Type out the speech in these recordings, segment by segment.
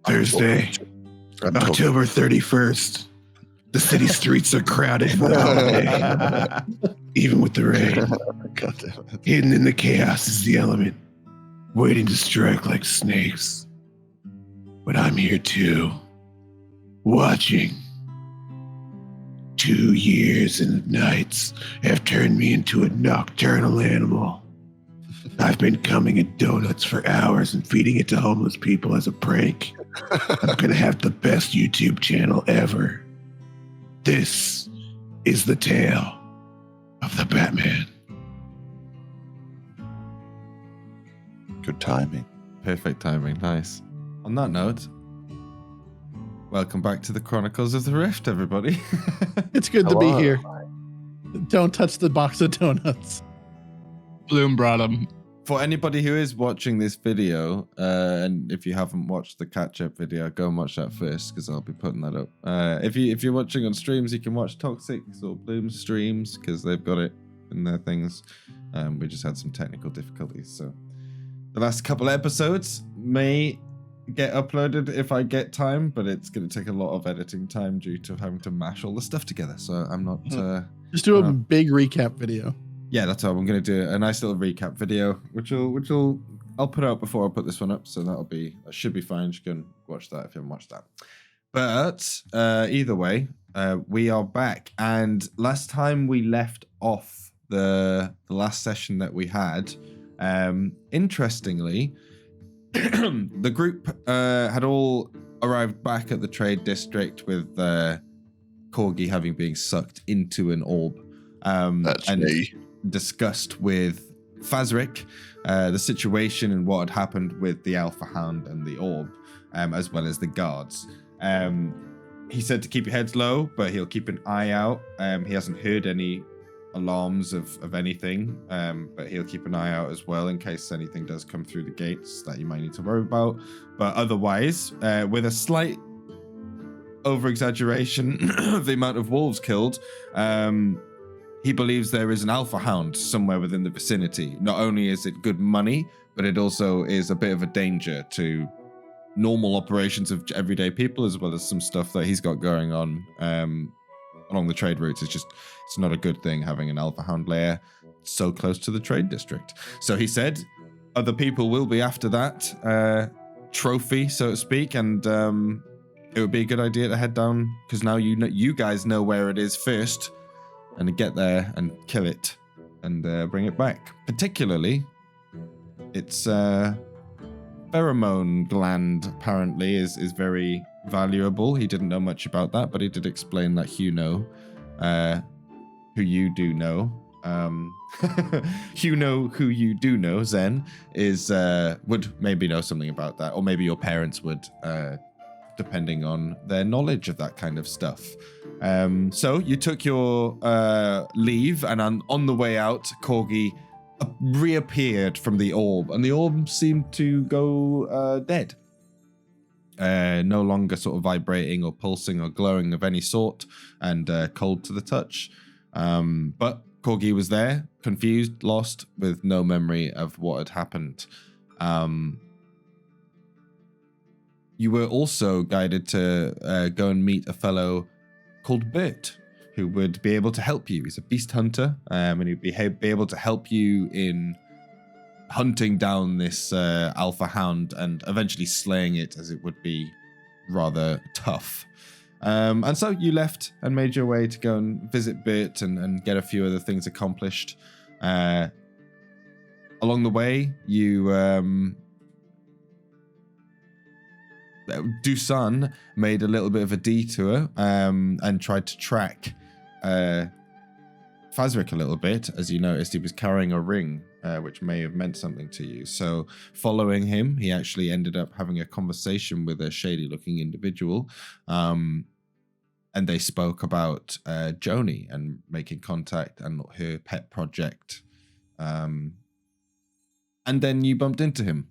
Thursday, October 31st. The city streets are crowded for the holiday, even with the rain. Hidden in the chaos is the element, waiting to strike like snakes. But I'm here too, watching. 2 years and nights have turned me into a nocturnal animal. I've been coming at donuts for hours and feeding it to homeless people as a prank. I'm gonna have the best YouTube channel ever. This is the tale of the Batman. Good timing. Perfect timing. Nice. On that note, welcome back to the Chronicles of the Rift, everybody. It's good to be here. Don't touch the box of donuts. Bloom brought them. For anybody who is watching this video, and if you haven't watched the catch-up video, go and watch that first, because I'll be putting that up. If you're watching on streams, you can watch TokkSick's or Bloom's streams, because they've got it in their things. We just had some technical difficulties, so the last couple episodes may get uploaded if I get time, but it's going to take a lot of editing time due to having to mash all the stuff together, so I'm not... Just do a big recap video. Yeah, that's how I'm going to do a nice little recap video, which I'll put out before I put this one up, so that should be fine. You can watch that if you haven't watched that. But either way, we are back, and last time we left off the last session that we had, interestingly, the group had all arrived back at the trade district with KORGI having been sucked into an orb. That's and me. Discussed with Fazrik the situation and what had happened with the Alpha Hound and the orb, as well as the guards. He said to keep your heads low, but he'll keep an eye out. He hasn't heard any alarms of anything, but he'll keep an eye out as well in case anything does come through the gates that you might need to worry about. But otherwise, with a slight over-exaggeration of the amount of wolves killed, he believes there is an Alpha Hound somewhere within the vicinity. Not only is it good money, but it also is a bit of a danger to normal operations of everyday people, as well as some stuff that he's got going on along the trade routes. It's not a good thing having an Alpha Hound lair so close to the trade district. So he said other people will be after that trophy, so to speak, and it would be a good idea to head down, because now you guys know where it is first, and to get there and kill it and bring it back. Particularly, its pheromone gland apparently is very valuable. He didn't know much about that, but he did explain that Huno, who you do know, Huno, who you do know, Zen, would maybe know something about that, or maybe your parents would, depending on their knowledge of that kind of stuff. So you took your leave, and on the way out, KORGI reappeared from the orb, and the orb seemed to go dead. No longer sort of vibrating or pulsing or glowing of any sort, and cold to the touch. But KORGI was there, confused, lost, with no memory of what had happened. You were also guided to go and meet a fellow called BERT, who would be able to help you. He's a beast hunter, and he'd be able to help you in hunting down this Alpha Hound and eventually slaying it, as it would be rather tough. And so you left and made your way to go and visit BERT and get a few other things accomplished. Along the way, you... DUSAN made a little bit of a detour and tried to track Fazrik a little bit, as you noticed he was carrying a ring, which may have meant something to you. So following him, he actually ended up having a conversation with a shady-looking individual, and they spoke about Joni and making contact and her pet project. And then you bumped into him.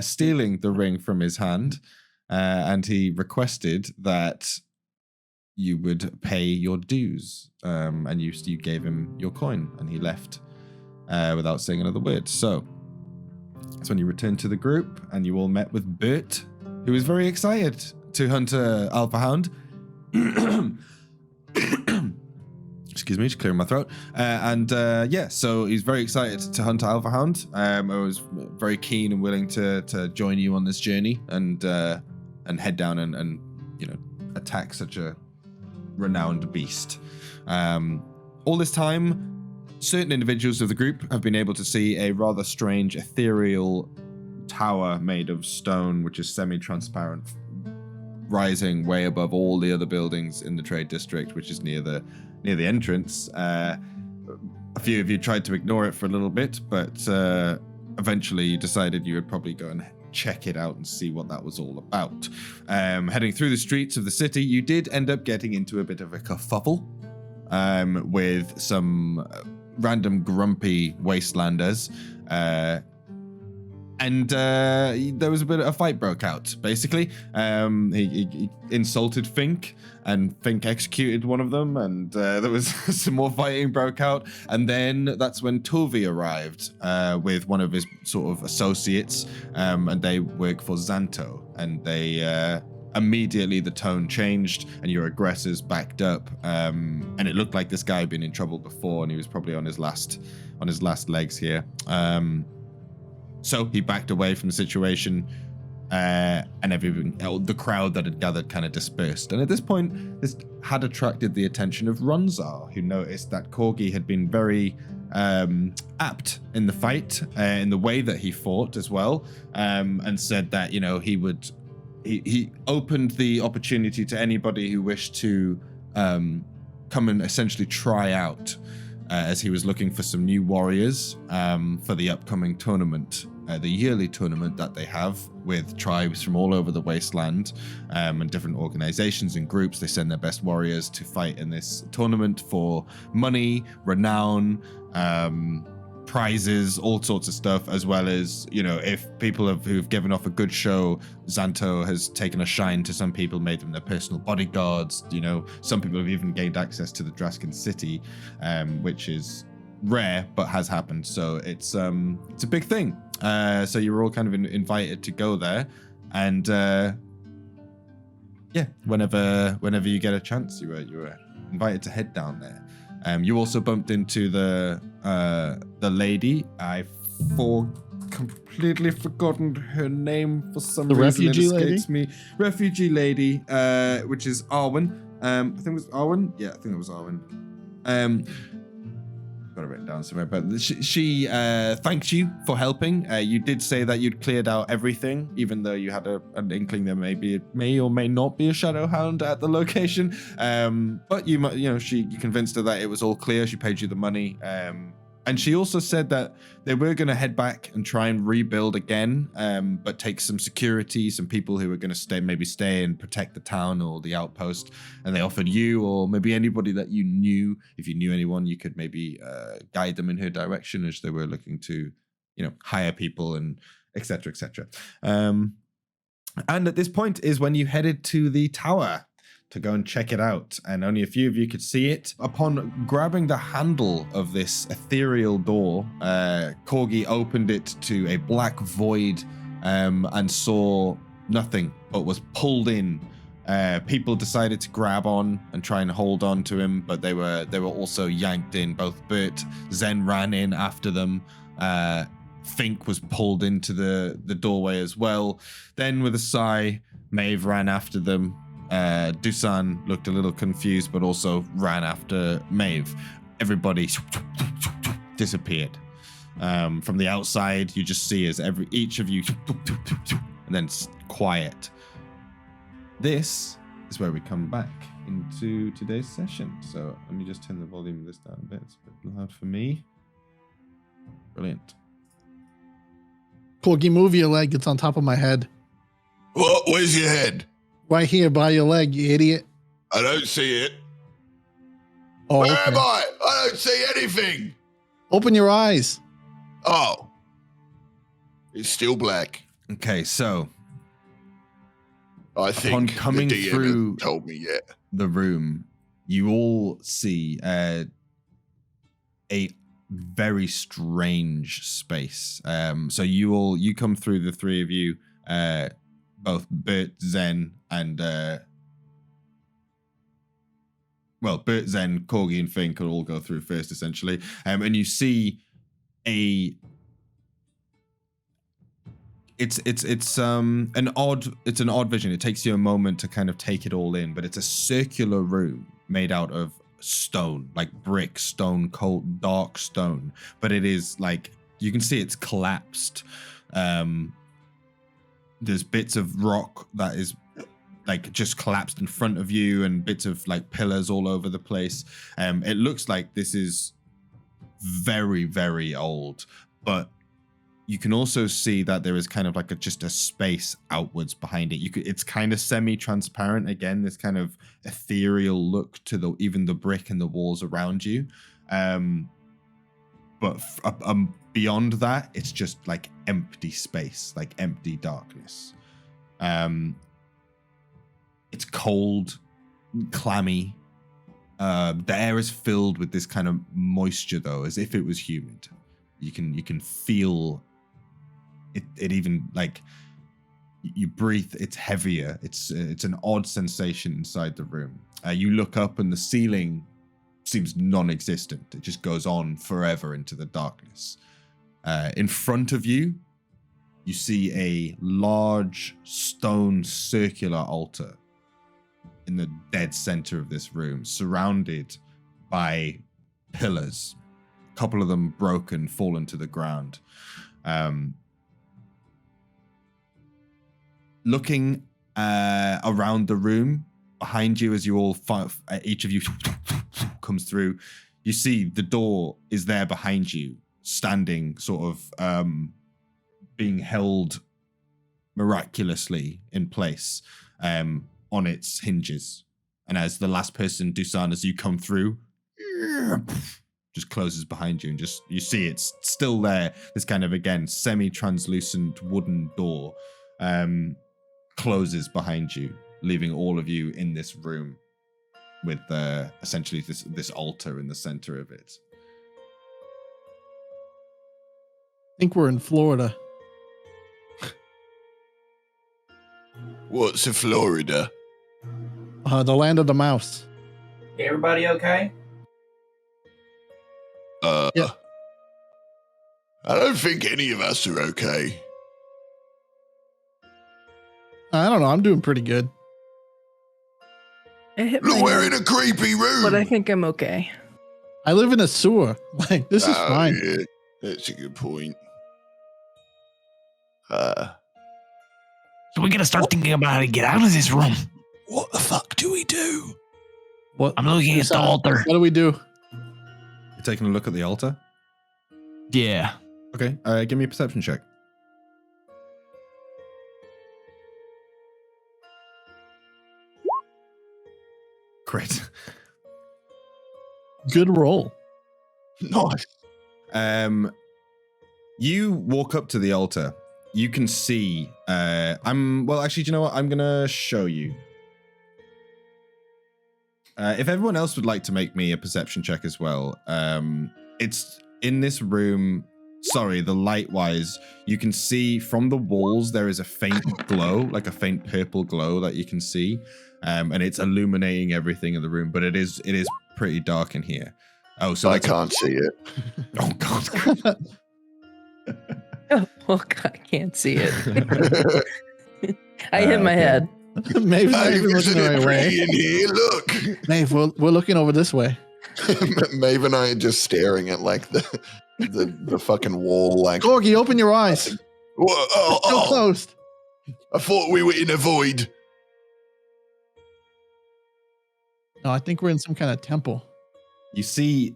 Stealing the ring from his hand, and he requested that you would pay your dues, and you gave him your coin, and he left without saying another word. So That's when you return to the group, and you all met with BERT, who is very excited to hunt a alpha hound. Excuse me, just clearing my throat. So he's very excited to hunt alpha hound. I was very keen and willing to join you on this journey and head down and attack such a renowned beast. All this time, certain individuals of the group have been able to see a rather strange ethereal tower made of stone, which is semi-transparent, rising way above all the other buildings in the trade district, which is near the entrance. A few of you tried to ignore it for a little bit, but eventually you decided you would probably go and check it out and see what that was all about. Heading through the streets of the city, you did end up getting into a bit of a kerfuffle with some random grumpy wastelanders. And there was a fight broke out, basically. He insulted FINK, and FINK executed one of them, and there was some more fighting broke out. And then that's when Tovi arrived with one of his sort of associates, and they work for Xanto. And they immediately the tone changed, and your aggressors backed up. And it looked like this guy had been in trouble before, and he was probably on his last legs here. So he backed away from the situation, and everything, the crowd that had gathered kind of dispersed. And at this point, this had attracted the attention of Runzar, who noticed that KORGI had been very apt in the fight, in the way that he fought as well, and said that, he opened the opportunity to anybody who wished to come and essentially try out, as he was looking for some new warriors for the upcoming tournament, the yearly tournament that they have with tribes from all over the wasteland, and different organizations and groups. They send their best warriors to fight in this tournament for money, renown, prizes, all sorts of stuff, as well as, if people who've given off a good show, Xanto has taken a shine to some people, made them their personal bodyguards. Some people have even gained access to the Draskin city, which is rare but has happened. So it's a big thing. So you were all kind of invited to go there, and whenever you get a chance, you were invited to head down there. You also bumped into the lady. I've completely forgotten her name for some reason. Refugee it escapes me. Refugee lady, which is Arwen. I think it was Arwen. Yeah, I think it was Arwen. Got it written down somewhere, but she thanked you for helping. You did say that you'd cleared out everything, even though you had an inkling there maybe it may or may not be a shadow hound at the location. But you convinced her that it was all clear. She paid you the money, and she also said that they were going to head back and try and rebuild again, but take some security, some people who were going to stay and protect the town or the outpost. And they offered you, or maybe anybody that you knew, if you knew anyone, you could maybe guide them in her direction, as they were looking to, hire people and et cetera, et cetera. And at this point is when you headed to the tower to go and check it out, and only a few of you could see it. Upon grabbing the handle of this ethereal door, KORGI opened it to a black void, and saw nothing, but was pulled in. People decided to grab on and try and hold on to him, but they were also yanked in. Both BERT, Zen ran in after them. FINK was pulled into the doorway as well. Then with a sigh, MAEVE ran after them. DUSAN looked a little confused, but also ran after MAEVE. Everybody disappeared. From the outside, you just see as each of you, and then quiet. This is where we come back into today's session. So let me just turn the volume of this down a bit. It's a bit loud for me. Brilliant. KORGI, move your leg. It's on top of my head. What? Where's your head? Right here by your leg, you idiot. I don't see it. Oh, Where okay. am I? I don't see anything. Open your eyes. Oh. It's still black. Okay, so I upon think coming the DM through hasn't told me yet. the room, you all see a very strange space. So you come through, the three of you, both Bert, Zen, and Bert, Zen, KORGI, and FINK will all go through first, essentially. And you see it's an odd vision. It takes you a moment to kind of take it all in, but it's a circular room made out of stone, like brick, stone, cold, dark stone. But it is like, you can see it's collapsed. There's bits of rock that is like just collapsed in front of you, and bits of like pillars all over the place. It looks like this is very, very old, but you can also see that there is kind of like just a space outwards behind it. It's kind of semi-transparent again, this kind of ethereal look to even the brick and the walls around you. But beyond that, it's just like empty space, like empty darkness. It's cold, clammy. The air is filled with this kind of moisture, though, as if it was humid. You can feel it even like you breathe. It's heavier. It's an odd sensation inside the room. You look up and the ceiling seems non-existent. It just goes on forever into the darkness. In front of you, you see a large stone circular altar in the dead center of this room, surrounded by pillars. A couple of them broken, fallen to the ground. Looking around the room behind you, as you all each of you comes through, you see the door is there behind you, standing, sort of being held miraculously in place on its hinges. And as the last person, DUSAN, as you come through, just closes behind you, and just you see it's still there. This kind of, again, semi-translucent wooden door closes behind you, leaving all of you in this room with essentially this altar in the center of it. I think we're in Florida. What's in Florida? The land of the mouse. Everybody okay? Yeah. I don't think any of us are okay. I don't know. I'm doing pretty good. I hit Look, my we're head, in a creepy room. but I think I'm okay. I live in a sewer. Like, this is fine. Yeah, that's a good point. So we gotta start thinking about how to get out of this room. What the fuck do we do? What? I'm looking at the altar. What do we do? You're taking a look at the altar? Yeah. Okay, give me a perception check. Crit. Good roll. Nice. You walk up to the altar. You can see. Actually, do you know what? I'm gonna show you. If everyone else would like to make me a perception check as well, it's in this room. Sorry, the light-wise, you can see from the walls there is a faint glow, like a faint purple glow that you can see, and it's illuminating everything in the room. But it is pretty dark in here. Oh, so I can't see it. Oh God. Oh, I can't see it. I hit my head. Maeve's not even looking isn't the it right way. pretty in here? Look. Maeve, we're looking over this way. Maeve and I are just staring at like the fucking wall. Like, KORGI, open your eyes. Whoa, It's still closed. I thought we were in a void. No, I think we're in some kind of temple. You see,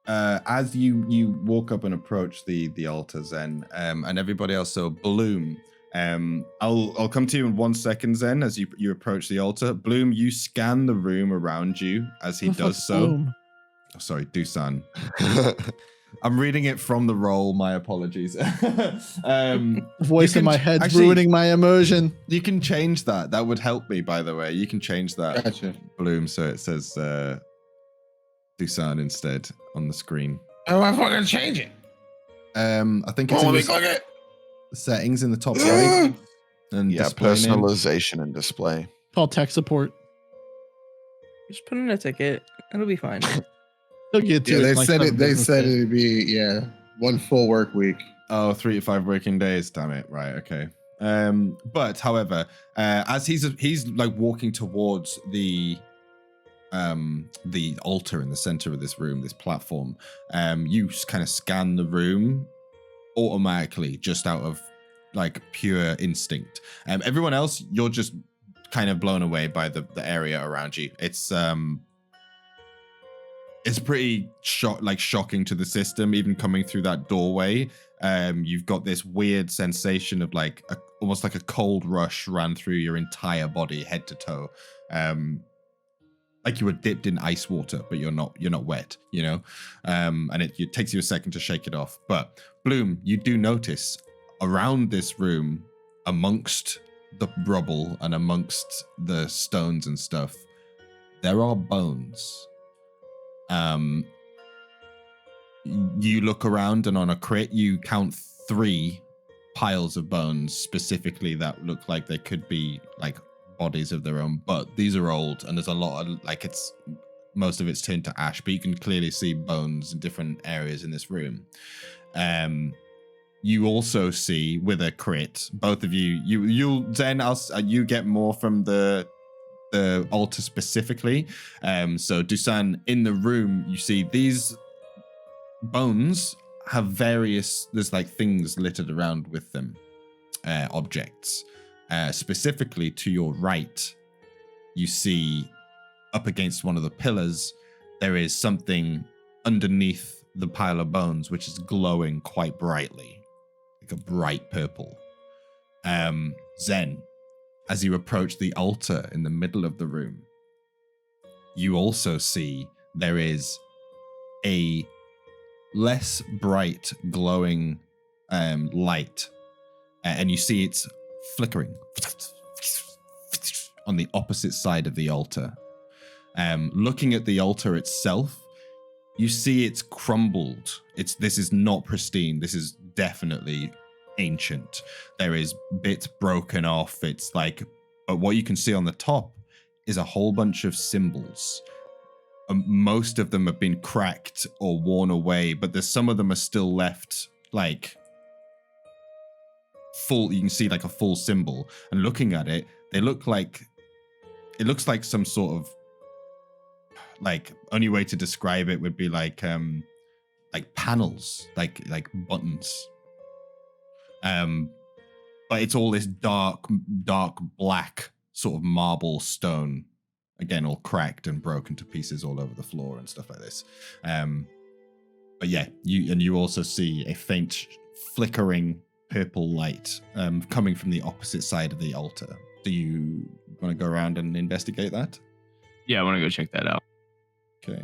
as you walk up and approach the altar, Zen, and everybody else. So Bloom, I'll come to you in 1 second, Zen, as you approach the altar. Bloom, you scan the room around you as he Who the does fuck's so. Bloom? Oh, sorry, DUSAN. I'm reading it from the roll. My apologies. The voice you in can my head's actually- ruining my immersion. You can change that. That would help me, by the way. You can change that, Gotcha. Bloom, so it says DUSAN instead on the screen. How do I fucking change it? I think it's in the settings in the top right. And Yeah, display name. personalization and display. Call tech support. Just put in a ticket. It'll be fine. They'll get to Yeah, it. they in like said 7 it. They business said days. it'd be one full work week. Oh, 3 to 5 working days. Damn it. Right. Okay. But however, as he's like walking towards the altar in the center of this room, this platform, you kind of scan the room automatically, just out of like pure instinct. Everyone else, you're just kind of blown away by the area around you. It's pretty shocking to the system, even coming through that doorway. You've got this weird sensation of like almost like a cold rush ran through your entire body, head to toe. Like you were dipped in ice water, but you're not wet, you know? And it takes you a second to shake it off. But Bloom, you do notice around this room, amongst the rubble and amongst the stones and stuff, there are bones. You look around, and on a crit, you count 3 piles of bones specifically that look like they could be like bodies of their own, but these are old, and there's a lot of like most of it's turned to ash, but you can clearly see bones in different areas in this room. You also see with a crit, both of you'll Zen, you get more from the altar specifically. So DUSAN, in the room, you see these bones have there's like things littered around with them, objects. Specifically to your right, you see up against one of the pillars, there is something underneath the pile of bones, which is glowing quite brightly, like a bright purple. Zen, as you approach the altar in the middle of the room, you also see there is a less bright glowing light, and you see it's flickering on the opposite side of the altar. Looking at the altar itself, you see it's crumbled. This is not pristine. This is definitely ancient. There is bits broken off. It's like, but what you can see on the top is a whole bunch of symbols. Most of them have been cracked or worn away, but there's some of them are still left like full. You can see like a full symbol, and looking at it, it looks like some sort of, like, only way to describe it would be like panels, like buttons. But it's all this dark black sort of marble stone, again, all cracked and broken to pieces all over the floor and stuff like this. But yeah, you also see a faint flickering purple light coming from the opposite side of the altar. Do you want to go around and investigate that? Yeah, I want to go check that out. Okay.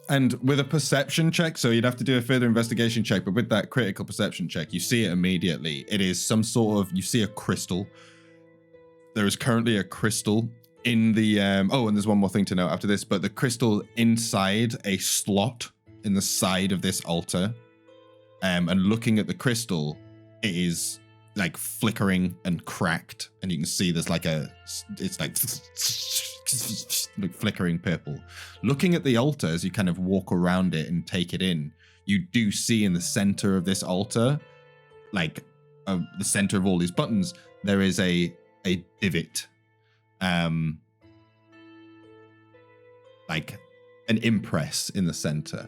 And with a perception check, so you'd have to do a further investigation check, but with that critical perception check, you see it immediately. It is some sort of, you see a crystal. There is currently a crystal in the, oh, and there's one more thing to note after this, but the crystal inside a slot in the side of this altar. And looking at the crystal, it is like flickering and cracked, and you can see there's like it's like flickering purple. Looking at the altar as you kind of walk around it and take it in, you do see in the center of this altar, like the center of all these buttons, there is a divot, like an impress in the center.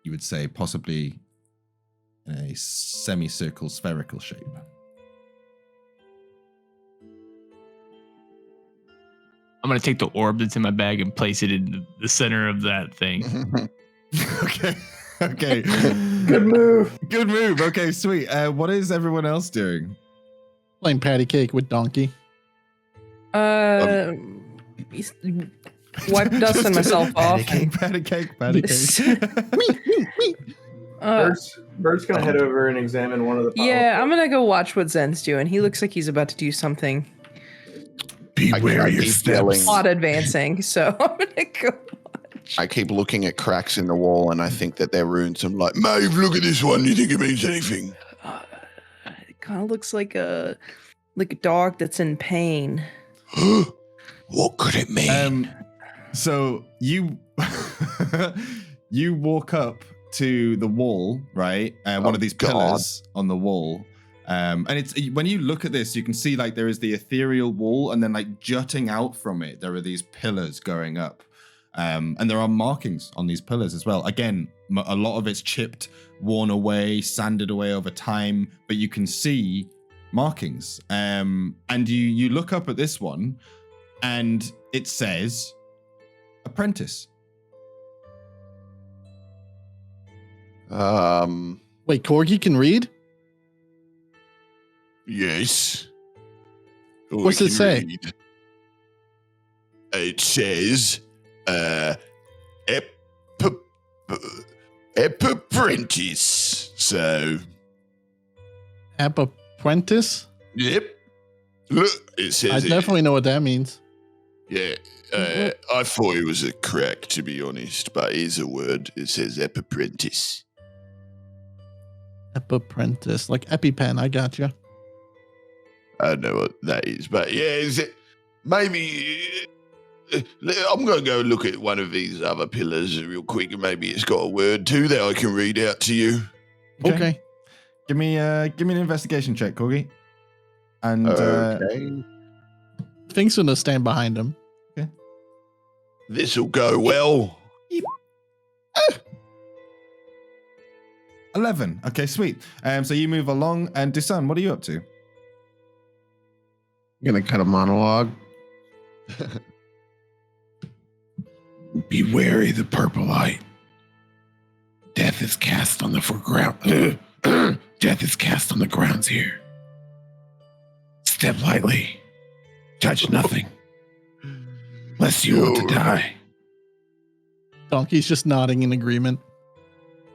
You would say possibly in a semicircle spherical shape. I'm going to take the orb that's in my bag and place it in the center of that thing. Okay. Good move. Good move. Okay, sweet. What is everyone else doing? Playing patty cake with Donkey. Wipe dust on myself off. Patty cake. Bert's gonna head over and examine one of the. Yeah, I'm gonna go watch what Zen's doing. He looks like he's about to do something. Beware I your keep steps. yelling. Plot advancing, so I'm gonna go watch. I keep looking at cracks in the wall, and I think that they're runes. I'm like, Maeve, look at this one. Do you think it means anything? It kind of looks like a dog that's in pain. What could it mean? So you you walk up to the wall, right? One of these pillars on the wall. And it's when you look at this, you can see like there is the ethereal wall, and then like jutting out from it, there are these pillars going up. And there are markings on these pillars as well. Again, a lot of it's chipped, worn away, sanded away over time, but you can see markings. And you look up at this one, and it says apprentice. Wait, Korgi can read? Yes. What's it say? Read. It says, apprentice. So, Apprentice? yep. Look, it says. I definitely know what that means. Yeah. I thought it was a crack, to be honest, but it is a word. It says apprentice. Apprentice, like EpiPen. I gotcha. I don't know what that is, but yeah, is it maybe I'm going to go look at one of these other pillars real quick, and maybe it's got a word too that I can read out to you. Okay. Give me an investigation check, Korgi. And Okay. Fink's gonna stand behind him. This'll go well. 11. Okay, sweet. So you move along, and DUSAN, what are you up to? I'm gonna cut a monologue. Be wary the purple light. Death is cast on the ground. Death is cast on the grounds here. Step lightly. Touch nothing. Lest you want to die. Donkey's just nodding in agreement.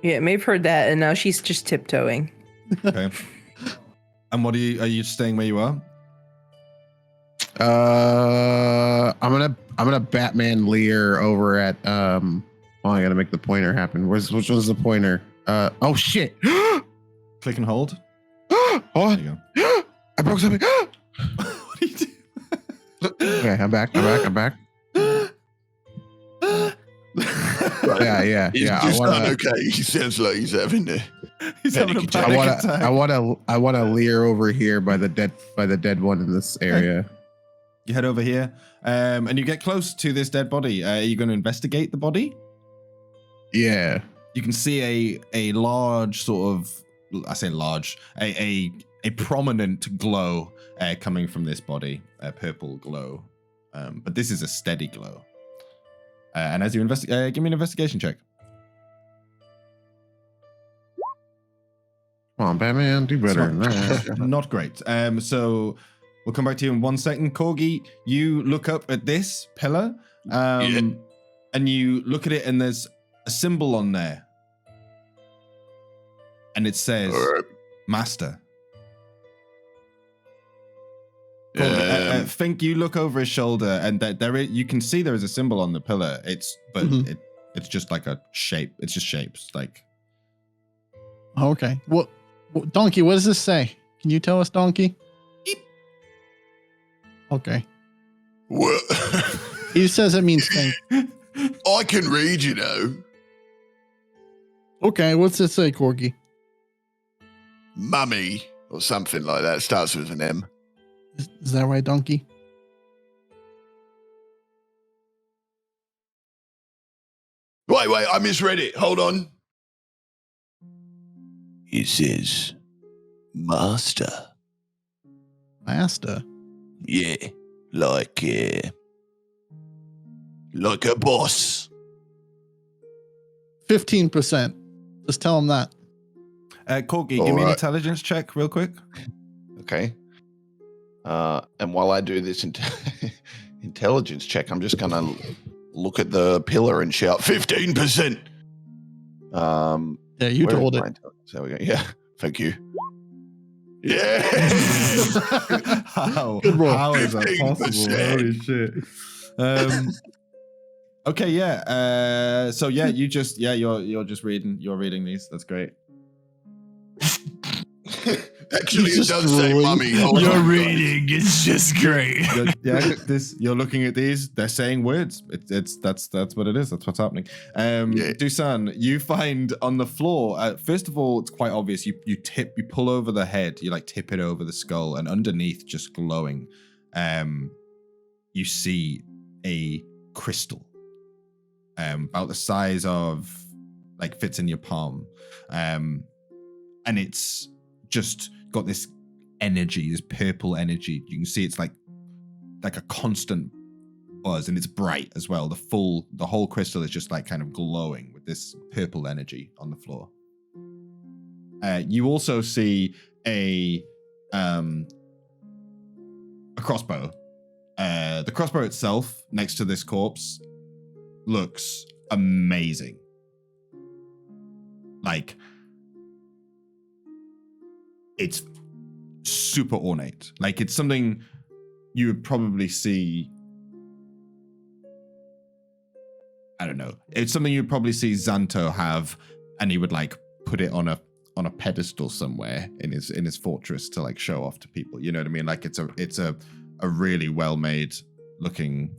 Yeah, Maeve heard that, and now she's just tiptoeing. Okay. And what are you staying where you are? I'm gonna Batman Lear over at I gotta make the pointer happen. Which was the pointer? Oh shit. Click and hold. Oh, There you go. I broke something. What are you doing? Okay, I'm back. Yeah. He's just not okay. He sounds like he's having a He's having a panic panic attack. attack. I want to Lear over here by the dead one in this area. You head over here, and you get close to this dead body. Are you going to investigate the body? Yeah. You can see a large sort of, I say large, a prominent glow coming from this body, a purple glow. But this is a steady glow. And as you investigate, give me an investigation check. Come on, Batman, do better than that. Not great. So we'll come back to you in 1 second. Korgi, you look up at this pillar, and you look at it, and there's a symbol on there, and it says Master. Fink, you look over his shoulder, and you can see there is a symbol on the pillar. It's just like a shape. It's just shapes, like. Okay. What Donkey? What does this say? Can you tell us, Donkey? Eep. Okay. What? He says it means Fink. I can read, you know. Okay. What's it say, Korgi? Mummy or something like that. Starts with an M. Is that right, Donkey? Wait, I misread it. Hold on. It says Master. Master. Yeah, like a boss. 15%. Just tell him that. Korgi, give me an Alright. intelligence check real quick. Okay. And while I do this intelligence check, I'm just gonna look at the pillar and shout 15%. Yeah, you where told is it. my intelligence? There we go. Yeah, thank you. Yeah. How? Good roll. How is that possible? 15%. Holy shit. Okay, yeah. So yeah, you're just reading these. That's great. Actually, it just does say drooling. mummy. Hold Your on, guys. reading is just great. You're looking at these. They're saying words. That's what it is. That's what's happening. Dusan, you find on the floor. First of all, it's quite obvious. You pull over the head. You like tip it over the skull, and underneath, just glowing, you see a crystal, about the size of like fits in your palm, and it's just got this energy, this purple energy. You can see it's like a constant buzz, and it's bright as well. The whole crystal is just like kind of glowing with this purple energy on the floor. You also see a crossbow. The crossbow itself, next to this corpse, looks amazing. Like, it's super ornate. Like, it's something you would probably see. I don't know. It's something you'd probably see Xanto have, and he would like put it on a pedestal somewhere in his fortress to like show off to people. You know what I mean? Like, it's a really well made looking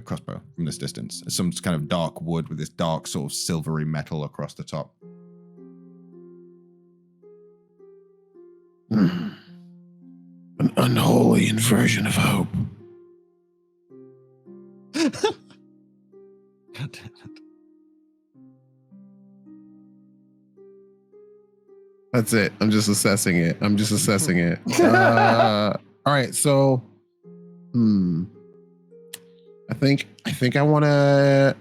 crossbow from this distance. It's some kind of dark wood with this dark sort of silvery metal across the top. An unholy inversion of hope. God damn it. That's it. I'm just assessing it. All right, so I think I want to.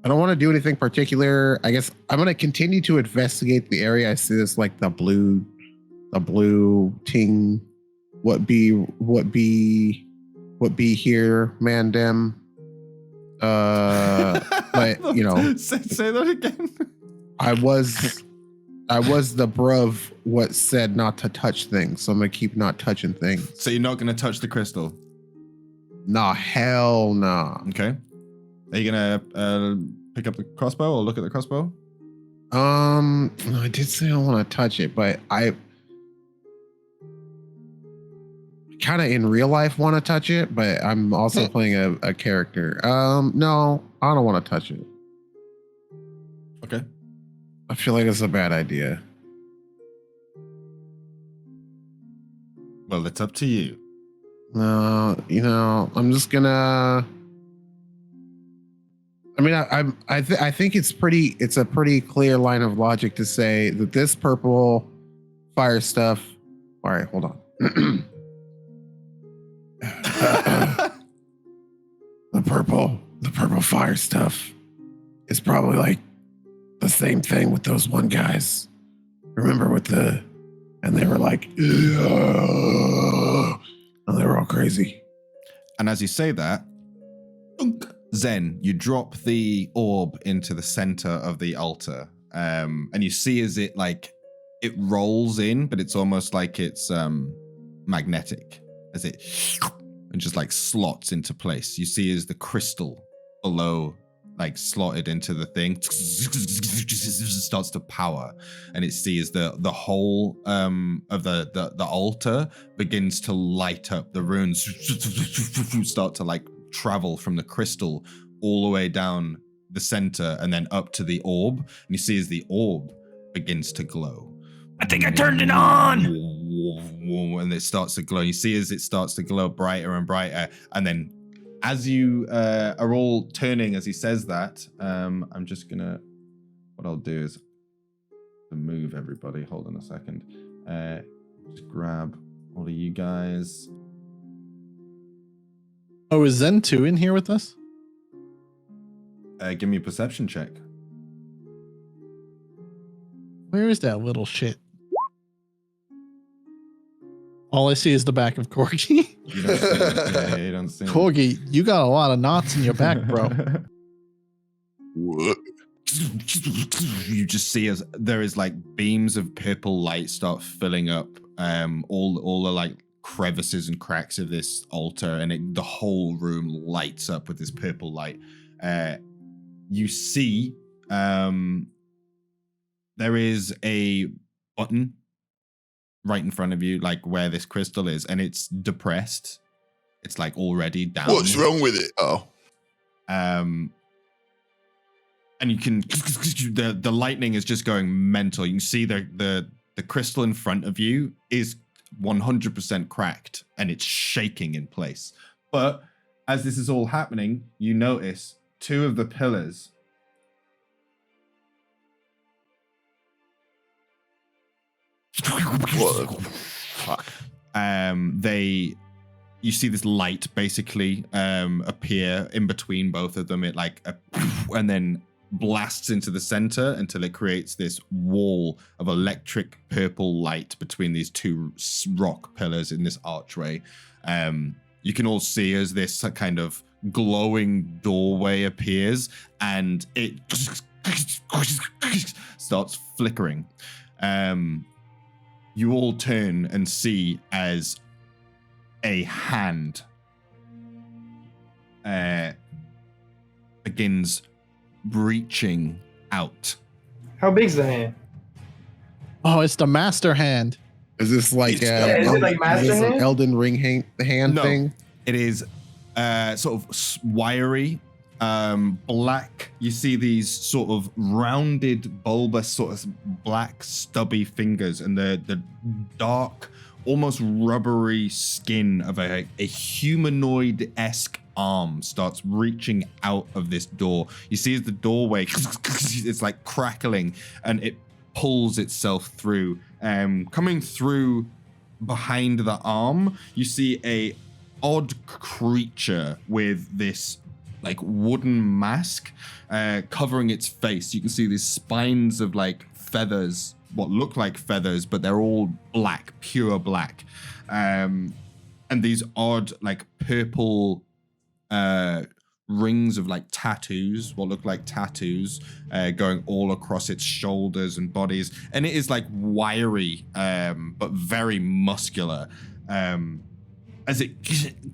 I don't want to do anything particular. I guess I'm going to continue to investigate the area. I see this like the blue ting. What be here, Mandem? But you know, say that again. I was the bruv what said not to touch things, so I'm gonna keep not touching things. So you're not going to touch the crystal? Nah, hell nah. Okay. Are you going to pick up the crossbow or look at the crossbow? I did say I want to touch it, but I kind of in real life want to touch it, but I'm also playing a character. No, I don't want to touch it. Okay. I feel like it's a bad idea. Well, it's up to you. No, you know, I'm just gonna. I mean, I think it's a pretty clear line of logic to say that this purple fire stuff. All right, hold on. The purple fire stuff is probably like the same thing with those one guys. Remember and they were like, and they were all crazy. And as you say that, Zen, you drop the orb into the center of the altar, and you see as it rolls in, but it's almost like it's magnetic, as it and just like slots into place. You see as the crystal below like slotted into the thing starts to power, and it sees the whole of the altar begins to light up. The runes start to like travel from the crystal all the way down the center and then up to the orb, and you see as the orb begins to glow. I think I turned it on. And it starts to glow. You see as it starts to glow brighter and brighter, and then as you are all turning as he says that, I'm just gonna, what I'll do is to move everybody. Hold on a second. Just grab all of you guys. Oh, is Zen 2 in here with us? Give me a perception check. Where is that little shit? All I see is the back of KORGI. You don't see it. Yeah, you don't see it. KORGI, you got a lot of knots in your back, bro. What? You just see as there is like beams of purple light start filling up all the like crevices and cracks of this altar, and the whole room lights up with this purple light. you see there is a button right in front of you, like where this crystal is, and it's depressed. It's like already down. What's wrong with it? Oh. And you can the lightning is just going mental. You can see the crystal in front of you is 100% cracked and it's shaking in place. But as this is all happening, you notice two of the pillars What the fuck? You see this light basically appear in between both of them. It and then blasts into the center until it creates this wall of electric purple light between these two rock pillars in this archway. You can all see as this kind of glowing doorway appears and it starts flickering. You all turn and see as a hand begins reaching out. How big's the hand? Oh, it's the master hand. Is this like is it like Master is this an Hand? Elden Ring hand No. thing? It is sort of wiry, black. You see these sort of rounded, bulbous, sort of black, stubby fingers, and the dark, almost rubbery skin of a humanoid-esque arm starts reaching out of this door. You see as the doorway, it's like crackling, and it pulls itself through. Coming through behind the arm, you see a odd creature with this like wooden mask covering its face. You can see these spines of like feathers, what look like feathers, but they're all black, pure black. And these odd like purple rings of like tattoos, what look like tattoos, going all across its shoulders and bodies. And it is like wiry, but very muscular. As it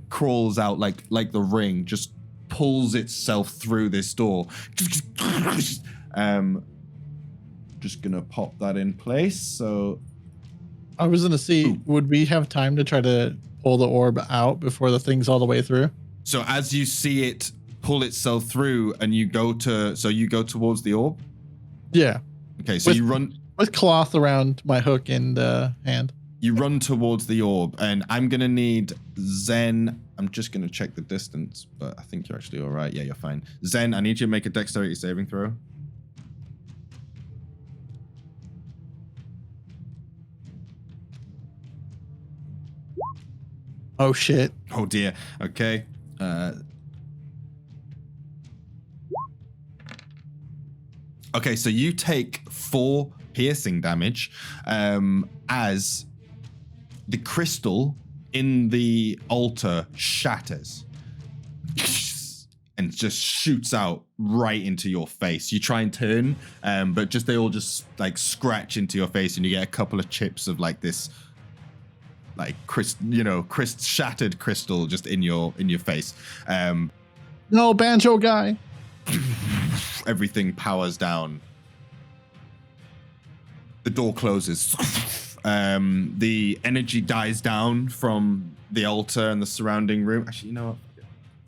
crawls out like the ring, just pulls itself through this door. Just gonna pop that in place. So I was gonna see, would we have time to try to pull the orb out before the thing's all the way through? So as you see it pull itself through, and you go towards the orb. Yeah. Okay, so you run with cloth around my hook and hand. You run towards the orb, and I'm gonna need Zen. I'm just gonna check the distance, but I think you're actually all right. Yeah, you're fine. Zen, I need you to make a dexterity saving throw. Oh shit. Oh dear. Okay. Okay, so you take 4 piercing damage as the crystal in the altar shatters and just shoots out right into your face. You try and turn, but they all just like scratch into your face, and you get a couple of chips of like this, like shattered crystal just in your face. No, banjo guy. Everything powers down. The door closes. The energy dies down from the altar and the surrounding room. Actually, you know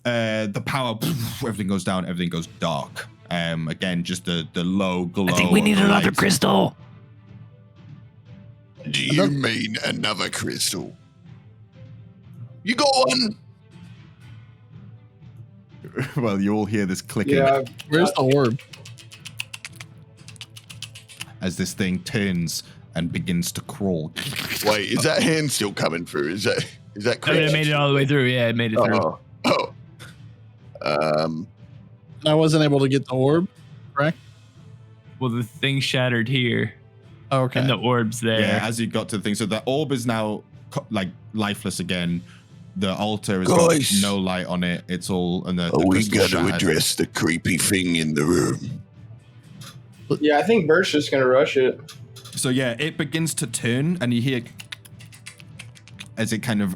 what? The power, everything goes down. Everything goes dark. Again, just the low glow. I think we need another crystal. Do you mean another crystal? You got one? Well, you all hear this clicking. Yeah. Where's the orb? As this thing turns and begins to crawl. Wait, is that hand still coming through? Is that I mean, it made it all the way through. Yeah, it made it through. I wasn't able to get the orb, correct? Well, the thing shattered here. Okay. And the orb's there. Yeah, as you got to the thing. So the orb is now like lifeless again. The altar has got no light on it. It's all and the Are we crystal going to shattered. address the creepy thing in the room? Yeah, I think Bert's just gonna rush it. So yeah, it begins to turn, and you hear as it kind of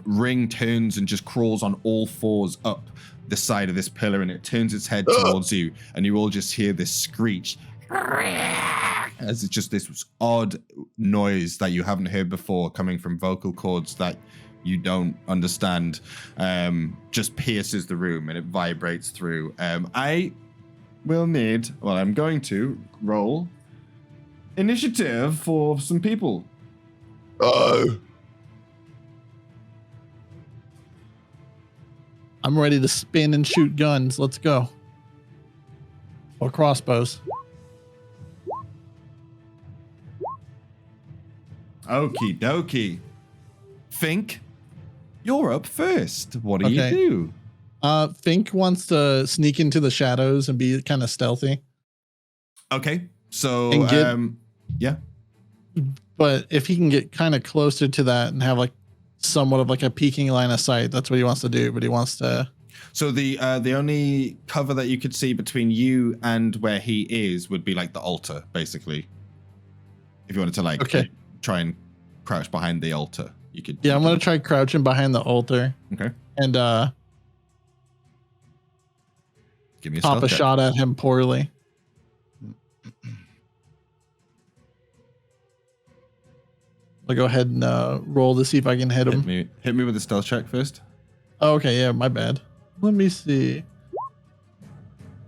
turns and just crawls on all fours up the side of this pillar, and it turns its head towards you, and you all just hear this screech as it's just this odd noise that you haven't heard before, coming from vocal cords that you don't understand, just pierces the room and it vibrates through. I'm going to roll initiative for some people. Oh. I'm ready to spin and shoot guns. Let's go. Or crossbows. Okie dokie. Fink, you're up first. What do you do? Fink wants to sneak into the shadows and be kind of stealthy. Okay, so yeah. But if he can get kind of closer to that and have like somewhat of like a peeking line of sight, that's what he wants to do. But he wants to. So the only cover that you could see between you and where he is would be like the altar, basically. If you wanted to like try and crouch behind the altar, you could. Yeah, I'm gonna try crouching behind the altar. Okay. And give me a pop a check. shot at him poorly. I'll go ahead and roll to see if I can hit him. Hit me with a stealth check first. Oh, okay, yeah, my bad. Let me see.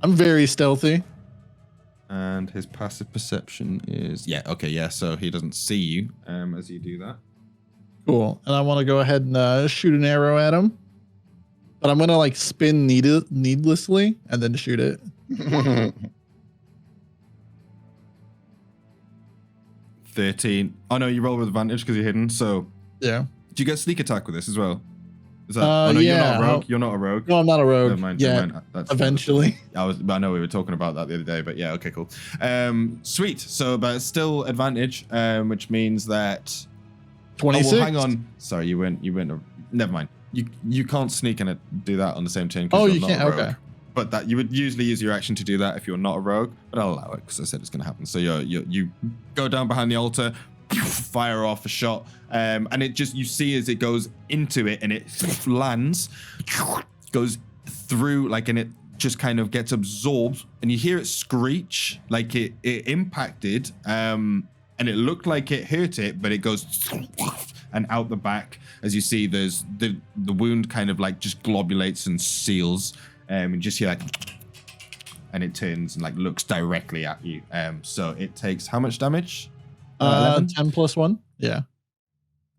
I'm very stealthy. And his passive perception is so he doesn't see you as you do that. Cool. And I want to go ahead and shoot an arrow at him. But I'm gonna like spin needlessly and then shoot it. 13. Oh no, you roll with advantage because you're hidden. So yeah. Do you get sneak attack with this as well? Is that? Oh no, you're not a rogue. You're not a rogue. No, I'm not a rogue. Never mind. Yeah. Never mind. That's eventually. I know we were talking about that the other day, but yeah, okay, cool. Sweet. So, but still advantage, which means that 26. Oh, well, hang on. Sorry, you went. Never mind. You can't sneak and do that on the same turn. Oh, you're you not can't. a rogue. Okay. But that you would usually use your action to do that if you're not a rogue. But I'll allow it because I said it's going to happen. So you go down behind the altar, fire off a shot, and it just you see as it goes into it and it lands, goes through like and it just kind of gets absorbed and you hear it screech like it impacted and it looked like it hurt it, but it goes and out the back as you see there's the wound kind of like just globulates and seals. And just hear like, and it turns and like looks directly at you. So it takes how much damage? 10 plus 1. Yeah.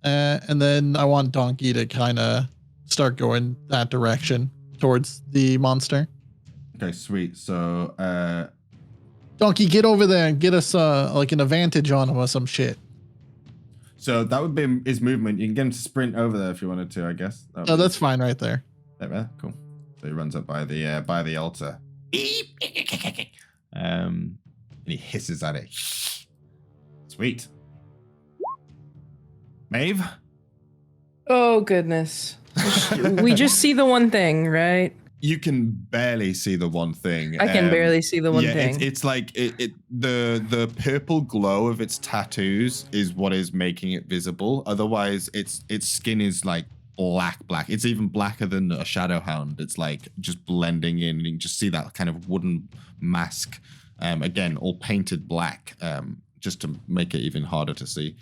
And then I want Donkey to kind of start going that direction towards the monster. Okay, sweet. So Donkey, get over there and get us like an advantage on him or some shit. So that would be his movement. You can get him to sprint over there if you wanted to, I guess. Oh, that's fine right there. There, cool. So he runs up by the altar. And he hisses at it. Sweet. Maeve? Oh, goodness. We just see the one thing, right? You can barely see the one thing. I can barely see the one thing. It's like the purple glow of its tattoos is what is making it visible. Otherwise, its skin is like black. It's even blacker than a shadow hound. It's like just blending in, and you can just see that kind of wooden mask. Again, all painted black, just to make it even harder to see.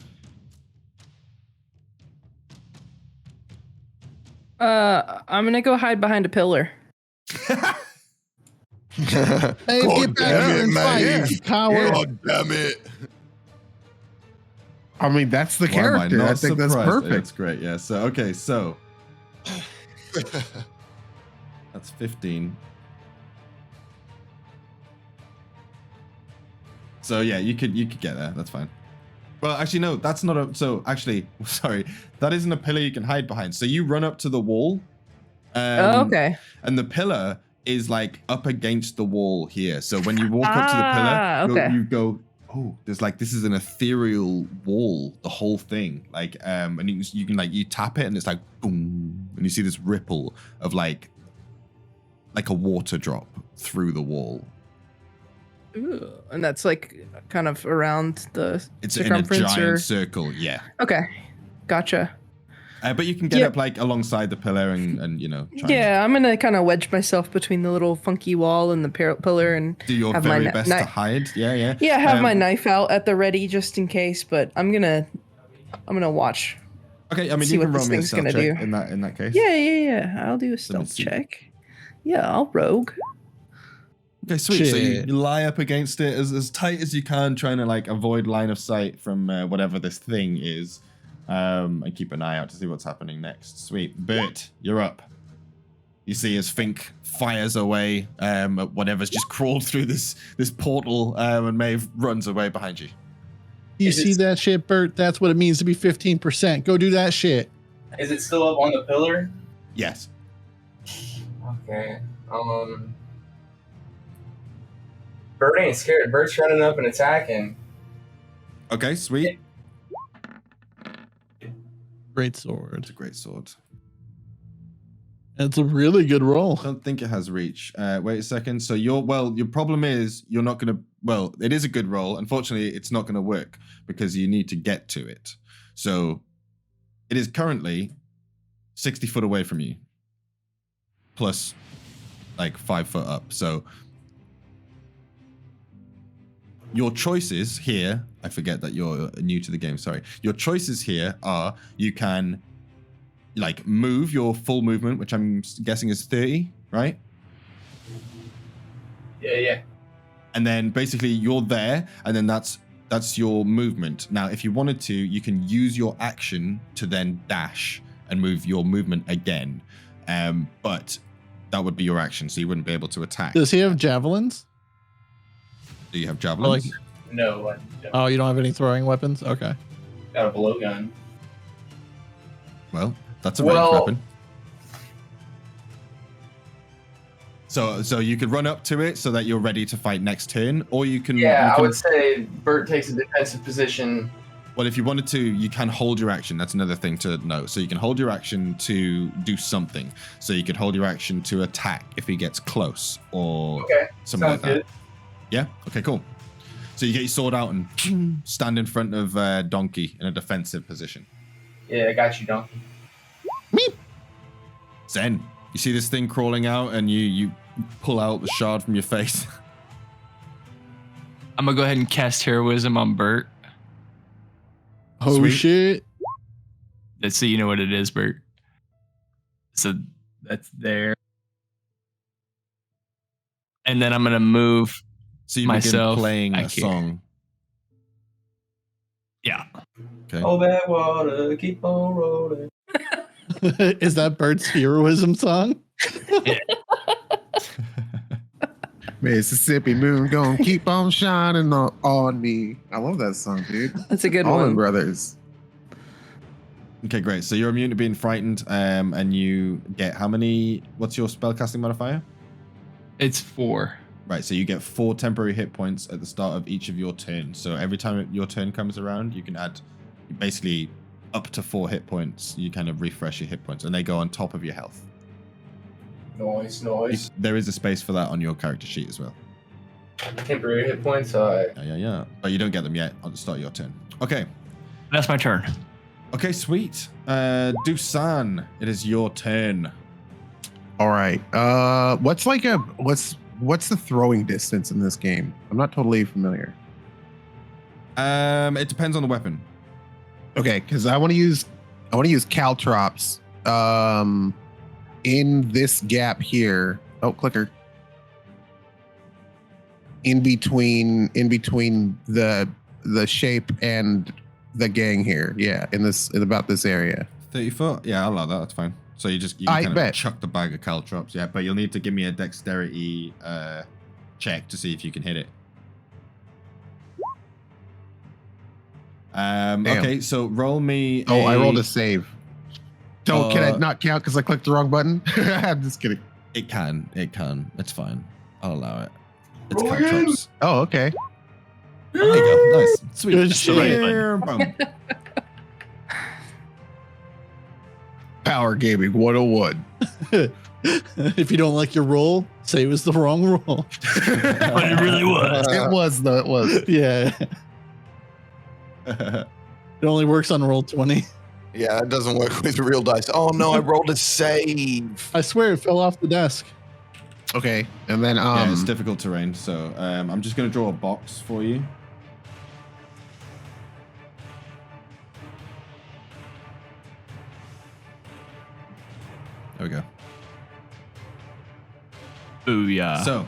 I'm gonna go hide behind a pillar. Hey, get back here and fight, you coward. God damn it. I mean, that's the character. I think that's perfect. That's great. Yeah. So okay. So that's 15. So yeah, you could get there. That's fine. Well, actually, no, that's not a. So actually, sorry, that isn't a pillar you can hide behind. So you run up to the wall. Okay. And the pillar is like up against the wall here. So when you walk up to the pillar, you go, oh, there's like, this is an ethereal wall, the whole thing. Like, and you can like, you tap it and it's like, boom. And you see this ripple of like a water drop through the wall. Ooh, and that's like kind of around the it's in a circumference giant circle. Yeah. Okay. Gotcha. But you can get up like alongside the pillar and try Yeah, I'm gonna kind of wedge myself between the little funky wall and the pillar and do your have very my best to hide. Yeah. Yeah, have my knife out at the ready just in case. But I'm gonna watch. Okay, I mean See you what can roll this me a thing's stealth gonna check do. in that case. Yeah. I'll do a stealth see. check. Yeah, I'll rogue. Okay, sweet. So Shit. you lie up against it as tight as you can, trying to like avoid line of sight from whatever this thing is, and keep an eye out to see what's happening next. Sweet. Bert, you're up. You see as FINK fires away at whatever's just crawled through this portal, and Maeve runs away behind you. You see that shit, Bert? That's what it means to be 15%. Go do that shit. Is it still up on the pillar? Yes. Okay. Bert ain't scared. Bert's running up and attacking. Okay, sweet. Great sword. It's a great sword. It's a really good roll. I don't think it has reach. Wait a second. So your problem is you're not going to, well, it is a good roll. Unfortunately, it's not going to work because you need to get to it. So it is currently 60 foot away from you. Plus like 5 foot up. So your choices here, I forget that you're new to the game, sorry. Your choices here are you can like move your full movement, which I'm guessing is 30, right? Yeah. And then basically you're there, and then that's your movement. Now, if you wanted to, you can use your action to then dash and move your movement again. But that would be your action, so you wouldn't be able to attack. Does he have javelins? Do you have javelins? No. I don't. Oh, you don't have any throwing weapons? Okay. Got a blowgun. Well, that's a ranged weapon. So you could run up to it so that you're ready to fight next turn, or you can. Yeah, I would say Bert takes a defensive position. Well, if you wanted to, you can hold your action. That's another thing to note. So you can hold your action to do something. So you could hold your action to attack if he gets close, or something like that. Good. Yeah. Okay. Cool. So you get your sword out and stand in front of Donkey in a defensive position. Yeah, I got you, Donkey. Zen, you see this thing crawling out, and you pull out the shard from your face. I'm gonna go ahead and cast heroism on Bert. Oh, Sweet. shit. Let's see, you know what it is, Bert. So that's there. And then I'm gonna move So you myself begin playing a back here. song. Yeah. Okay. Oh, that water, keep on rolling. Is that Bert's heroism song? Mississippi moon gonna keep on shining on me. I love that song, dude. That's a good Allman one. Brothers. Okay, great. So you're immune to being frightened, and you get how many? What's your spellcasting modifier? It's 4. Right, so you get 4 temporary hit points at the start of each of your turns. So every time your turn comes around, you can add basically up to 4 hit points. You kind of refresh your hit points, and they go on top of your health. Noise. There is a space for that on your character sheet as well. Temporary hit points. Yeah. But you don't get them yet at the start of your turn. Okay. That's my turn. Okay, sweet. DUSAN, it is your turn. All right. What's the throwing distance in this game? I'm not totally familiar. It depends on the weapon. Okay, because I want to use caltrops in this gap here. Oh, clicker. In between the shape and the gang here. Yeah, in about this area. 30 foot? Yeah, I'll allow that. That's fine. So you can kind of chuck the bag of caltrops. Yeah, but you'll need to give me a dexterity check to see if you can hit it. Okay, so roll me. I rolled a save. Can it not count because I clicked the wrong button? I'm just kidding. It can. It's fine. I'll allow it. It's caltrops. Oh, okay. There you go. Nice. Sweet. Good shit. Boom. Power Gaming 101. If you don't like your roll, say it was the wrong roll. But it really was. It was though. It was. Yeah. It only works on roll 20. Yeah, it doesn't work with real dice. Oh no, I rolled a save. I swear it fell off the desk. Okay, and then Yeah, it's difficult terrain, so I'm just gonna draw a box for you. There we go. Booyah. So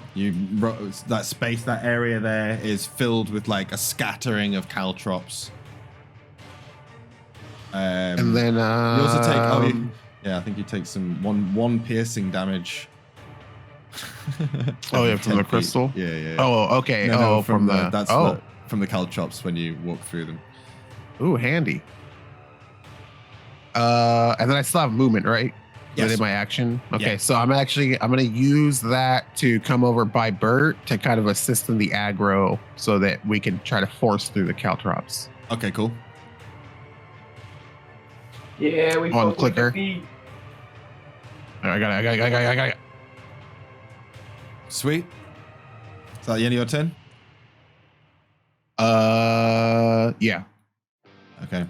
that space, that area there is filled with like a scattering of caltrops. and then You also take. Yeah, I think you take some one piercing damage. oh yeah, from the 10 feet. crystal. Yeah. Oh, okay. No, from the that's from the caltrops when you walk through them. Ooh, handy. And then I still have movement, right? Yes. Within my action. Okay, Yeah. so I'm gonna use that to come over by BERT to kind of assist in the aggro so that we can try to force through the caltrops. Okay, cool. Yeah, we On both clicker. look at me. I got it. Sweet. Is that the end of your turn? Yeah. Okay.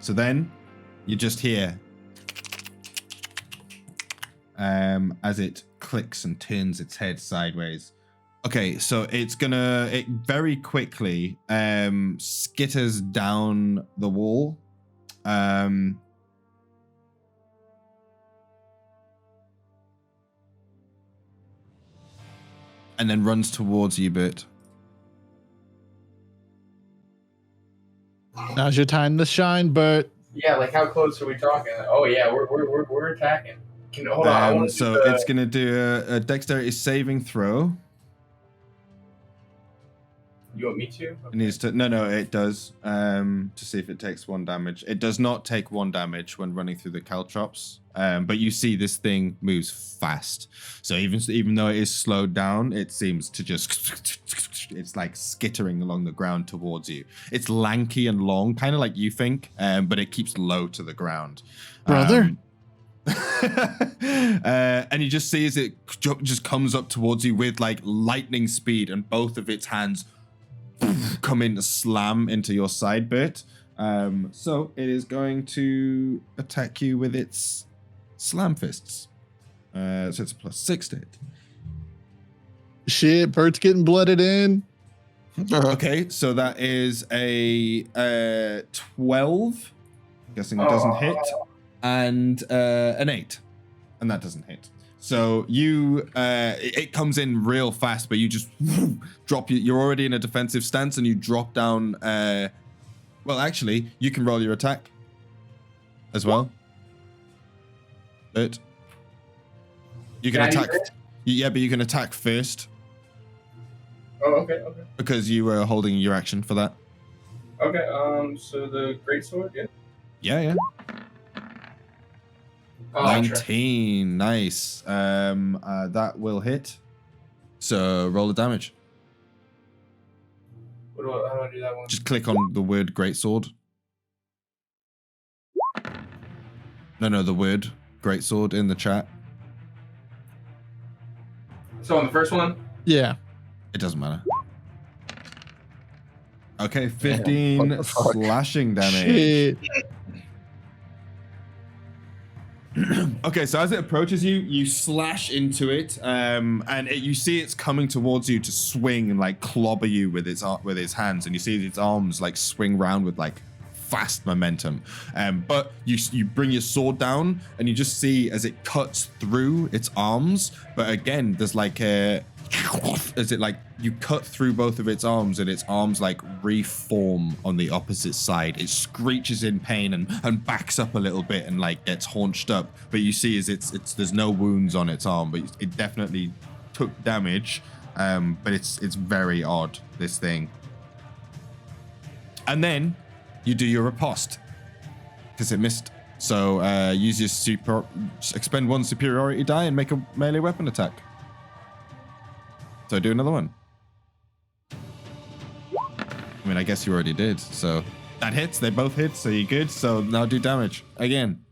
So then you just hear as it clicks and turns its head sideways. Okay, so it very quickly skitters down the wall. And then runs towards you, Bert. Now's your time to shine, Bert. Yeah, like how close are we talking? Oh yeah, we're attacking. Hold on. I wanna do So the- it's gonna do a dexterity saving throw. You want me to? It needs to. No, it does. To see if it takes 1 damage. It does not take 1 damage when running through the caltrops. But you see this thing moves fast. So even though it is slowed down, it seems to just. It's like skittering along the ground towards you. It's lanky and long, kind of like you think, but it keeps low to the ground. Brother? And you just see as it just comes up towards you with like lightning speed, and both of its hands come in to slam into your side bit. So it is going to attack you with its slam fists. So it's a +6 to hit. Shit, Bert's getting blooded in. Okay, so that is a 12. I'm guessing it doesn't hit. And an 8. And that doesn't hit. So it comes in real fast, but you just drop. You're already in a defensive stance, and you drop down. Well, actually, you can roll your attack as well. But you can attack. Yeah, but you can attack first. Oh, okay. Because you were holding your action for that. Okay. So the greatsword, yeah. Yeah. Oh, 19, nice. That will hit. So roll the damage. How do I do that one? Just click on the word greatsword. No, the word greatsword in the chat. So on the first one? Yeah. It doesn't matter. Okay, 15 slashing damage. Shit. Okay, so as it approaches you, you slash into it, and you see it's coming towards you to swing and like clobber you with its hands, and you see its arms like swing round with like fast momentum. But you bring your sword down, and you just see as it cuts through its arms. But again, there's like as it like you cut through both of its arms, and its arms like reform on the opposite side. It screeches in pain and backs up a little bit and like gets haunched up. But you see as it's there's no wounds on its arm, but it definitely took damage. But it's very odd, this thing. And then you do your riposte because it missed. So use your expend 1 superiority die and make a melee weapon attack. So do another one. I mean, I guess you already did. So that hits. They both hit. So you're good. So now do damage again.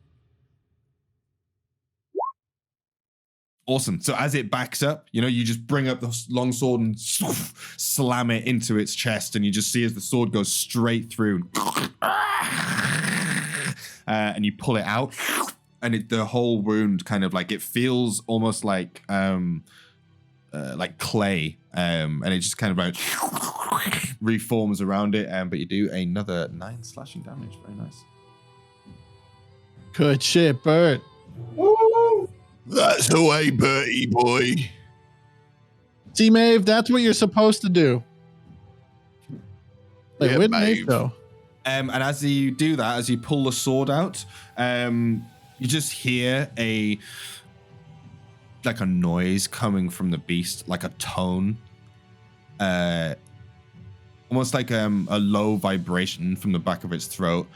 Awesome. So as it backs up, you just bring up the long sword and slam it into its chest, and you just see as the sword goes straight through. and you pull it out, and the whole wound kind of like, it feels almost like clay, and it just kind of like reforms around it. But you do another 9 slashing damage. Very nice. Good shit, Bert. Woo! That's the way, Bertie boy. See, Maeve, that's what you're supposed to do. Like, Yeah, with Maeve. Maeve, though. And as you do that, as you pull the sword out, you just hear a noise coming from the beast, like a tone, almost like a low vibration from the back of its throat.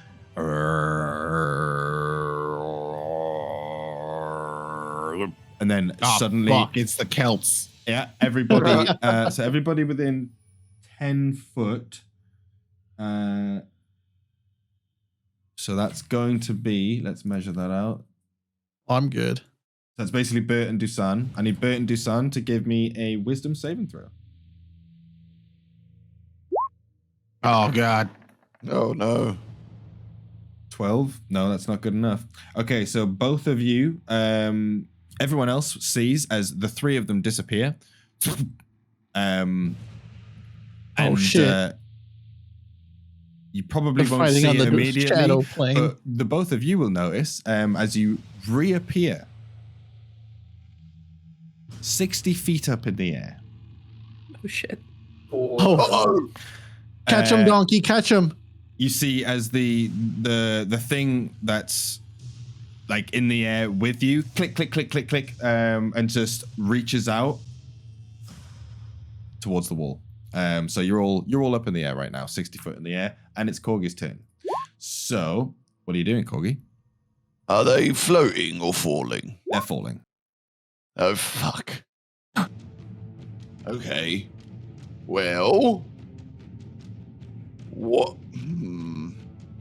And then suddenly, fuck, it's the Celts. yeah, everybody. So everybody within 10 foot. So that's going to be. Let's measure that out. I'm good. That's basically Bert and DUSAN. I need Bert and DUSAN to give me a wisdom saving throw. Oh god. Oh no. 12? No, that's not good enough. Okay, so both of you, everyone else sees as the three of them disappear. Shit. You probably They're won't fighting see on it the immediately, shadow plane. but the both of you will notice as you reappear 60 feet up in the air. Oh shit. Oh, catch him, donkey, catch him. You see as the thing that's like in the air with you, click, click, click, click, click, and just reaches out towards the wall. So you're all up in the air right now, 60 foot in the air, and it's KORGI's turn. So what are you doing, KORGI? Are they floating or falling? They're falling. Oh, fuck. Okay. Well. What?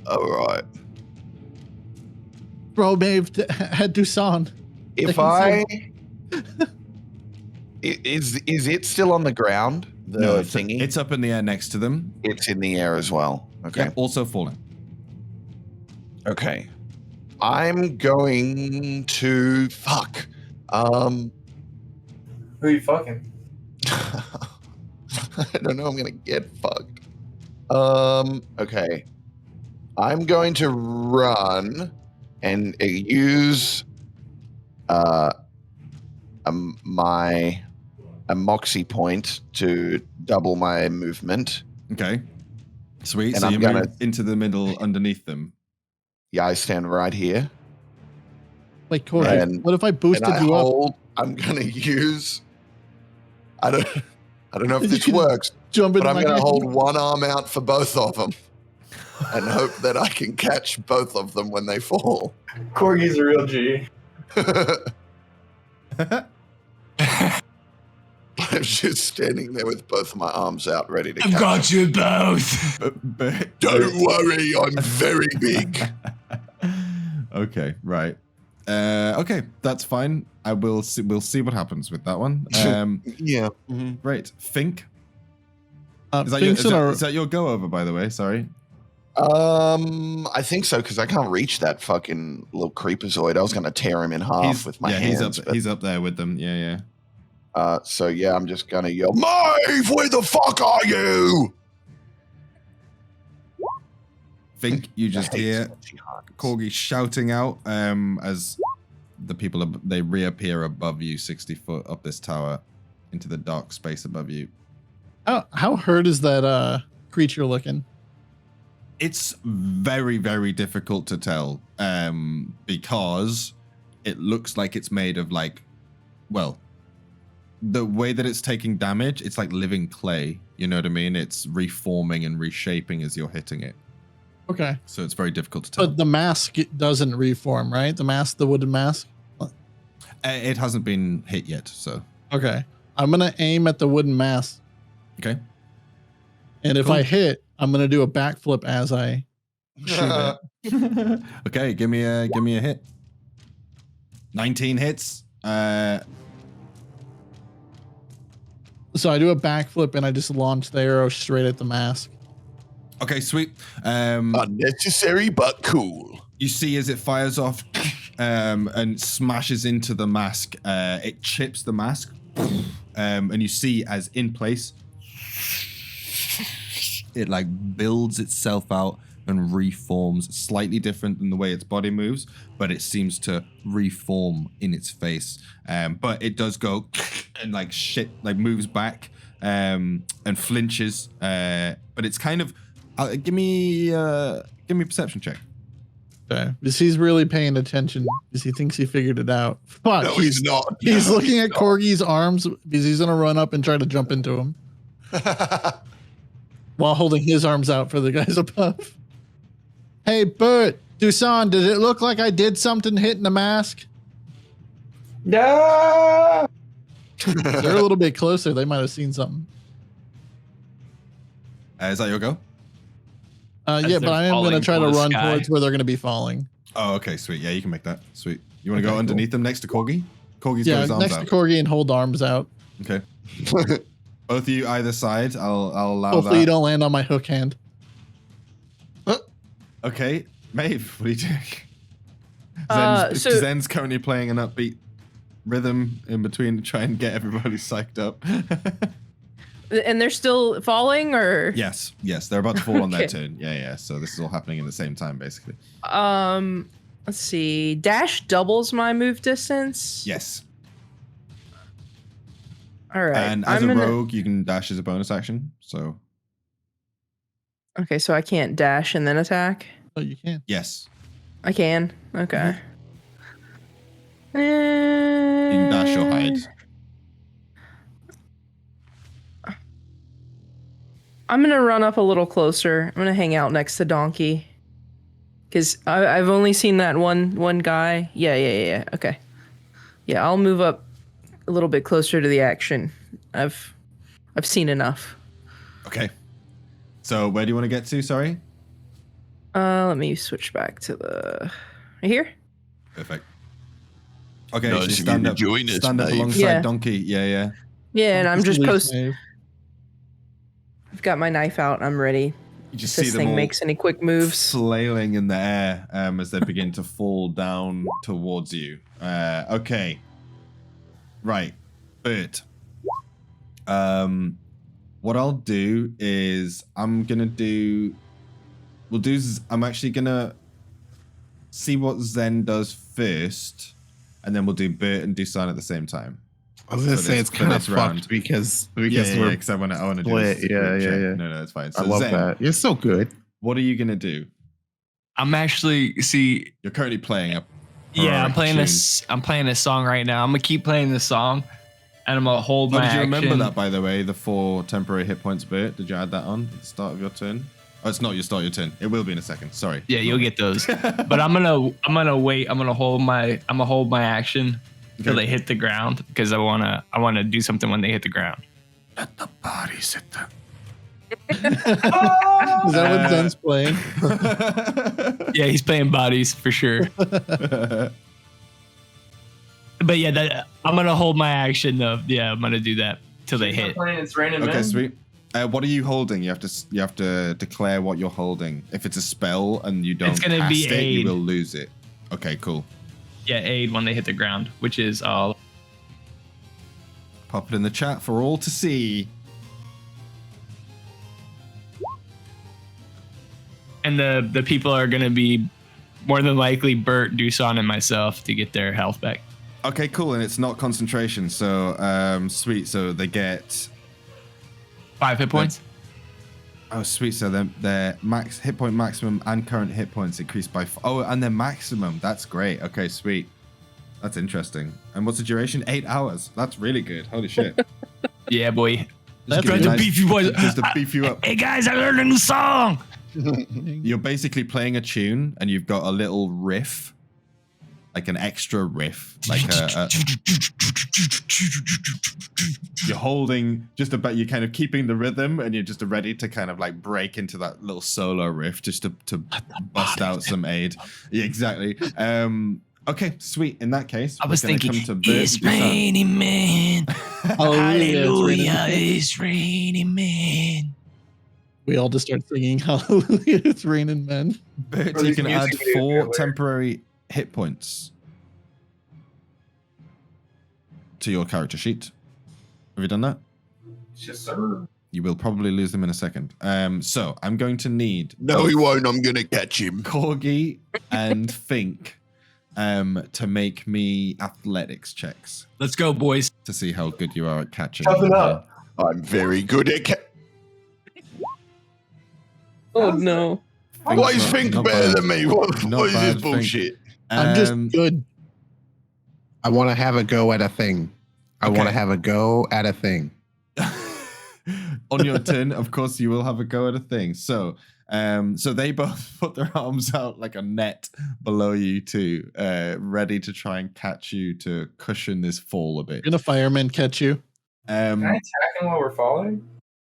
All right. Bro, Maeve had DUSAN. If I... Is it still on the ground? The No, thingy? it's up in the air next to them. It's in the air as well. Okay. Yeah, also falling. Okay. I'm going to... Fuck. Who are you fucking? I don't know. I'm going to get fucked. Okay. I'm going to run and use my moxie point to double my movement. Okay. Sweet. And So I'm you gonna- move into the middle underneath them. Yeah, I stand right here. Like, KORGI, And- what if I boosted and I you up? hold, I'm going to use... I don't know if You this can works, Jump but into I'm my going to hand. hold one arm out for both of them and hope that I can catch both of them when they fall. Corgi's a real G. I'm just standing there with both of my arms out, ready to I've catch got you both. Don't worry, I'm very big. Okay, right. Okay, that's fine. We'll see what happens with that one. Yeah. Right, FINK. Uh, Is Fink's in our- is that your go over, by the way? Sorry. I think so, because I can't reach that fucking little creepazoid. I was going to tear him in half with my hands. He's up there with them. Yeah. So yeah, I'm just going to yell, Maeve, where the fuck are you? FINK, you just I hate hear squishy hearts. KORGI shouting out as the people they reappear above you 60 foot up this tower into the dark space above you. How hurt is that creature looking? It's very, very difficult to tell because it looks like it's made of the way that it's taking damage, it's like living clay. You know what I mean? It's reforming and reshaping as you're hitting it. Okay. So it's very difficult to tell. But the mask doesn't reform, right? The wooden mask? It hasn't been hit yet, so. Okay. I'm going to aim at the wooden mask. Okay. And if Cool. I hit, I'm going to do a backflip as I shoot it. Okay, give me a hit. 19 hits. So I do a backflip and I just launch the arrow straight at the mask. Okay, sweet. Unnecessary but cool. You see as it fires off and smashes into the mask, it chips the mask, and you see as in place, it like builds itself out and reforms, slightly different than the way its body moves, but it seems to reform in its face. But it does go and like shit, like moves back and flinches. But it's kind of, give me a perception check. Okay. Because he's really paying attention because he thinks he figured it out. Fuck, No, he's not. He's No, looking he's at not. Corgi's arms because he's gonna run up and try to jump into him while holding his arms out for the guys above. Hey, Bert, DUSAN, did it look like I did something hitting the mask? No. They're a little bit closer. They might have seen something. Is that your go? Yeah, but I am going to try to run sky. towards where they're going to be falling. Oh, okay, sweet. Yeah, you can make that. Sweet. You want to go underneath them next to Corgi? Corgi's got Yeah, his arms next out. to Corgi and hold arms out. Okay. Both of you either side. I'll allow Hopefully that. you don't land on my hook hand. Okay, Maeve, what are you doing? So- Zen's currently playing an upbeat rhythm in between to try and get everybody psyched up. And they're still falling, or yes, they're about to fall on their Okay. turn. Yeah. So this is all happening in the same time, basically. let's see. Dash doubles my move distance. Yes. All right. And as I'm a gonna- rogue, you can dash as a bonus action. So Okay, so I can't dash and then attack. Oh, you can. yes, I can. Okay. you can dash or hide. I'm gonna run up a little closer. I'm gonna hang out next to Donkey, because I've only seen that one guy. Yeah. Okay. Yeah, I'll move up a little bit closer to the action. I've seen enough. Okay. So where do you want to get to? Sorry. Let me switch back to the right here. Perfect. Okay, Nice so of you stand to up, join us, stand up Maeve. alongside Yeah. Donkey. Yeah. Yeah, and I'm just Leaf post. Maeve. I've got my knife out. I'm ready. You just If see this them thing all makes any quick moves. flailing in the air as they begin to fall down towards you. Okay. Right. Bert. What I'll do is I'm actually gonna see what Zen does first, and then we'll do Bert and DUSAN at the same time. I was gonna For say this- it's for kind of this round. fucked because Yeah, we're because I want to do split. this. Yeah. No, it's fine. So I love Zen, that. You're so good. what are you gonna do? I'm actually You're currently playing a Yeah, I'm heroic playing tune. this. I'm playing this song right now. I'm gonna keep playing this song, and I'm gonna hold Oh, my did you remember action. that, by the way? The 4 temporary hit points bit. Did you add that on at the start of your turn? Oh, it's not your start of your turn. It will be in a second. Sorry. Yeah, you'll get those. But I'm gonna wait. I'm gonna hold my action until Okay. they hit the ground because I wanna do something when they hit the ground. Let the bodies hit them. Is that what Zen's playing? Yeah, he's playing bodies for sure. But yeah, I'm gonna hold my action though. Yeah, I'm gonna do that till they hit. It's raining Okay, men. sweet. What are you holding? You have to declare what you're holding. If it's a spell and you don't It's gonna cast be it, aid. you will lose it. Okay, cool. Yeah, aid when they hit the ground, which is all. Pop it in the chat for all to see. And the people are gonna be more than likely Bert, DUSAN, and myself to get their health back. Okay, cool. And it's not concentration, so sweet. So they get 5 hit points. oh sweet. So their max hit point maximum and current hit points increased by and their maximum. That's great. Okay, sweet. That's interesting. And what's the duration? 8 hours. That's really good. Holy shit. Yeah, boy. That's Just Trying to nice- beef you boys. Just to beef you up. Hey guys, I learned a new song. You're basically playing a tune and you've got a little riff, like an extra riff, like you're holding just about, you're kind of keeping the rhythm and you're just ready to kind of like break into that little solo riff just to bust out some aid. Yeah, exactly. Okay, sweet. In that case, I was we're gonna thinking, come to Bert it's and DUSAN. raining man. Hallelujah, it's raining. Hallelujah, it's raining man. We all just start singing Hallelujah, it's raining men. Bert, Or you these can add music videos 4 everywhere. temporary hit points to your character sheet. Have you done that? Yes, sir. You will probably lose them in a second. So I'm going to need No, he won't. I'm going to catch him. KORGI and FINK to make me athletics checks Let's go, boys. to see how good you are at catching. Toughen up. I'm very good at Oh no. Why is not- Fink not better bad. than me? What Not is bad, this Fink. bullshit? I'm just Um, good. I want to have a go at a thing. I want to Okay. have a go at a thing. on your turn, of course, you will have a go at a thing. So, so they both put their arms out like a net below you too, ready to try and catch you to cushion this fall a bit. Gonna fireman catch you. Can I attack him while we're falling?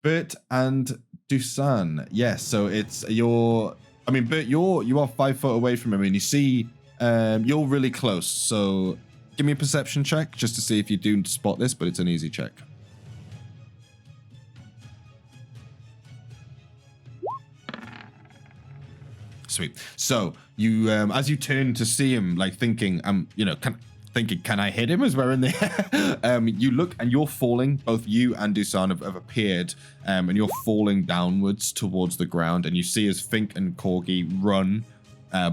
Bert and DUSAN. Yes, so it's your. I mean, Bert, you are 5 foot away from him, and you see, you're really close. So, give me a perception check just to see if you do spot this, but it's an easy check. Sweet. So you, as you turn to see him, like thinking, can I hit him as we're in the air? You look and you're falling. Both you and DUSAN have appeared, and you're falling downwards towards the ground. And you see as FINK and KORGI run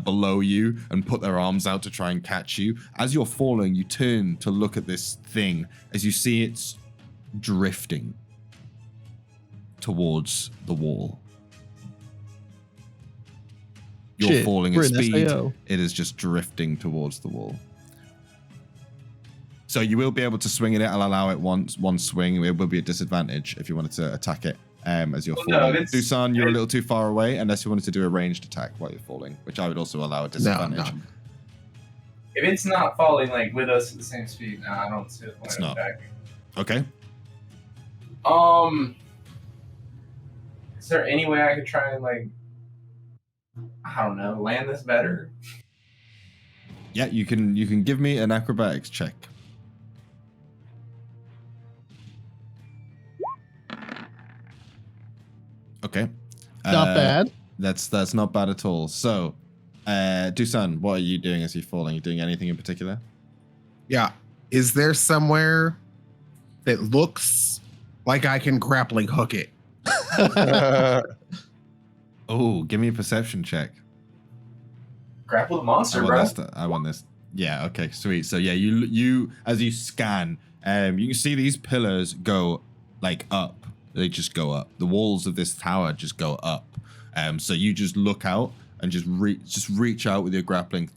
below you and put their arms out to try and catch you. As you're falling, you turn to look at this thing as you see it's drifting towards the wall. You're Shit, falling we're at in speed. SAO. It is just drifting towards the wall. So you will be able to swing at it. I'll allow it one swing. It will be a disadvantage if you wanted to attack it as you're No, falling. it's- DUSAN, you're a little too far away unless you wanted to do a ranged attack while you're falling, which I would also allow a disadvantage. no. If it's not falling like with us at the same speed, no, I don't see the point It's of not. attacking. Okay. Is there any way I could try and like, I don't know, land this better? Yeah, you can give me an acrobatics check. Okay. Not bad. That's not bad at all. So, DUSAN, what are you doing as you're falling? You doing anything in particular? Yeah. Is there somewhere that looks like I can grappling hook it? Oh, give me a perception check. Grapple the monster, I bro. want this. I want this. Yeah. Okay. Sweet. So yeah, you as you scan, you can see these pillars go like up. They just go up. The walls of this tower just go up. So you just look out and just reach out with your grappling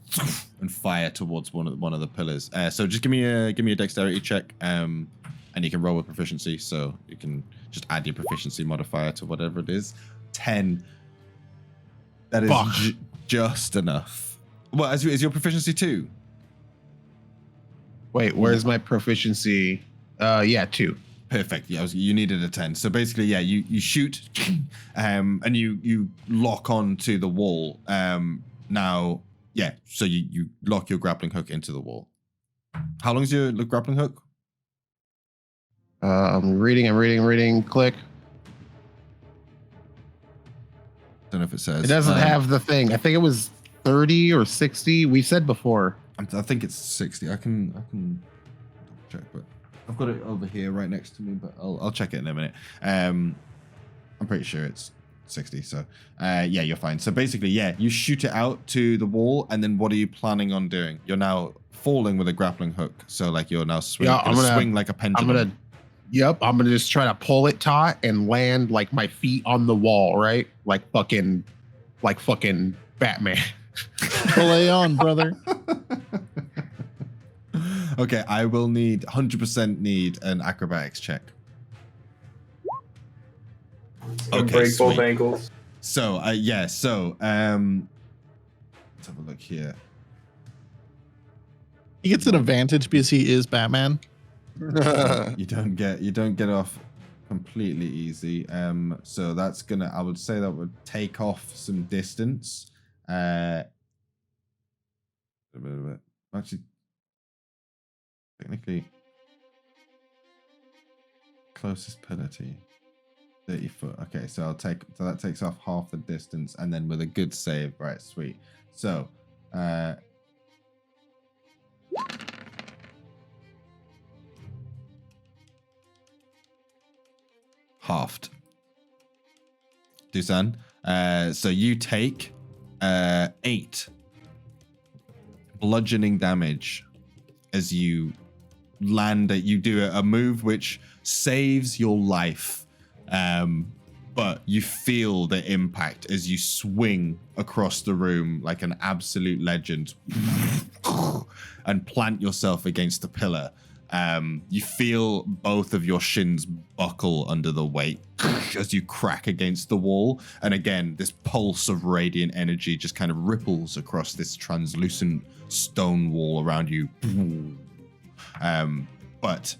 and fire towards one of the pillars. So just give me a dexterity check. And you can roll with proficiency. So you can just add your proficiency modifier to whatever it is. 10. That is Fuck. just enough. Well, is your proficiency 2? Wait, where's my proficiency? Yeah, 2. Perfect. Yeah, you needed a 10. So basically, yeah, you shoot, and you lock on to the wall. Now, yeah, so you lock your grappling hook into the wall. How long is your grappling hook? I'm reading. Click. Don't know if it says. It doesn't have the thing. I think it was 30 or 60. We said before. I think it's 60. I can check, but I've got it over here right next to me. But I'll check it in a minute. I'm pretty sure it's 60. So yeah, you're fine. So basically, yeah, you shoot it out to the wall, and then what are you planning on doing? You're now falling with a grappling hook. So like you're now swing, Yeah, I'm gonna swing like a pendulum. I'm gonna just try to pull it taut and land like my feet on the wall, right? Like fucking Batman. Play on, brother. Okay, I will 100% need an acrobatics check. And break both sweet. ankles. So, let's have a look here. He gets an advantage because he is Batman. You don't get off completely easy. So that's gonna, I would say that would take off some distance. Actually, technically, closest pillar to you. 30 foot. Okay, so that takes off half the distance, and then with a good save, right? Sweet. So, halved. DUSAN. So you take 8 bludgeoning damage as you land. You do a move which saves your life, but you feel the impact as you swing across the room like an absolute legend and plant yourself against the pillar. You feel both of your shins buckle under the weight as you crack against the wall. And again, this pulse of radiant energy just kind of ripples across this translucent stone wall around you. But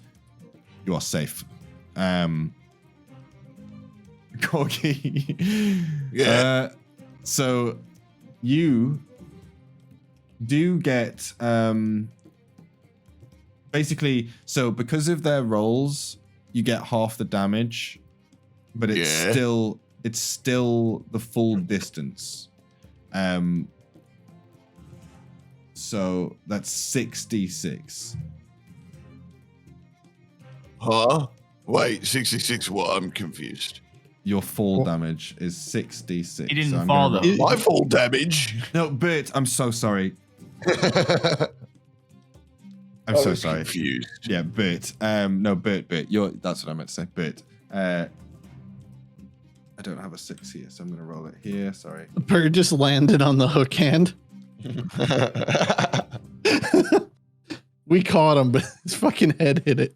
you are safe. KORGI. Yeah. So you do get... basically, so because of their rolls, you get half the damage, but it's still the full distance. So that's 66. Huh? Wait, 66 what? I'm confused. Your full damage is 66. He didn't so I'm fall, gonna though. My full damage? No, but I'm so sorry. I'm so sorry. Confused. Yeah, Bert. No, Bert. That's what I meant to say. Bert. I don't have a 6 here, so I'm gonna roll it here. Sorry. Bird just landed on the hook hand. We caught him, but his fucking head hit it.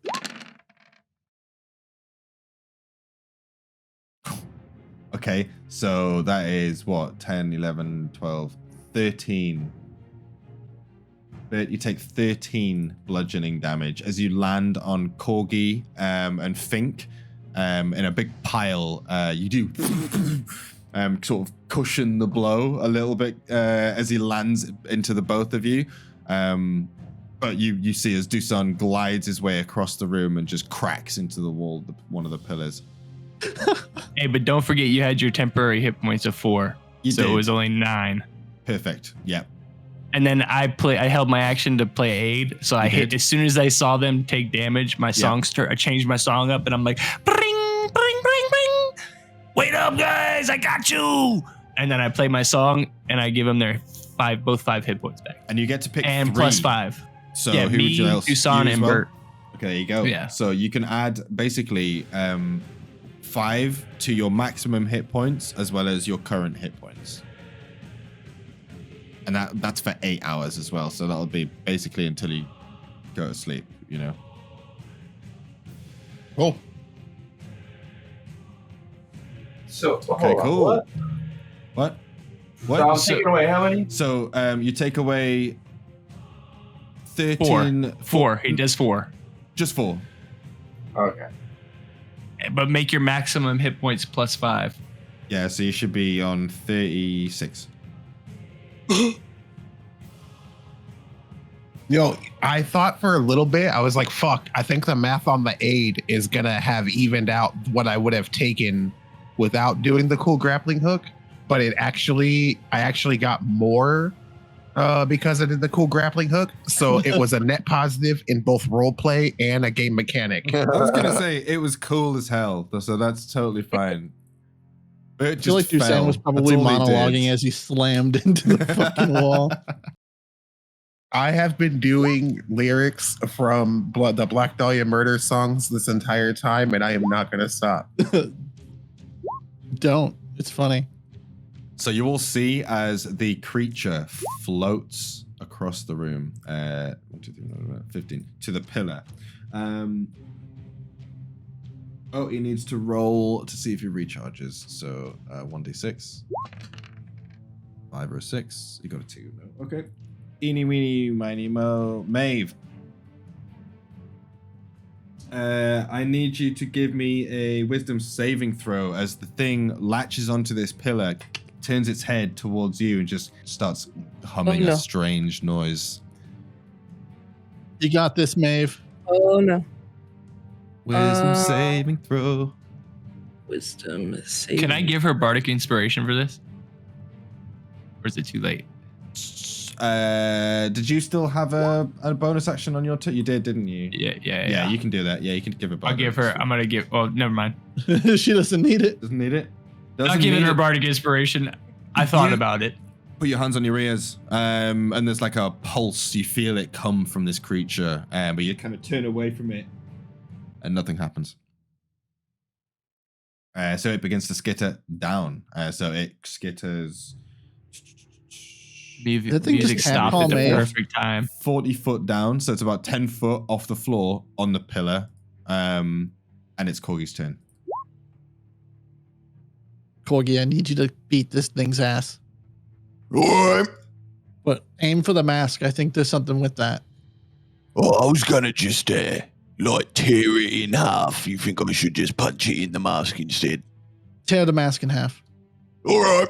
Okay, so that is what? 10, 11, 12, 13. But you take 13 bludgeoning damage as you land on KORGI and FINK in a big pile. You do sort of cushion the blow a little bit as he lands into the both of you. But you see as DUSAN glides his way across the room and just cracks into the wall, one of the pillars. Hey, but don't forget you had your temporary hit points of 4. You so did. it was only 9. Perfect. Yeah. And then I held my action to play aid. So I hit as soon as I saw them take damage, my song I changed my song up and I'm like, bring, bring, bring, bring. Wait up, guys, I got you. And then I play my song and I give them their both 5 hit points back. And you get to pick and 3. plus 5. So yeah, who me, would you else? DUSAN, You as and well? BERT. Okay, there you go. Yeah. So you can add basically 5 to your maximum hit points as well as your current hit points. And that's for 8 hours as well. So that'll be basically until you go to sleep, you know. Cool. So Okay, hold on, cool. what? What? So I'm taking away how many? So you take away 13. 4. He does 4. Just 4. Okay. But make your maximum hit points plus 5. Yeah, so you should be on 36. Yo, I thought for a little bit, I was like, fuck, I think the math on the aid is going to have evened out what I would have taken without doing the cool grappling hook. But I actually got more because I did the cool grappling hook. So it was a net positive in both roleplay and a game mechanic. I was going to say, it was cool as hell. So that's totally fine. I feel like DUSAN was probably monologuing as he slammed into the fucking wall. I have been doing lyrics from the Black Dahlia Murder songs this entire time, and I am not going to stop. Don't. It's funny. So you will see as the creature floats across the room, 1, 2, 3, 4, 15, to the pillar. Oh, he needs to roll to see if he recharges. So 1d6. 5 or 6. You got a 2. No. Okay. Eeny, meeny, miny, mo. MAEVE. I need you to give me a wisdom saving throw as the thing latches onto this pillar, turns its head towards you, and just starts humming a strange noise. You got this, MAEVE. Oh, no. Wisdom saving throw. Wisdom saving. Can I give her bardic inspiration for this? Or is it too late? Did you still have a bonus action on your turn? You did, didn't you? Yeah. You can do that. Yeah, you can give her. I'll give her. I'm gonna give. Oh, never mind. She doesn't need it. Doesn't need it. Not giving her bardic inspiration. I thought about it. Put your hands on your ears, and there's like a pulse. You feel it come from this creature, but you kind of turn away from it, and nothing happens. So it begins to skitter down. So it skitters. Music stopped at the perfect time. 40 foot down, so it's about 10 foot off the floor on the pillar. And it's KORGI's turn. KORGI, I need you to beat this thing's ass. All right. But aim for the mask. I think there's something with that. Oh, I was gonna just like tear it in half. You think I should just punch it in the mask instead? Tear the mask in half. All right.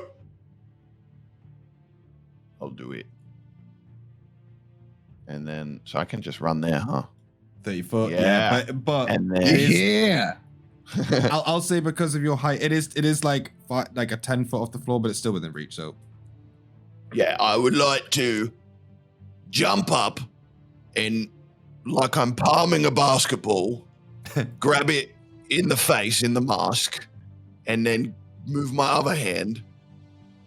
I'll do it. And then, so I can just run there, huh? 30 foot. Yeah. But and then, I'll say because of your height, it is like a 10 foot off the floor, but it's still within reach. So yeah, I would like to jump up and, like I'm palming a basketball, grab it in the face in the mask, and then move my other hand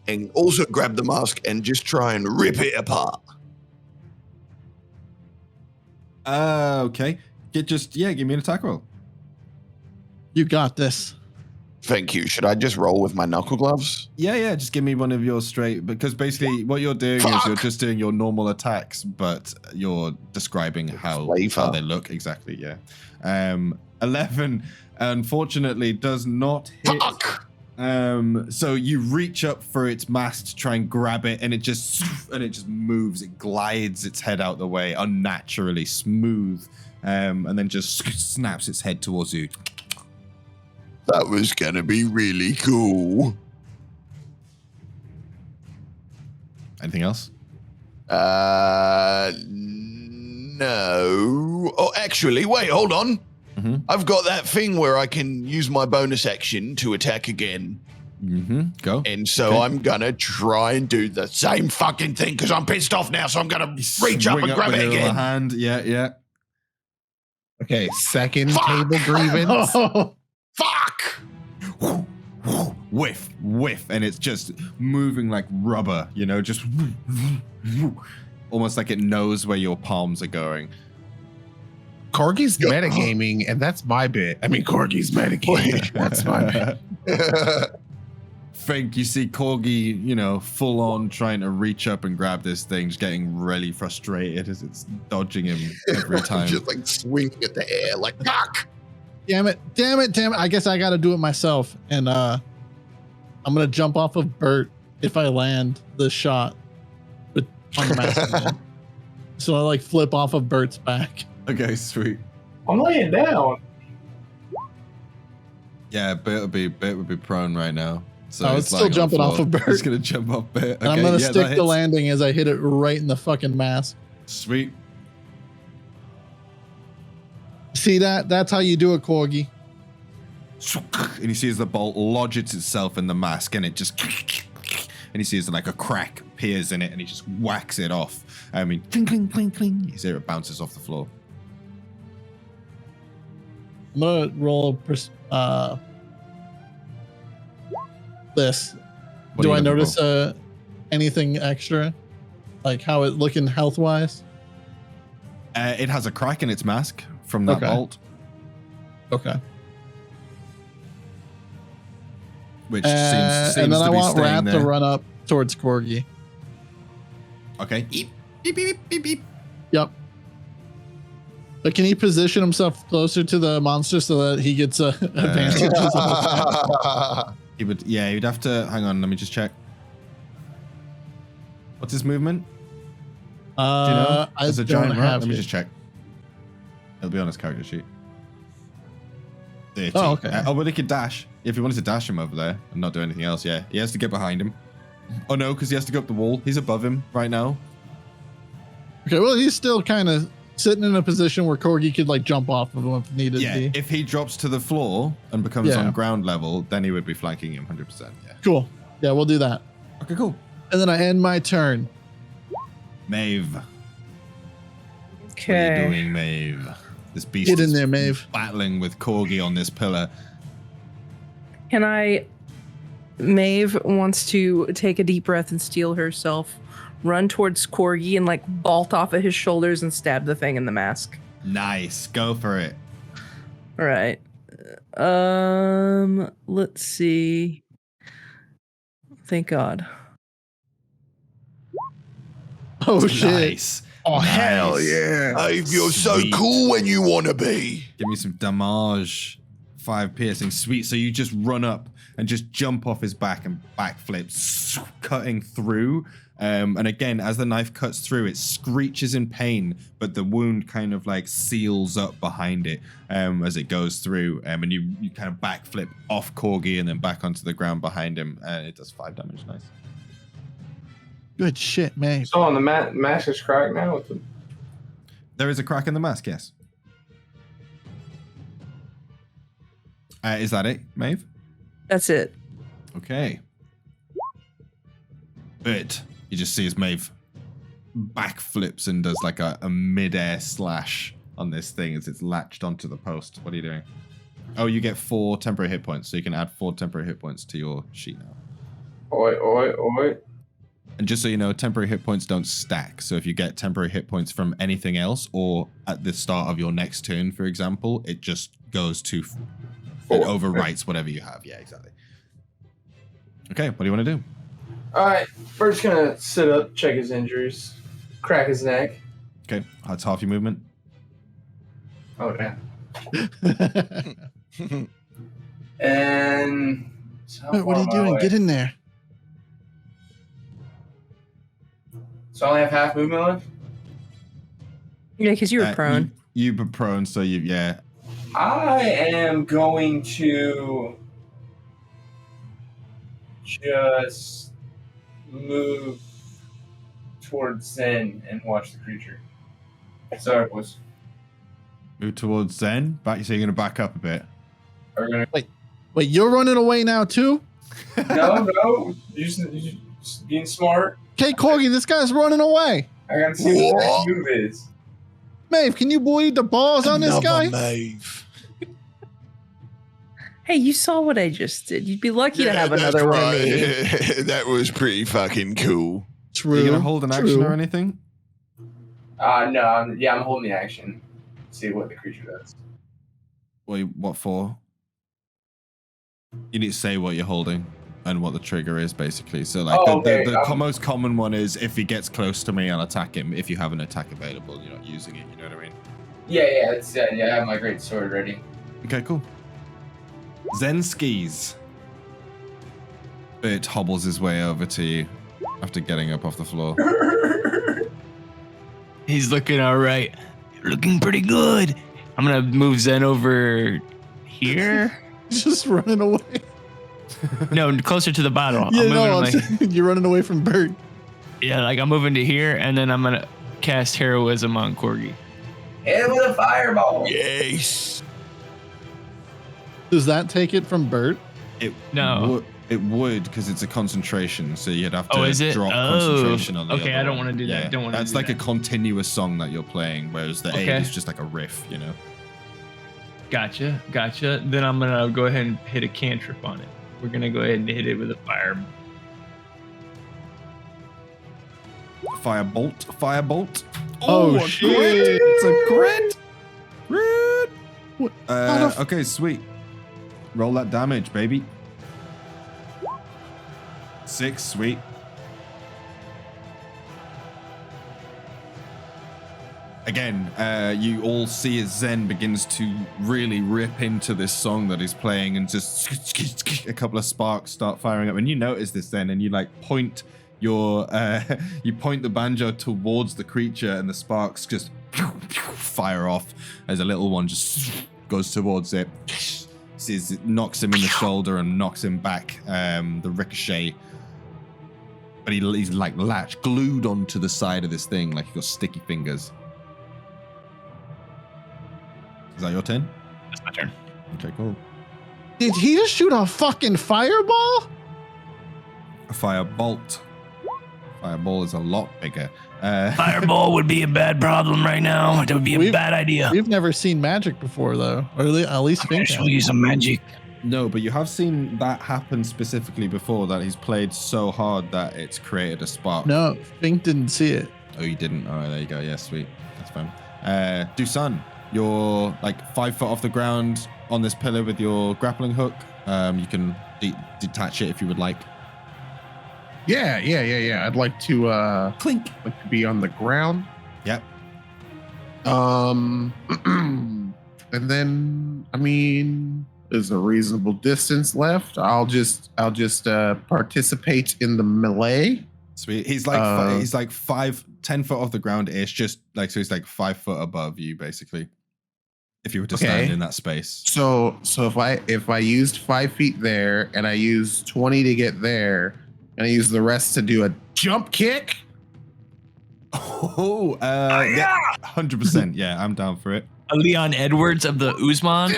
and also grab the mask and just try and rip it apart. Okay. Give me an attack roll. You got this. Thank you. Should I just roll with my knuckle gloves? Yeah, just give me one of your straight, because basically what you're doing is you're just doing your normal attacks, but you're describing how they look. Exactly, yeah. 11, unfortunately, does not hit. So you reach up for its mask to try and grab it, and it just moves. It glides its head out the way, unnaturally smooth, and then just snaps its head towards you. That was gonna be really cool. Anything else? No. Oh, actually, wait, hold on. Mm-hmm. I've got that thing where I can use my bonus action to attack again. Mm-hmm. Go. And so I'm gonna try and do the same fucking thing because I'm pissed off now. So I'm gonna reach up and grab it again. Hand. Yeah. Okay, secnd table grievance. Fuck! Whiff, and it's just moving like rubber, just almost like it knows where your palms are going. KORGI's metagaming, and that's my bit. I mean, KORGI's metagaming. That's my bit. FINK, you see KORGI, full on trying to reach up and grab this thing, just getting really frustrated as it's dodging him every time. Just like swinging at the air, like, fuck! Damn it. I guess I got to do it myself. And I'm going to jump off of BERT if I land the shot on the mask. So I like flip off of BERT's back. Okay, sweet. I'm laying down. Yeah, BERT would be prone right now. So I was still jumping off of BERT. It's going to jump off BERT. Okay, and I'm going to stick the landing as I hit it right in the fucking mask. Sweet. See that? That's how you do it, KORGI. And he sees the bolt lodges itself in the mask, and it just, and he sees like a crack appears in it, and he just whacks it off. I mean, cling, cling, cling, cling. You hear it bounces off the floor. I'm gonna roll this. Do I notice anything extra, like how it looking health wise? It has a crack in its mask from that bolt. Okay. Which seems and then to I be want staying Rat there. to run up towards KORGI. Okay. Beep, beep, beep, beep, beep. Yep. But can he position himself closer to the monster so that he gets advantages? He would. Yeah, he'd have to. Hang on. Let me just check. What's his movement? Do you know? As a giant rat. Let me just check. It'll be on his character sheet. 30. Oh, okay. But he could dash. If he wanted to dash him over there and not do anything else, yeah. He has to get behind him. Oh no, because he has to go up the wall. He's above him right now. Okay, well, he's still kind of sitting in a position where Corgi could like jump off of him if needed Yeah, be. if he drops to the floor and becomes Yeah. on ground level, then he would be flanking him 100%. Yeah. Cool. Yeah, we'll do that. Okay, cool. And then I end my turn. Maeve. What are Okay. you doing, Maeve? This beast Get in is there, Maeve. battling with Corgi on this pillar. Can I? Maeve wants to take a deep breath and steel herself, run towards Corgi and like bolt off of his shoulders and stab the thing in the mask. Nice. Go for it. All right. Let's see. Thank God. Oh shit. Nice. Oh hell Nice. yeah. Maeve, you're so Sweet. cool when you want to be. Give me some damage. 5 piercing. Sweet. So you just run up and just jump off his back and backflip, cutting through. And again, as the knife cuts through, it screeches in pain, but the wound kind of like seals up behind it as it goes through. And you kind of backflip off Corgi and then back onto the ground behind him. And it does 5 damage. Nice. Good shit, Maeve. So on the mask is cracked now. With the... There is a crack in the mask, yes. Is that it, Maeve? That's it. Okay. But you just see as Maeve backflips and does like a mid-air slash on this thing as it's latched onto the post. What are you doing? Oh, you get 4 temporary hit points, so you can add 4 temporary hit points to your sheet now. Oi. And just so you know, temporary hit points don't stack. So if you get temporary hit points from anything else or at the start of your next turn, for example, it just goes to... It overwrites whatever you have. Yeah, exactly. Okay, what do you want to do? All right, Bert's gonna sit up, check his injuries, crack his neck. Okay, that's half your movement. Oh yeah. And so Wait, what are you doing? Get in there. So I only have half movement left. Yeah, because you were prone. You were prone, so yeah. I am going to just move towards Zen and watch the creature. Sorry, boys. Move towards Zen. So you're gonna back up a bit. Are we gonna... Wait, you're running away now too? No. You just being smart. Okay, Corgi, this guy's running away. I gotta see what the next move is. Maeve, can you bleed the balls on this guy? Maeve. Hey, you saw what I just did. You'd be lucky to have another one of me. That was pretty fucking cool. True. Are you gonna hold an action or anything? No, I'm holding the action. See what the creature does. Wait, what for? You need to say what you're holding and what the trigger is, basically. So, like, the most common one is if he gets close to me, I'll attack him. If you have an attack available, you're not using it. You know what I mean? Yeah. I have my great sword ready. Okay, cool. Zen skis. It hobbles his way over to you after getting up off the floor. He's looking all right. You're looking pretty good. I'm gonna move Zen over here. Just running away. No, closer to the bottle. Yeah, I'm moving you're running away from Bert. Yeah, like I'm moving to here, and then I'm gonna cast heroism on Corgi. Hit with a fireball. Yes. Does that take it from Bert? No. It would, because it's a concentration, so you'd have to Oh, is it? drop Oh. concentration on the Okay, other I don't one. wanna do that. Don't wanna That's do like that. a continuous song that you're playing, whereas the Okay. aid is just like a riff, you know? Gotcha. Then I'm gonna go ahead and hit a cantrip on it. We're gonna go ahead and hit it with a fire. Firebolt. Oh, a shit. crit. It's a crit. What? Okay, sweet. Roll that damage, baby. 6, sweet. Again, you all see as Zen begins to really rip into this song that he's playing, and just a couple of sparks start firing up. And you notice this then, and you like point your you point the banjo towards the creature, and the sparks just fire off as a little one just goes towards it. It knocks him in the shoulder and knocks him back. The ricochet. But he's like glued onto the side of this thing, like he's got sticky fingers. Is that your turn? That's my turn. Okay, cool. Did he just shoot a fucking fireball? A firebolt. Fireball is a lot bigger. Fireball would be a bad problem right now. It would be a bad idea. We've never seen magic before, though. Or at least Fink Show has. you some magic. No, but you have seen that happen specifically before, that he's played so hard that it's created a spark. No, Fink didn't see it. Oh, you didn't? All right, there you go. Yeah, sweet. That's fine. DUSAN, you're like 5 foot off the ground on this pillar with your grappling hook. You can detach it if you would like. Yeah. I'd like to Clink. like to be on the ground. Yep. And then I mean, there's a reasonable distance left. I'll just participate in the melee. Sweet. He's like 10 foot off the ground ish, just like, so he's like 5 foot above you basically. If you were to stand in that space. So if I used 5 feet there and I used 20 to get there and I use the rest to do a jump kick. Oh, yeah, 100%. Yeah, I'm down for it. A Leon Edwards of the Uzman.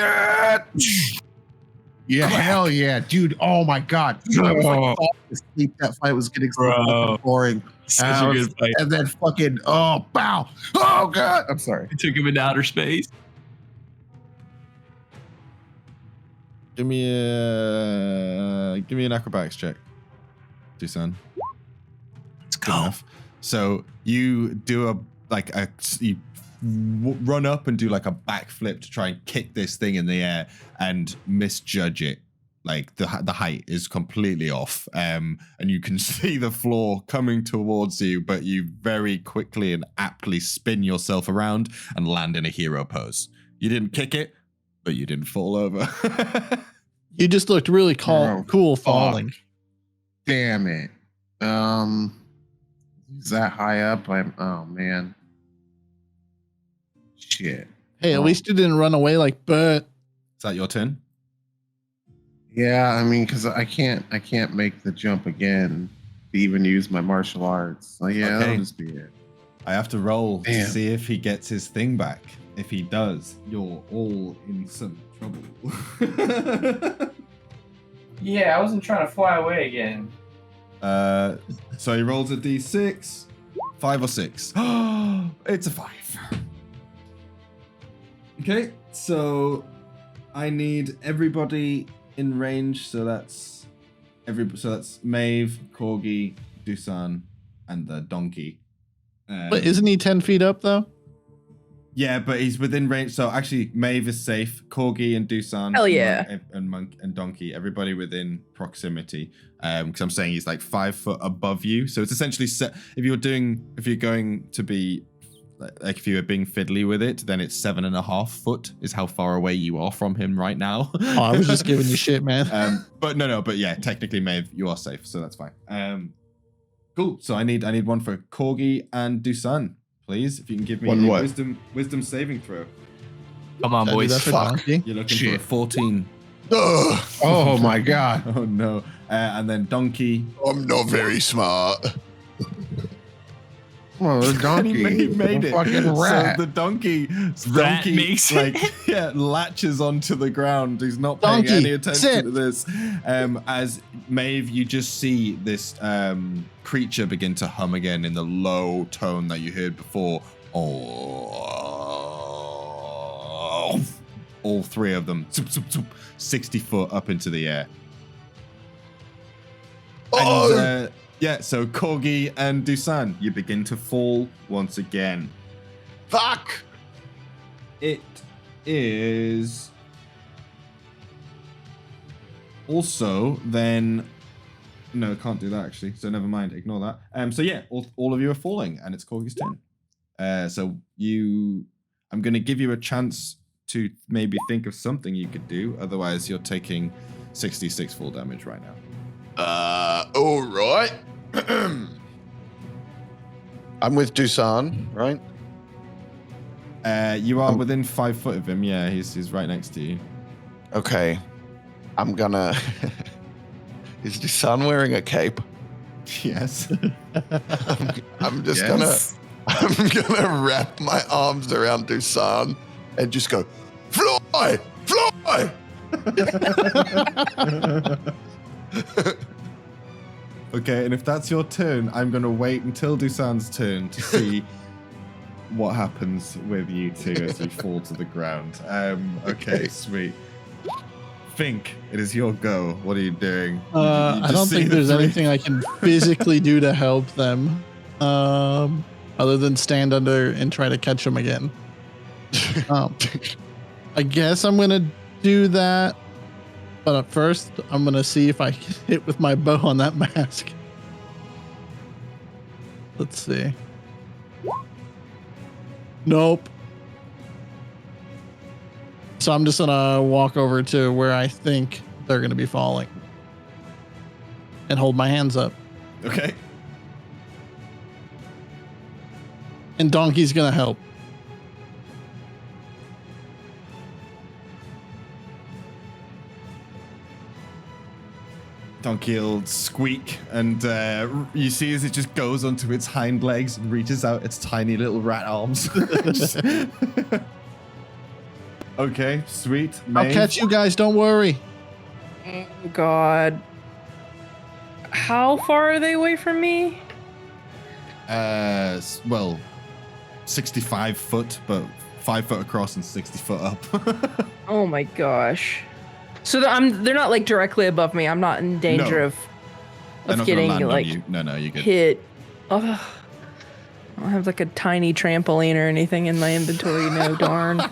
Yeah, hell yeah, dude. Oh my god. I was like, asleep. That fight was getting so boring. Such a good fight. And then fucking bow. Oh god. I'm sorry. It took him into outer space. Give me an acrobatics check, DUSAN. Let's go. So you do you run up and do like a backflip to try and kick this thing in the air and misjudge it. Like the height is completely off, and you can see the floor coming towards you, but you very quickly and aptly spin yourself around and land in a hero pose. You didn't kick it, but you didn't fall over. You just looked really cool falling. Damn it. Is that high up? Oh man. Shit. Hey, at least you didn't run away like Bert. Is that your turn? Yeah, I mean, because I can't make the jump again to even use my martial arts. So yeah, that'll just be it. I have to roll to see if he gets his thing back. If he does, you're all in some trouble. Yeah, I wasn't trying to fly away again. So he rolls a d6, 5 or 6. It's a 5. Okay, so I need everybody in range. So that's MAEVE, KORGI, DUSAN, and the donkey. But isn't he 10 feet up though? Yeah, but he's within range. So actually, MAEVE is safe. KORGI and DUSAN, Hell yeah, and Monk and Donkey, everybody within proximity. Because I'm saying he's like 5 foot above you. So it's essentially set. If you're going to be like, if you were being fiddly with it, then it's 7.5 foot is how far away you are from him right now. Oh, I was just giving you shit, man. But but yeah, technically, MAEVE, you are safe, so that's fine. Cool. So I need one for KORGI and DUSAN. Please, if you can give me a wisdom saving throw. Come on, boys. Fuck. You're looking for a 14. Oh my god. Oh no. And then Donkey. I'm not very smart. Well, the donkey he made it. Fucking rat. So the donkey makes it. latches onto the ground. He's not paying any attention to this. As MAEVE, you just see this creature begin to hum again in the low tone that you heard before. Oh, all 3 of them, 60 foot up into the air. And, yeah, so KORGI and DUSAN, you begin to fall once again. Fuck! It is also then... No, can't do that actually, so never mind, ignore that. So yeah, all of you are falling, and it's KORGI's turn. So I'm going to give you a chance to maybe think of something you could do, otherwise you're taking 66 full damage right now. All right. I'm with DUSAN, right? You are within 5 foot of him. Yeah, he's right next to you. Okay. I'm gonna... Is DUSAN wearing a cape? Yes. I'm just gonna wrap my arms around DUSAN and just go, Fly! Fly! Okay, and if that's your turn, I'm going to wait until DUSAN's turn to see what happens with you two as you fall to the ground. Okay, sweet. FINK, it is your go. What are you doing? I don't think there's anything I can physically do to help them, other than stand under and try to catch them again. I guess I'm gonna do that, but at first I'm gonna see if I can hit with my bow on that mask. Let's see. Nope. So I'm just gonna walk over to where I think they're gonna be falling and hold my hands up. Okay. And Donkey's gonna help. Donkey will squeak, and you see as it just goes onto its hind legs and reaches out its tiny little rat arms. Okay, sweet. I'll Maeve. catch you guys, don't worry. Oh, God. How far are they away from me? Well, 65 foot, but 5 foot across and 60 foot up. Oh my gosh. So they're not like directly above me. I'm not in danger No. of They're not gonna getting land on like you. No, you're good. hit. Oh, I don't have like a tiny trampoline or anything in my inventory. No, darn.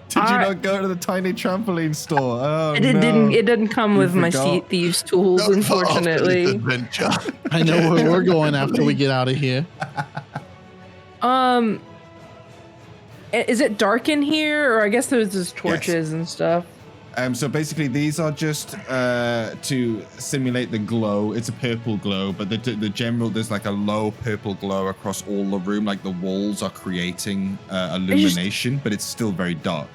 Did you not go to the tiny trampoline store? Oh, It no. didn't come You with my forgot. thieves' tools, unfortunately. Adventure. I know where we're going after we get out of here. Is it dark in here, or I guess there's just torches and stuff? So basically, these are just to simulate the glow. It's a purple glow, but the general, there's like a low purple glow across all the room. Like the walls are creating illumination, but it's still very dark.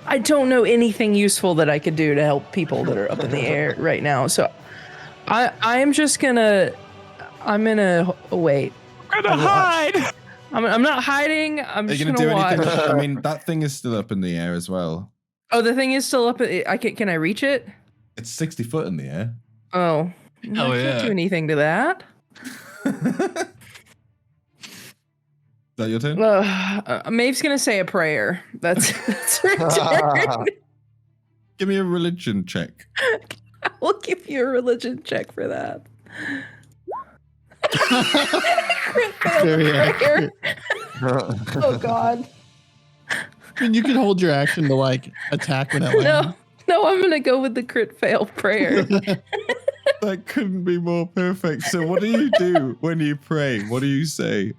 I don't know anything useful that I could do to help people that are up in the air right now. So I'm gonna wait. I'm gonna hide. I'm not hiding. I'm Are just you gonna gonna do watch. anything? I mean, that thing is still up in the air as well. Oh, the thing is still up. Can I reach it? It's 60 foot in the air. Oh, I Oh, can't yeah. do anything to that. Is that your turn? Maeve's gonna say a prayer. That's her turn. Give me a religion check. We'll give you a religion check for that. Very Prayer. Oh God. I mean, you can hold your action to like attack when it lands. No, I'm gonna go with the crit fail prayer. That couldn't be more perfect. So what do you do when you pray? What do you say?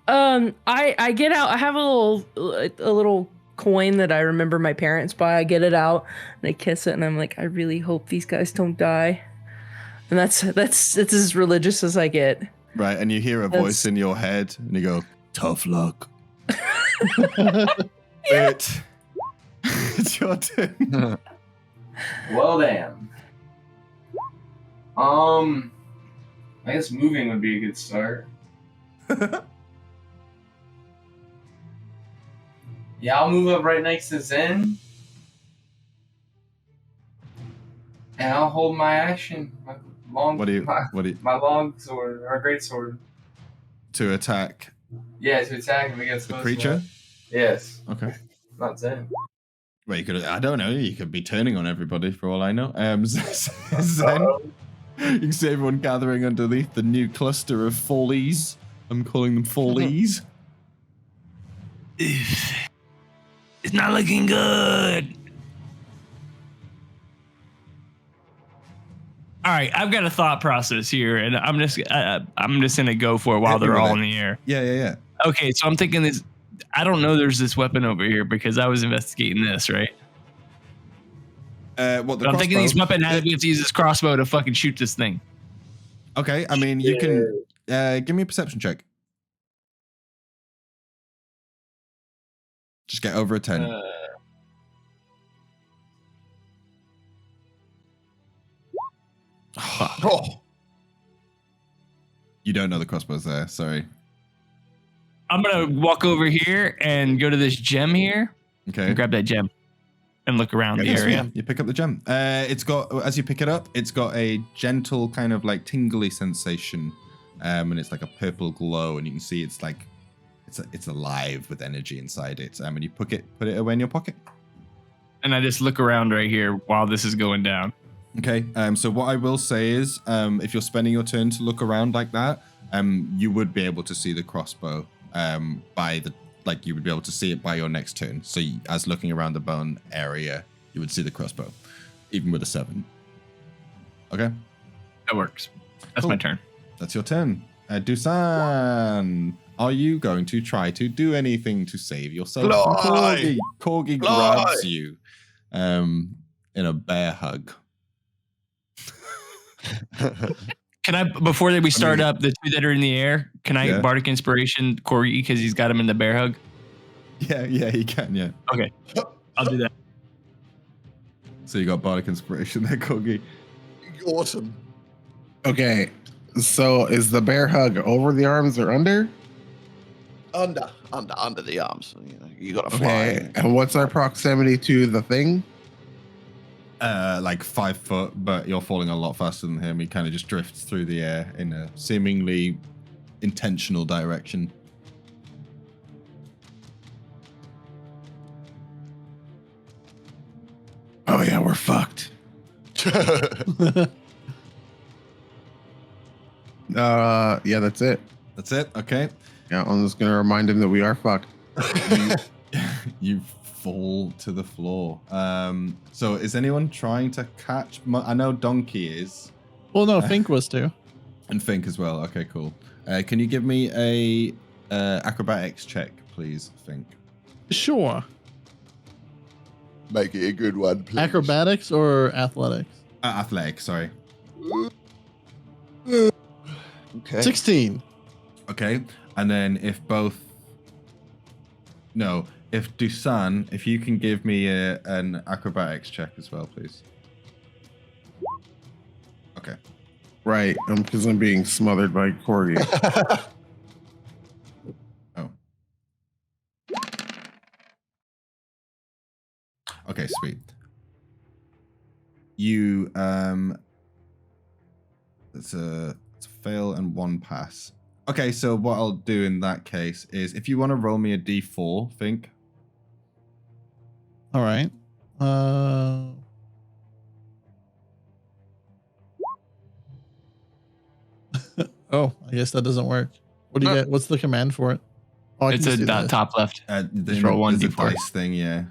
I get out. I have a little coin that I remember my parents buy. I get it out and I kiss it, and I'm like, I really hope these guys don't die. And that's as religious as I get. Right, and you hear a voice in your head, and you go, "Tough luck." It's your turn. Well, damn. I guess moving would be a good start. Yeah, I'll move up right next to Zen. And I'll hold my action. My long long sword or great sword. To attack Yeah, to attack him against the most creature? Yes. Okay. Not Zen. Well, you could. I don't know. You could be turning on everybody for all I know. Zen. You can see everyone gathering underneath the new cluster of fallies. I'm calling them fallies. It's not looking good. All right, I've got a thought process here, and I'm just gonna go for it while they're all in the air. Yeah. Okay, so I'm thinking this. I don't know. There's this weapon over here because I was investigating this, right? What? The I'm thinking crossbow? this weapon has to use this crossbow to fucking shoot this thing. Okay, I mean, you can give me a perception check. Just get over a 10. Oh. You don't know the crossbow's there. Sorry. I'm gonna walk over here and go to this gem here, Okay. And grab that gem and look around the Yes, area. yeah, you pick up the gem. It's got, as you pick it up, it's got a gentle kind of like tingly sensation, and it's like a purple glow, and you can see it's like it's alive with energy inside it. And you put it away in your pocket. And I just look around right here while this is going down. Okay. So what I will say is, if you're spending your turn to look around like that, you would be able to see the crossbow. You would be able to see it by your next turn. So as looking around the bone area, you would see the crossbow, even with a 7. Okay. That works. That's Cool. my turn. That's your turn. DUSAN, are you going to try to do anything to save yourself from Korgi? Korgi grabs you in a bear hug. Can I, before we start up, the two that are in the air, can I Bardic Inspiration Korgi because he's got him in the bear hug? Yeah, he can, yeah. Okay. I'll do that. So you got Bardic Inspiration there, Korgi. Awesome. Okay, so is the bear hug over the arms or under? Under the arms. You gotta fly. Okay, and what's our proximity to the thing? Like 5 foot, but you're falling a lot faster than him. He kind of just drifts through the air in a seemingly intentional direction. Oh yeah, we're fucked. Yeah, that's it. That's it. Okay. Yeah, I'm just gonna remind him that we are fucked. You fall to the floor. So is anyone trying to catch? I know Donkey is. Well, no, Fink was too. And Fink as well. Okay, cool. Can you give me a acrobatics check, please, Fink? Sure. Make it a good one, please. Acrobatics or athletics? Athletics, sorry. Okay. 16. Okay, and then if DUSAN, if you can give me an acrobatics check as well, please. Okay. Right, because I'm being smothered by Korgi. Oh. Okay, sweet. You it's a fail and 1 pass. Okay, so what I'll do in that case is if you want to roll me a d4, Fink. All right. Oh, I guess that doesn't work. What do you get? What's the command for it? Oh, It's a top left. Just roll 1 the d4. dice thing, yeah.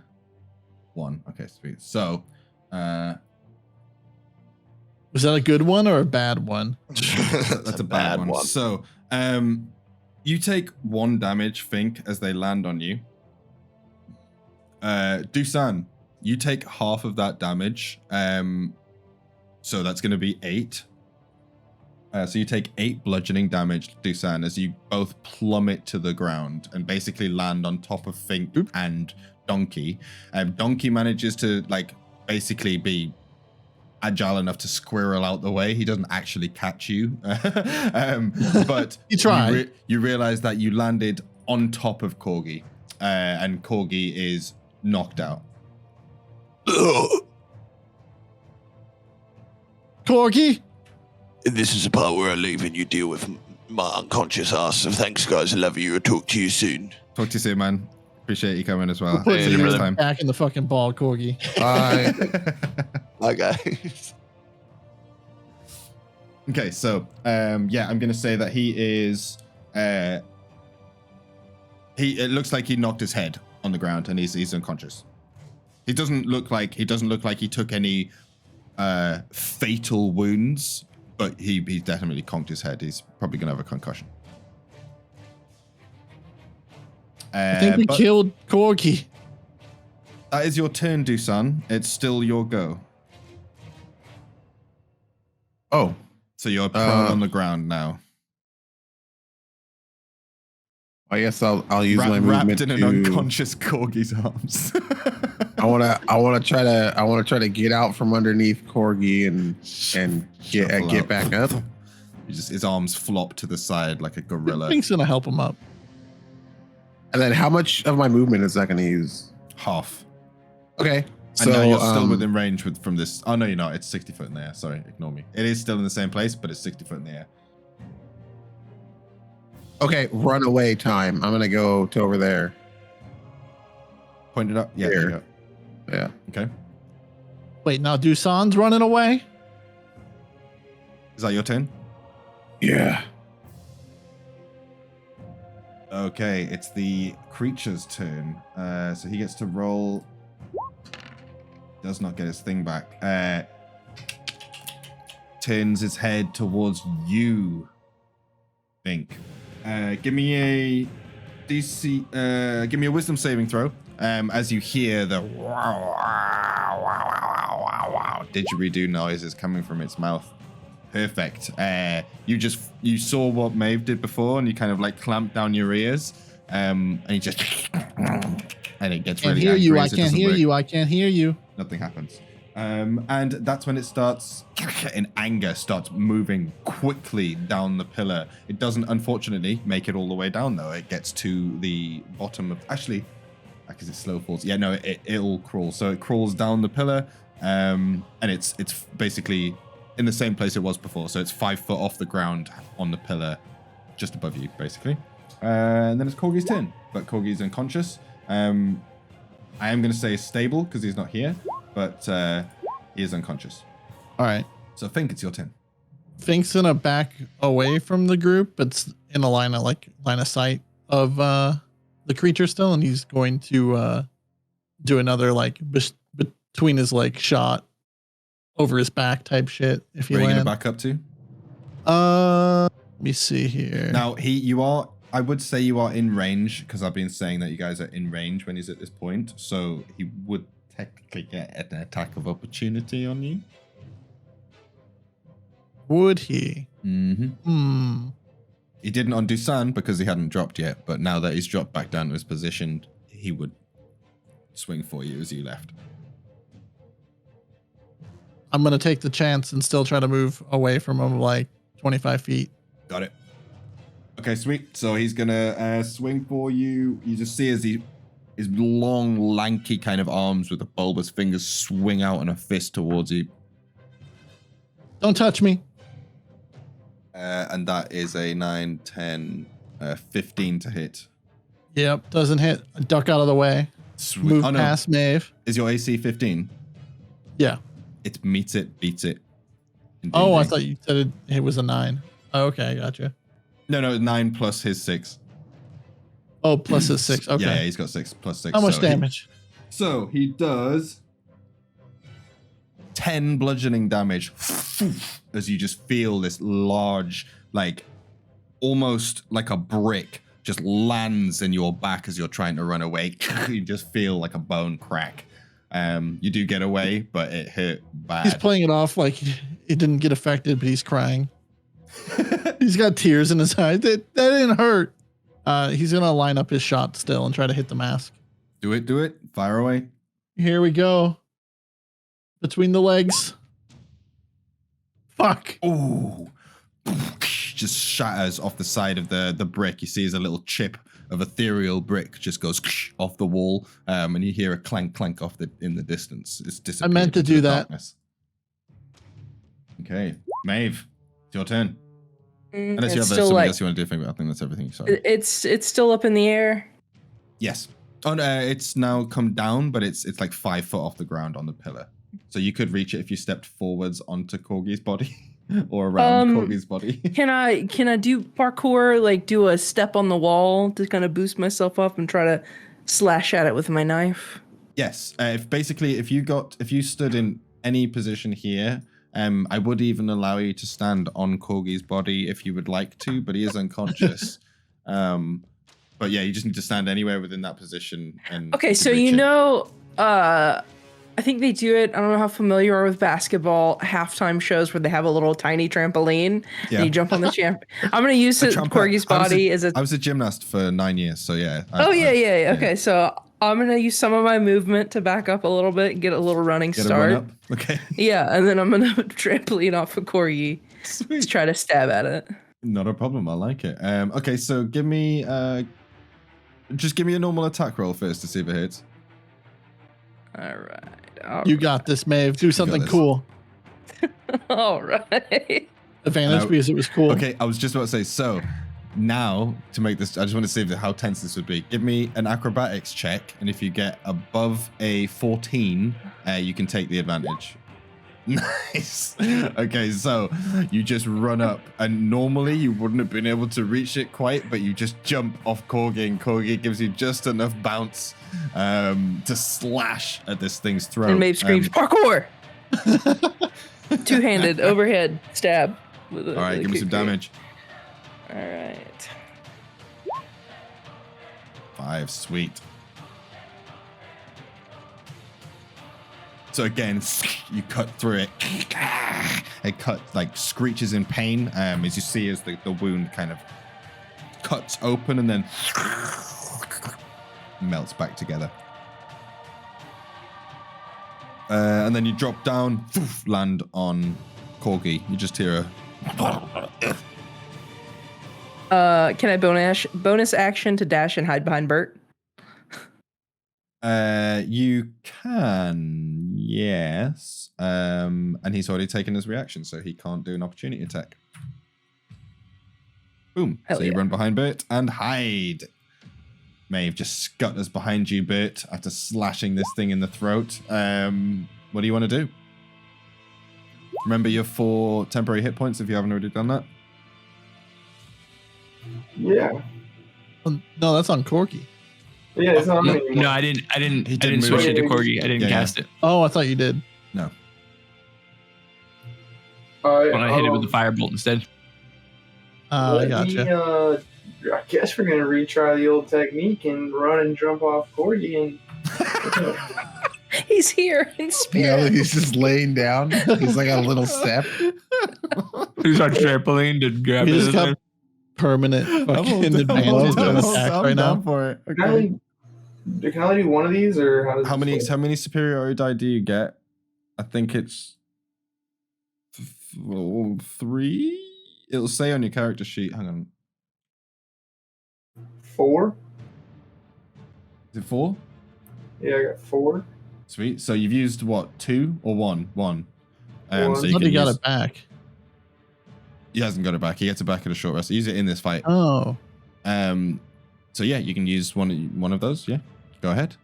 1. Okay, sweet. So, Was that a good one or a bad one? that's a bad one. So, you take 1 damage, Fink, as they land on you. DUSAN, you take half of that damage. So that's going to be 8. So you take 8 bludgeoning damage, DUSAN, as you both plummet to the ground and basically land on top of Fink and Donkey. Donkey manages to basically be agile enough to squirrel out the way. He doesn't actually catch you, but You try. You realize that you landed on top of Korgi, and Korgi is knocked out. Korgi? This is the part where I leave and you deal with my unconscious ass. So thanks, guys. I love you. I'll talk to you soon. Talk to you soon, man. Appreciate you coming as well. Put See you next your time. back in the fucking ball, Korgi. Bye, guys. Okay, so yeah, I'm gonna say that he is. It looks like he knocked his head on the ground and he's unconscious. He doesn't look like he took any fatal wounds, but he definitely conked his head. He's probably gonna have a concussion. I think we killed Korgi. That is your turn, DUSAN. It's still your go. Oh. So you're prone on the ground now. I guess I'll use my movement wrapped in an unconscious Korgi's arms. I want to try to get out from underneath Korgi and get back up. His arms flop to the side like a gorilla. Fink's gonna help him up. And then how much of my movement is that going to use? half. Okay. And So now you're still within range from this. Oh, no, you're not. It's 60 foot in the air. Sorry, ignore me. It is still in the same place, but it's 60 foot in the air. Okay, runaway time. I'm gonna go to over there. Point it up. Yeah, there you go. Yeah. Okay. Wait, now DUSAN's running away? Is that your turn? Yeah. Okay, it's the creature's turn. So he gets to roll. Does not get his thing back. Turns his head towards you, FINK. Give me a DC. Give me a wisdom saving throw. As you hear the didgeridoo noises coming from its mouth. Perfect. You saw what MAEVE did before, and you kind of like clamped down your ears, and you just and it gets really angry. I can't hear you. I can't hear you. Nothing happens. And that's when it starts, in anger, starts moving quickly down the pillar. It doesn't, unfortunately, make it all the way down, though. It gets to the bottom of... Actually, because it slow falls. Yeah, no, it'll crawl. So it crawls down the pillar, and it's basically in the same place it was before. So it's 5 foot off the ground on the pillar, just above you, basically. And then it's KORGI's turn, but KORGI's unconscious. I am going to say stable because he's not here, but he is unconscious. All right. So FINK, it's your turn. FINK's gonna back away from the group, but in a line of sight of the creature still, and he's going to do another between his shot over his back type shit. If you Where are you land. going to back up to? Let me see here. Now I would say you are in range because I've been saying that you guys are in range when he's at this point. So he would technically get an attack of opportunity on you. Would he? Mm-hmm. He didn't on DUSAN because he hadn't dropped yet. But now that he's dropped back down to his position, he would swing for you as you left. I'm going to take the chance and still try to move away from him 25 feet. Got it. Okay, sweet. So he's going to swing for you. You just see as his long, lanky kind of arms with the bulbous fingers swing out in a fist towards you. Don't touch me. And that is a 9, 10, 15 to hit. Yep, doesn't hit. Duck out of the way. Sweet. Move past MAEVE. Is your AC 15? Yeah. It meets it, beats it. Oh, I thought you said it was a 9. Oh, okay, I gotcha. No, 9 plus his 6. Oh, plus his 6. Okay. Yeah, he's got 6 plus 6. How much damage? So he does 10 bludgeoning damage as you just feel this large, almost like a brick just lands in your back as you're trying to run away. You just feel like a bone crack. You do get away, but it hurt bad. He's playing it off like it didn't get affected, but he's crying. He's got tears in his eyes. That didn't hurt. He's gonna line up his shot still and try to hit the mask. Do it. Fire away. Here we go. Between the legs. Fuck. Ooh. Just shatters off the side of the brick. You see as a little chip of ethereal brick just goes off the wall, and you hear a clank off in the distance. It's disappeared. I meant to do that. Darkness. Okay, MAEVE, it's your turn. Unless you have something else you want to do, I think that's everything. Sorry. It's still up in the air. Yes. Oh, no, it's now come down, but it's 5 foot off the ground on the pillar. So you could reach it if you stepped forwards onto KORGI's body. Or around KORGI's body. Can I do parkour, do a step on the wall to kind of boost myself up and try to slash at it with my knife? Yes. If you stood in any position here, I would even allow you to stand on KORGI's body if you would like to, but he is unconscious. But yeah, you just need to stand anywhere within that position. And okay, so I think they do it. I don't know how familiar you are with basketball halftime shows where they have a little tiny trampoline and you jump on the champ. I'm going to use KORGI's body as a... I was a gymnast for 9 years, so yeah. Yeah. Okay, so I'm going to use some of my movement to back up a little bit and get a little running start. Run up. Okay. Yeah, and then I'm going to trampoline off of KORGI to try to stab at it. Not a problem. I like it. Okay, so give me a normal attack roll first to see if it hits. All right. You got this, Maeve. Do something this. cool. All right. Advantage Now- because it was cool. Okay, I was just about to say, so now to make this, I just want to see how tense this would be. Give me an acrobatics check, and if you get above a 14, you can take the advantage. Nice. Okay, so you just run up, and normally you wouldn't have been able to reach it quite, but you just jump off Korgi, and Korgi gives you just enough bounce to slash at this thing's throat. And Maeve screams, parkour! Two-handed overhead stab. All right, give me some damage. All right. 5, sweet. So again, you cut through it. It screeches in pain as you see as the wound kind of cuts open and then melts back together. And then you drop down, land on Korgi. You just hear Can I bonus action to dash and hide behind Bert? you can, yes. And he's already taken his reaction, so he can't do an opportunity attack. Boom. Hell so you yeah. run behind Bert and hide. Maeve just scutters behind you, Bert, after slashing this thing in the throat. What do you want to do? Remember your 4 temporary hit points if you haven't already done that. Yeah. No, that's on Korgi. Yeah, it's not me. No, I didn't move switch it. it to Korgi. I didn't Yeah, cast it. Oh, I thought you did. No. When I hit it with the firebolt instead. I gotcha. I guess we're gonna retry the old technique and run and jump off Korgi and. He's here in Yeah, spirit. he's just laying down. He's like a little step. Who's on trampoline to grab We it? just got permanent fucking advantage on attack right now. For it. Can I only do one of these, or how does How this many work? superiority die do you get? I think it's 3. It'll say on your character sheet. Hang on. 4? Is it 4? Yeah, I got 4. Sweet. So you've used what? 2 or 1? 1. One. So I you thought can he got use, it back. He hasn't got it back. He gets it back at a short rest. Use it in this fight. Oh. So yeah, you can use one of those. Yeah. Go ahead.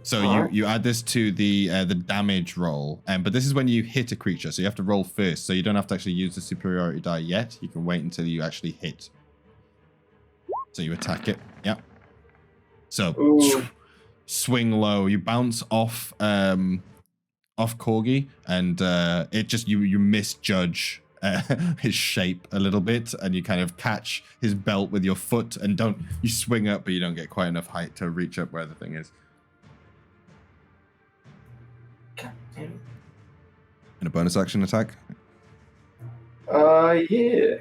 So Alright. you add this to the damage roll, but this is when you hit a creature, so you have to roll first. So you don't have to actually use the superiority die yet. You can wait until you actually hit. So you attack it. Yeah. So Ooh. swing low. You bounce off Korgi, and it just you misjudge his shape a little bit, and you kind of catch his belt with your foot, and you swing up, but you don't get quite enough height to reach up where the thing is. God damn it. And a bonus action attack. Yeah.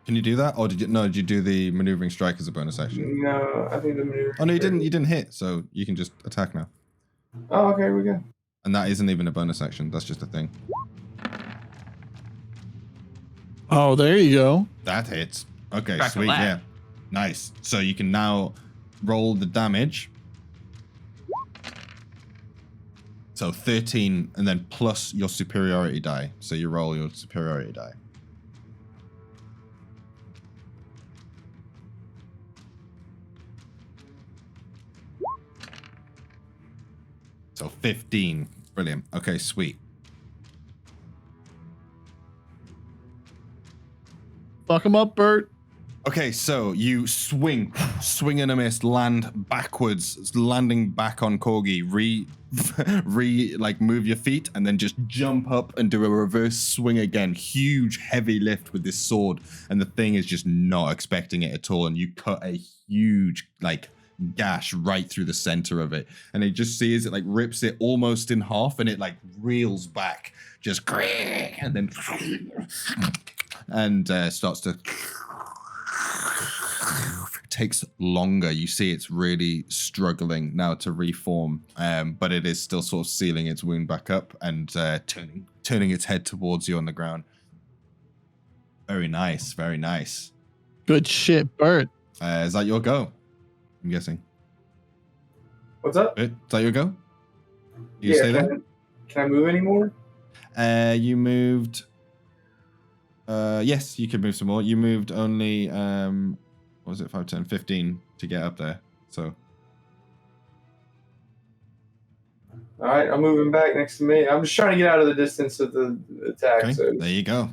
Can you do that, or did you do the maneuvering strike as a bonus action? No, I think the maneuver. Oh no, you didn't. You didn't hit, so you can just attack now. Oh, okay, we go. And that isn't even a bonus action. That's just a thing. Oh, there you go. That hits. Okay, Crack a sweet. lap. Yeah, nice. So you can now roll the damage. So 13, and then plus your superiority die. So you roll your superiority die. So 15. Brilliant. Okay, sweet. Fuck him up, Bert. Okay, so you swing and a miss, land backwards, landing back on Korgi, move your feet, and then just jump up and do a reverse swing again. Huge, heavy lift with this sword, and the thing is just not expecting it at all, and you cut a huge, gash right through the center of it, and it just sees it rips it almost in half, and it reels back, just and then starts to. Takes longer. You see it's really struggling now to reform, but it is still sort of sealing its wound back up and turning its head towards you on the ground. Very nice, very nice. Good shit, Bert. Is that your go? I'm guessing. What's up? Is that your go? You Yeah, stay there? Can I move anymore? You moved. Yes, you could move some more. You moved only. What was it? 5, 10, 15 to get up there. So. All right, I'm moving back next to me. I'm just trying to get out of the distance of the attack. Okay, So. there you go.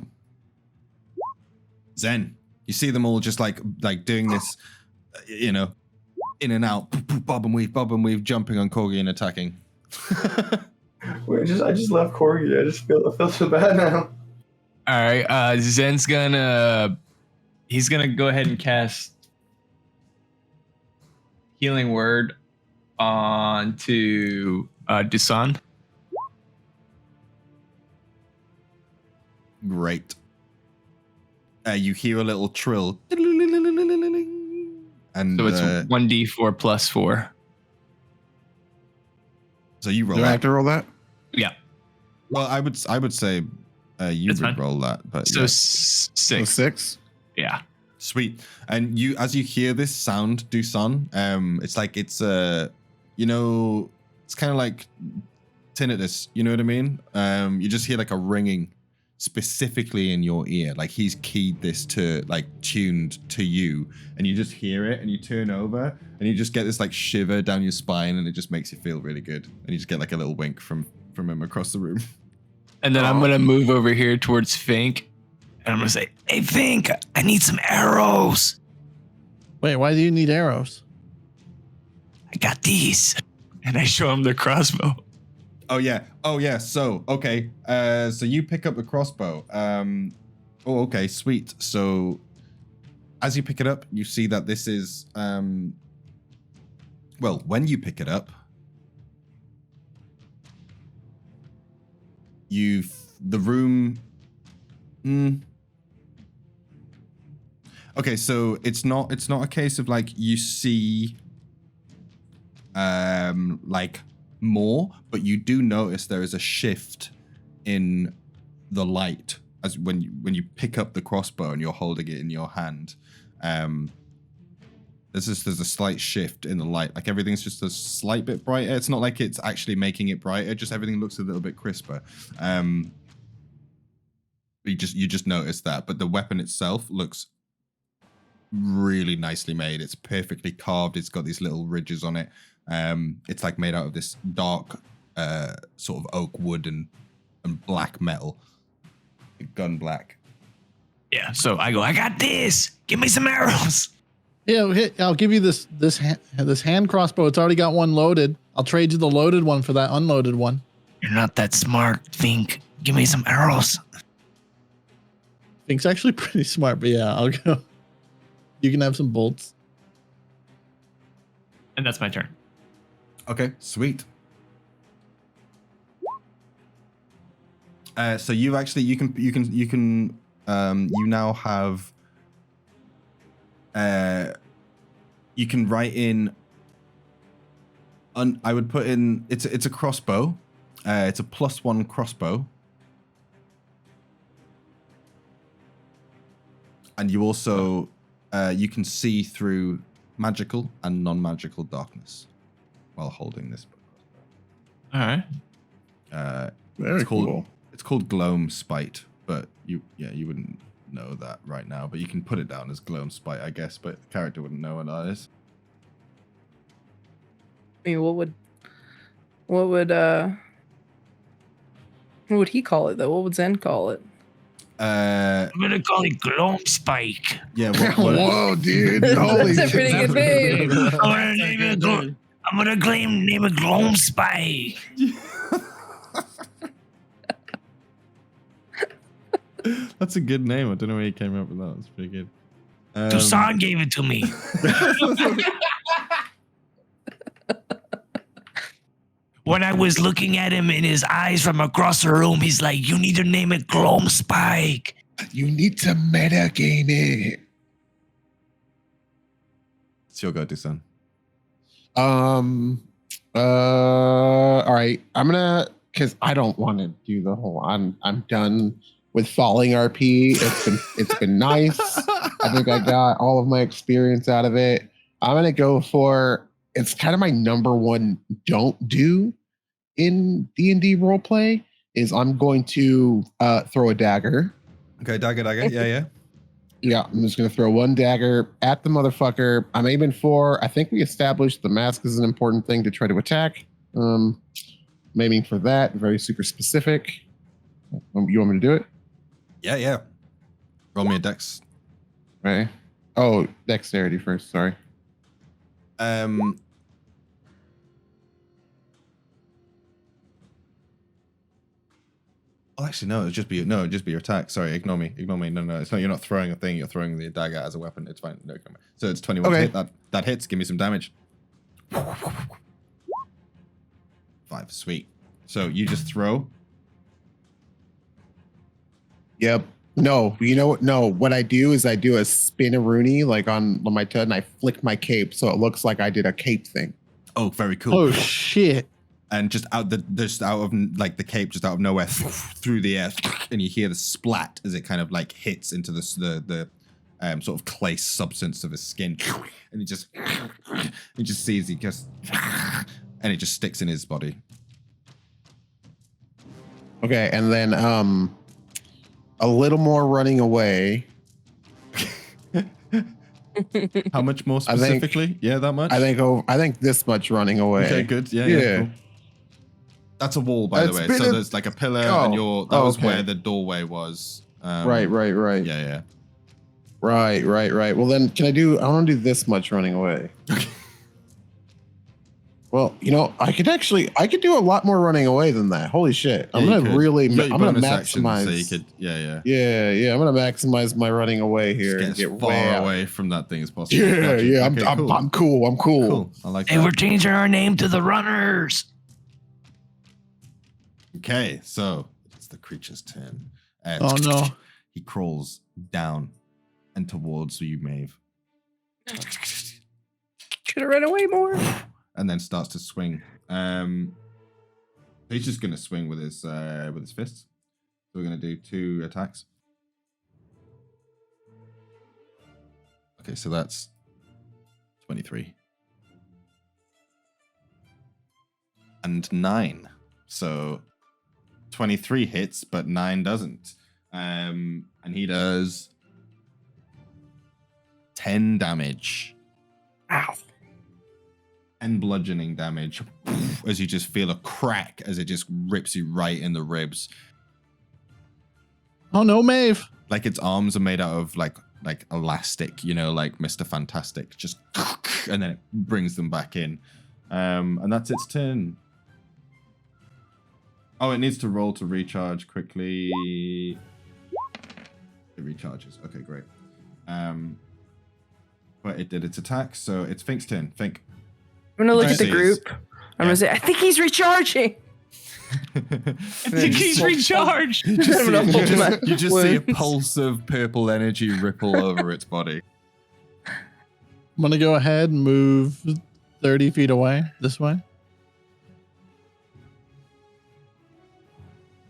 Zen, you see them all just like doing this, you know, in and out, bob and weave, jumping on KORGI and attacking. Wait, I just left KORGI. I feel so bad now. All right, Zen's he's gonna go ahead and cast Healing Word onto DUSAN. Great. You hear a little trill. And So it's 1d4 plus 4. So you roll Do I that. have to roll that? Yeah. Well, I would say you That's would fine. roll that, but So yeah. 6. So 6? Yeah. Sweet. And you, as you hear this sound, DUSAN, it's like it's you know, it's kind of like tinnitus. You know what I mean? You just hear like a ringing specifically in your ear, like he's keyed this to like tuned to you, and you just hear it, and you turn over, and you just get this like shiver down your spine, and it just makes you feel really good, and you just get like a little wink from him across the room. And then I'm gonna move over here towards FINK, and I'm gonna say, "Hey FINK, I need some arrows. Wait, why do you need arrows? I got these." And I show him the crossbow. Oh yeah. So okay. So you pick up the crossbow. Oh, okay, sweet. So as you pick it up, you see that this is well, when you pick it up, the room. Okay, so it's not a case of like you see like more, but you do notice there is a shift in the light as when you pick up the crossbow and you're holding it in your hand. There's a slight shift in the light, like everything's just a slight bit brighter. It's not like it's actually making it brighter, just everything looks a little bit crisper. You just notice that, but the weapon itself looks really nicely made. It's perfectly carved. It's got these little ridges on it. It's like made out of this dark sort of oak wood and black metal, gun black. Yeah, so I go, I got this. Give me some arrows. Yeah, I'll give you this hand crossbow. It's already got one loaded. I'll trade you the loaded one for that unloaded one. You're not that smart, Fink. Give me some arrows. Fink's actually pretty smart, but yeah, I'll go. You can have some bolts. And that's my turn. Okay, sweet. So you actually you now have you can write in I would put in it's a crossbow. It's a +1 crossbow. And you also you can see through magical and non-magical darkness while holding this book. All right. Very cool. It's called Gloam Spite, but you wouldn't know that right now. But you can put it down as Gloam Spite, I guess. But the character wouldn't know what that is. I mean, what would he call it though? What would Zen call it? I'm gonna call it Gloam Spike. Yeah. Whoa, dude! Holy That's a pretty shit, good name. I'm gonna name it Gloam Spike. That's a good name. I don't know where he came up with that. That's pretty good. DUSAN gave it to me. When I was looking at him in his eyes from across the room, he's like, "You need to name it Gloam Spike." You need to metagame it. It's your go, DUSAN. All right. I'm gonna, because I don't want to do the whole. I'm done with falling RP. It's been nice. I think I got all of my experience out of it. I'm gonna go for it's kind of my number one don't do in D&D roleplay is I'm going to throw a dagger. Okay, dagger. Yeah. Yeah, I'm just going to throw one dagger at the motherfucker. I'm aiming for, I think we established the mask is an important thing to try to attack. I'm aiming for that, very super specific. You want me to do it? Yeah. Roll me a dex. Right. Oh, dexterity first, sorry. Oh, actually, no. It'd just be your attack. Sorry, ignore me. No. It's not. You're not throwing a thing. You're throwing the dagger as a weapon. It's fine. No, ignore me. So it's 21 to hit. That hits. Give me some damage. 5. Sweet. So you just throw. Yep. No, you know what? No, what I do is I do a spin-a-rooney like on my toe, and I flick my cape so it looks like I did a cape thing. Oh, very cool. Oh shit! And just out of like the cape, just out of nowhere, through the air, and you hear the splat as it kind of like hits into the sort of clay substance of his skin, and he just sees he just, and it just sticks in his body. Okay, and then a little more running away. How much more specifically? That much? I think this much running away. Okay, good. Yeah. Cool. That's a wall, by the way. So there's like a pillar, and that was where the doorway was. Right. Yeah. Right. Well, then I want to do this much running away. Well, I could do a lot more running away than that. Holy shit. I'm going to maximize. So you could, yeah. Yeah. I'm going to maximize my running away here. Just get as far away from that thing as possible. Yeah. Okay, I'm cool. Cool. I like that. Hey, we're changing our name to the Runners. Okay, so it's the creature's turn. Oh no. He crawls down and towards you, Maeve. Should have run away more. And then starts to swing. He's just gonna swing with his fists. So we're gonna do 2 attacks. Okay, so that's 23. And 9. So 23 hits, but 9 doesn't. And he does 10 damage. Ow. And bludgeoning damage as you just feel a crack as it just rips you right in the ribs. Oh no, Maeve. Like its arms are made out of like elastic, like Mr. Fantastic. Just and then it brings them back in. And that's its turn. Oh, it needs to roll to recharge quickly. It recharges. Okay, great. But it did its attack, so it's Fink's turn. Fink. I'm gonna look at the group. I'm gonna say, I think he's recharging. I think he's recharged. You just see a pulse of purple energy ripple over its body. I'm gonna go ahead and move 30 feet away this way.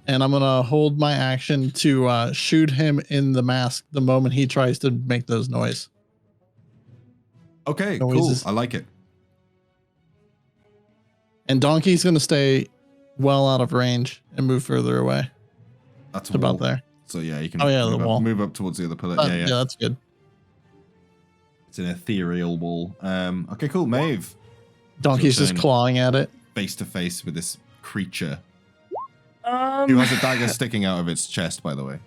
And I'm gonna hold my action to shoot him in the mask the moment he tries to make those noises. Okay, cool. I like it. And Donkey's going to stay well out of range and move further away. That's about there. So yeah, you can move up towards the other pillar. Yeah, that's good. It's an ethereal wall. Okay, cool. Maeve. Donkey's just clawing at it. Face to face with this creature. Who has a dagger sticking out of its chest, by the way.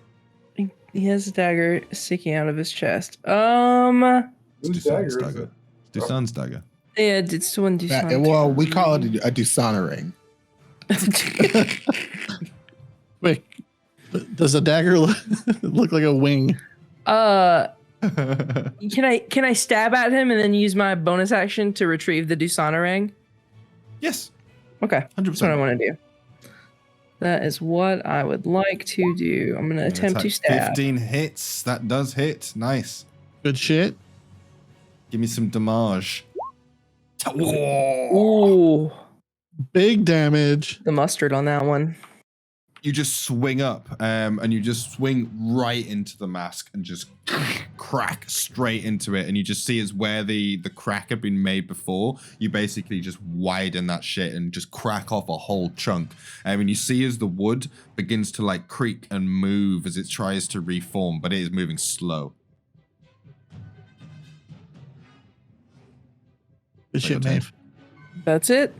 He has a dagger sticking out of his chest. Whose dagger? DUSAN's dagger. Yeah, it's the one DUSAN. Well, we call it a DUSAN ring. Wait, does a dagger look like a wing? Can I stab at him and then use my bonus action to retrieve the DUSAN ring? Yes. Okay. 100%. That's what I want to do. That is what I would like to do. I'm going to attempt to stab. 15 hits. That does hit. Nice. Good shit. Give me some damage. Ooh. Big damage. The mustard on that one. you just swing up, and you just swing right into the mask and just crack straight into it. And you just see as where the crack had been made before, you basically just widen that shit and just crack off a whole chunk. And you see as the wood begins to like creak and move as it tries to reform, but it is moving slow. Good shit, Maeve. That's it.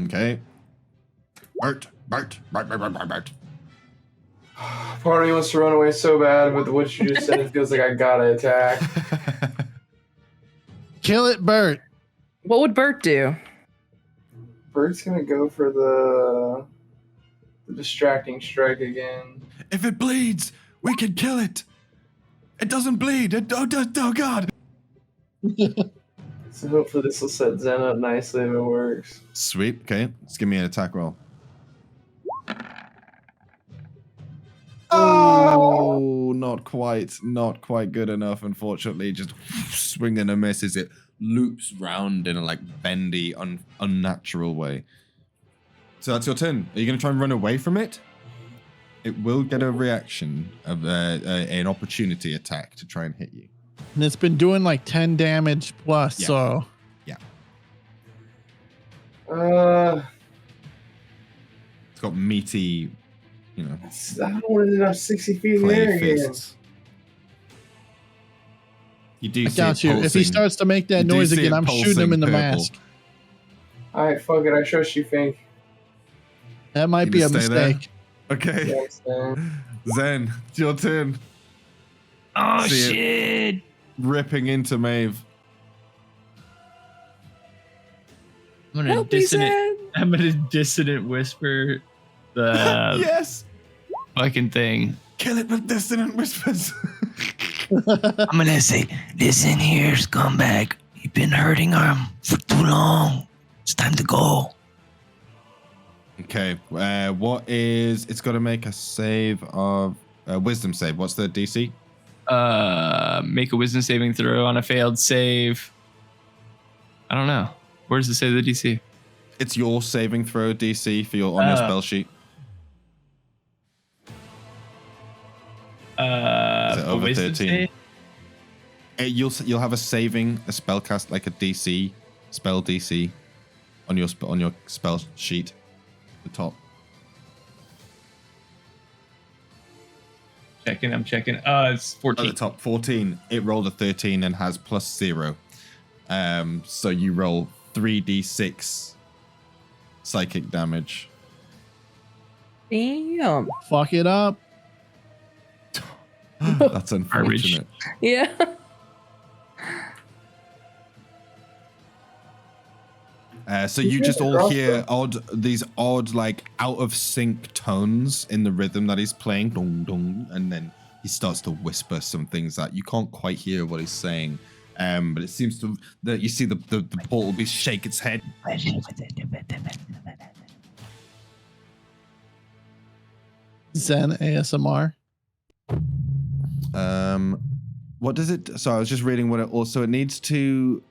Okay. Bert. Part of me wants to run away so bad, but what you just said, it feels like I gotta attack. Kill it, Bert. What would Bert do? Bert's gonna go for the distracting strike again. If it bleeds, we can kill it. It doesn't bleed. Oh God. So hopefully this will set Zen up nicely if it works. Sweet. Okay. Let's give me an attack roll. Oh, not quite good enough, unfortunately. Just swing and a miss as it loops round in a like bendy, unnatural way. So that's your turn. Are you going to try and run away from it? It will get a reaction of an opportunity attack to try and hit you. And it's been doing like 10 damage plus, Yeah. so. Yeah. It's got meaty, you know, I don't want to end up 60 feet in the air clay again. fists. You do I see got it you. If he pulsing. starts to make that You do noise see again, it I'm shooting him in the pulsing mask. Alright, fuck it. I trust you, Fink. That might You be a gonna stay there? mistake. Okay. Yeah, I'm staying. Zen, it's your turn. Oh, See it. shit. Ripping into Maeve. I'm gonna Help me, Zen. I'm gonna dissonant whisper the Yes. fucking thing. Kill it with dissonant whispers. I'm gonna say, listen here, scumbag. You've been hurting him for too long. It's time to go. Okay. It's got to make a save of wisdom save. What's the DC? Make a wisdom saving throw on a failed save. I don't know. Where does it say the DC? It's your saving throw DC for your on your spell sheet. Is it for over wisdom 13? save? You'll have a spell cast like a DC spell DC on your spell sheet, the top. I'm checking. It's 14. At the top, 14. It rolled a 13 and has +0. So you roll 3d6 psychic damage. Damn. Fuck it up. That's unfortunate. Yeah. So you just all hear these odd, like out of sync tones in the rhythm that he's playing, dong dong, and then he starts to whisper some things that you can't quite hear what he's saying. But it seems that you see the portal be shake its head. Zen ASMR. What does it? So I was just reading what it also it needs to,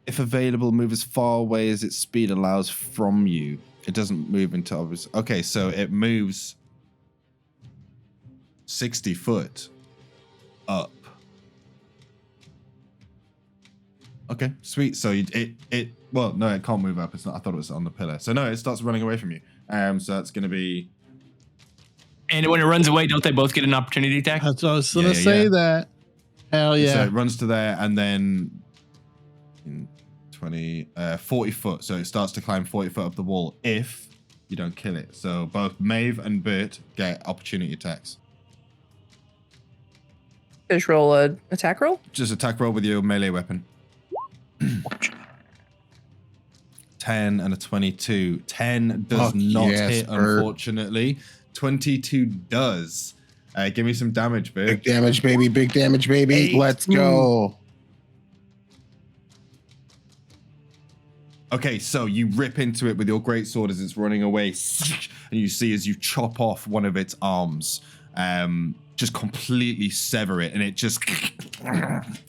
if available, move as far away as its speed allows from you. It doesn't move into obvious. Okay, so it moves 60 foot up. Okay, sweet. So it well, no, it can't move up. It's not. I thought it was on the pillar. So no, it starts running away from you. So that's gonna be. And when it runs away, don't they both get an opportunity attack? That's what I was gonna say. That. Hell yeah. So it runs to there and then 40 foot. So it starts to climb 40 foot up the wall if you don't kill it. So both Maeve and Bert get opportunity attacks. Just roll a attack roll. Just attack roll with your melee weapon. 10 and a 22. 10 does not hit, Bert. unfortunately. 22 does. Give me some damage, Bert. Big damage, baby. Big damage, baby. 8. Let's go. Okay, so you rip into it with your greatsword as it's running away, and you see as you chop off one of its arms, just completely sever it, and it just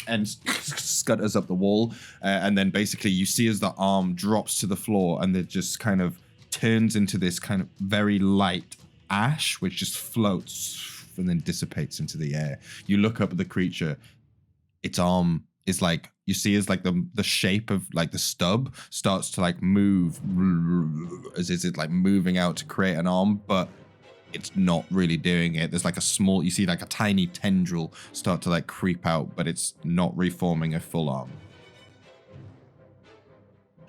and scutters up the wall, and then basically you see as the arm drops to the floor, and it just kind of turns into this kind of very light ash which just floats and then dissipates into the air. You look up at the creature. Its arm is like, you see as like the shape of like the stub starts to like move as is it like moving out to create an arm, but it's not really doing it. There's like a small, you see like a tiny tendril start to like creep out, but it's not reforming a full arm.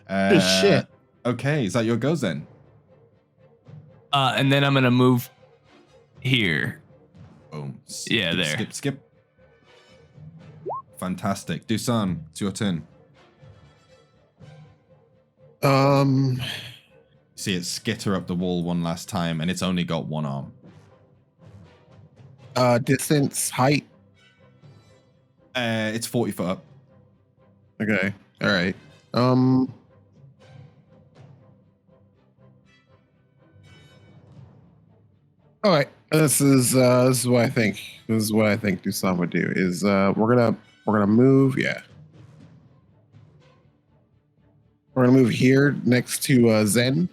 Good shit. Okay, is that your goes then? And then I'm gonna move here. Boom. Yeah, there. Skip. Fantastic. DUSAN, it's your turn. See it skitter up the wall one last time, and it's only got one arm. Distance, height. It's 40 foot up. Okay. All right. All right. This is what I think. This is what I think DUSAN would do. Is we're gonna move. Yeah. We're gonna move here next to Zen,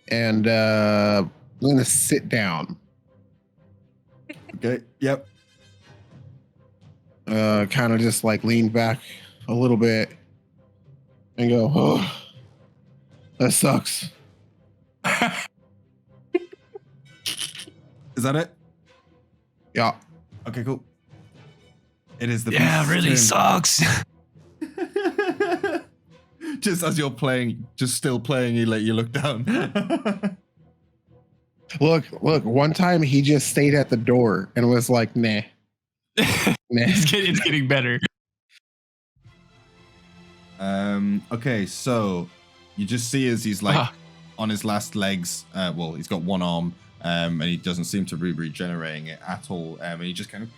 and I'm gonna sit down. Okay. Yep. Kind of just like lean back a little bit and go, oh, that sucks. Is that it? Yeah. Okay, cool. It is the Yeah, really turn. sucks. Just as you're playing, just still playing, you look down. Look, one time he just stayed at the door and was like, nah. Nah. It's getting better. Okay, so you just see as he's like on his last legs, well, he's got one arm, and he doesn't seem to be regenerating it at all. And he just kind of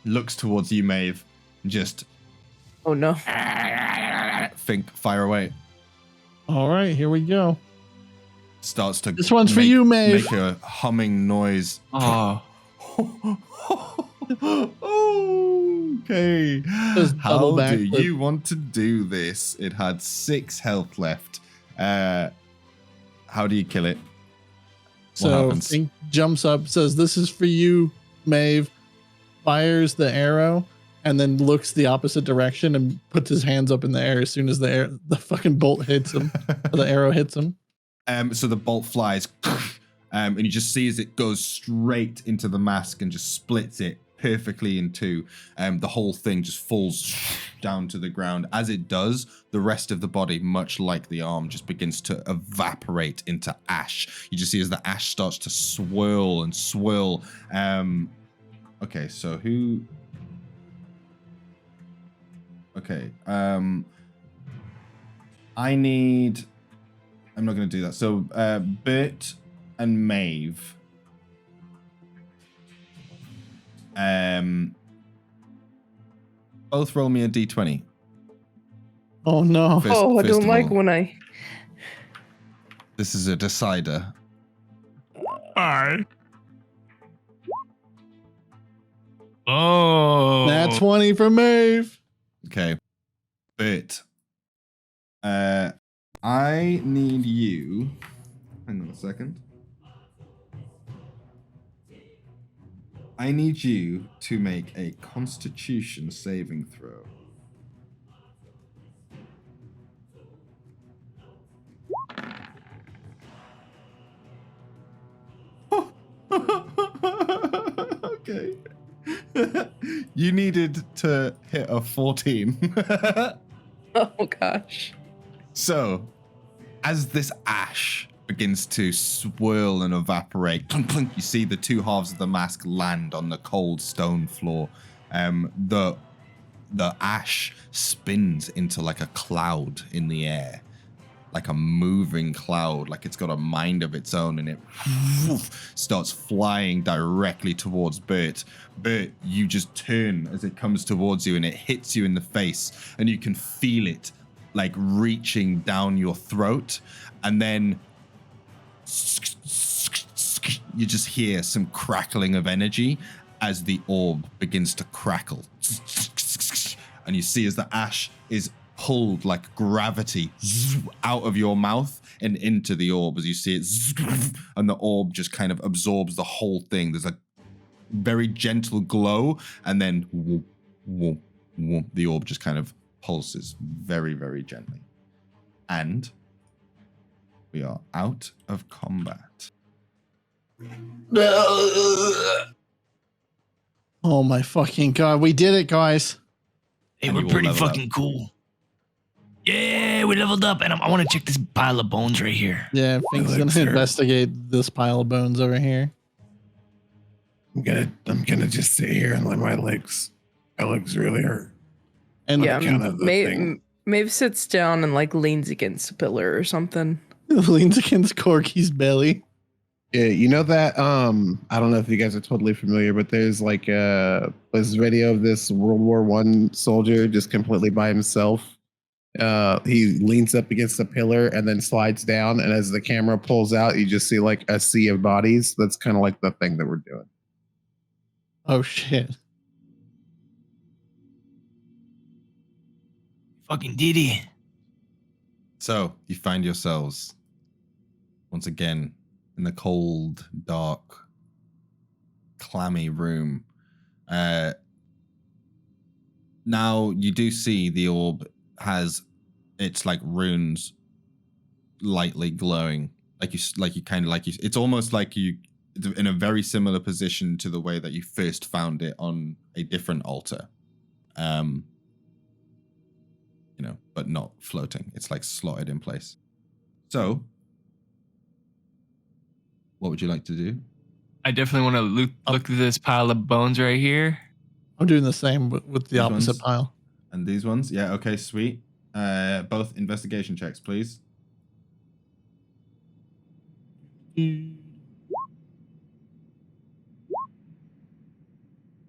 looks towards you, Maeve, and just Oh no. FINK, fire away. All right, here we go. Starts to This one's for you, Maeve. Make a humming noise. Oh. Okay. Just How double do backflip. you want to do this? It had 6 health left. How do you kill it? What So happens? Fink jumps up, says, "This is for you, Maeve." Fires the arrow, and then looks the opposite direction and puts his hands up in the air as soon as the fucking bolt hits him, or the arrow hits him. So the bolt flies, and you just see as it goes straight into the mask and just splits it perfectly in two. The whole thing just falls down to the ground. As it does, the rest of the body, much like the arm, just begins to evaporate into ash. You just see as the ash starts to swirl and swirl. Okay, so who... Okay, I need... I'm not going to do that. So, BERT and MAEVE. Both roll me a d20. Oh no! First- I first don't of like all, when I. This is a decider. Alright. Oh. Nat 20 for Maeve. Okay. BERT. I need you... Hang on a second. I need you to make a Constitution saving throw. Okay. You needed to hit a 14. Oh gosh. So, as this ash begins to swirl and evaporate, clunk, clunk, you see the two halves of the mask land on the cold stone floor. The ash spins into like a cloud in the air, like a moving cloud, like it's got a mind of its own, and it starts flying directly towards BERT. BERT, you just turn as it comes towards you, and it hits you in the face, and you can feel it like reaching down your throat, and then you just hear some crackling of energy as the orb begins to crackle. And you see as the ash is pulled like gravity out of your mouth and into the orb as you see it, and the orb just kind of absorbs the whole thing. There's a very gentle glow, and then whoop, whoop, whoop, the orb just kind of pulses very, very gently. And we are out of combat. Oh my fucking god, we did it, guys. Hey, And we're you will pretty level fucking cool. Yeah, we leveled up, and I want to check this pile of bones right here. Yeah, Fink's gonna Elixir. investigate this pile of bones over here. I'm gonna just sit here and let my legs really hurt. And Yeah, count of the thing. Maeve sits down and like leans against a pillar or something. leans against KORGI's belly. Yeah, you know that I don't know if you guys are totally familiar, but there's like this video of this World War I soldier just completely by himself. He leans up against a pillar and then slides down, and as the camera pulls out, you just see like a sea of bodies. That's kind of like the thing that we're doing. Oh shit. Fucking Diddy. So you find yourselves once again in the cold, dark, clammy room. Now you do see the orb has its like runes lightly glowing, it's almost like you it's in a very similar position to the way that you first found it on a different altar. But not floating. It's like slotted in place. So, what would you like to do? I definitely want to look at this pile of bones right here. I'm doing the same with the These opposite ones? pile. And these ones? Yeah, okay, sweet. Both investigation checks, please.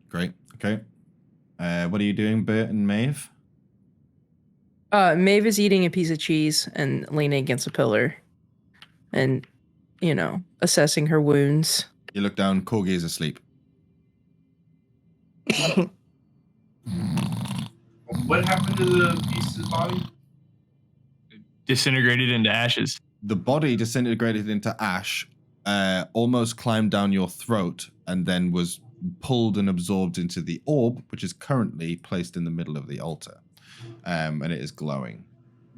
Great, okay. What are you doing, Bert and Maeve? Maeve is eating a piece of cheese and leaning against a pillar and, assessing her wounds. You look down, KORGI is asleep. What happened to the beast's body? Disintegrated into ashes. The body disintegrated into ash, almost climbed down your throat, and then was pulled and absorbed into the orb, which is currently placed in the middle of the altar. And it is glowing.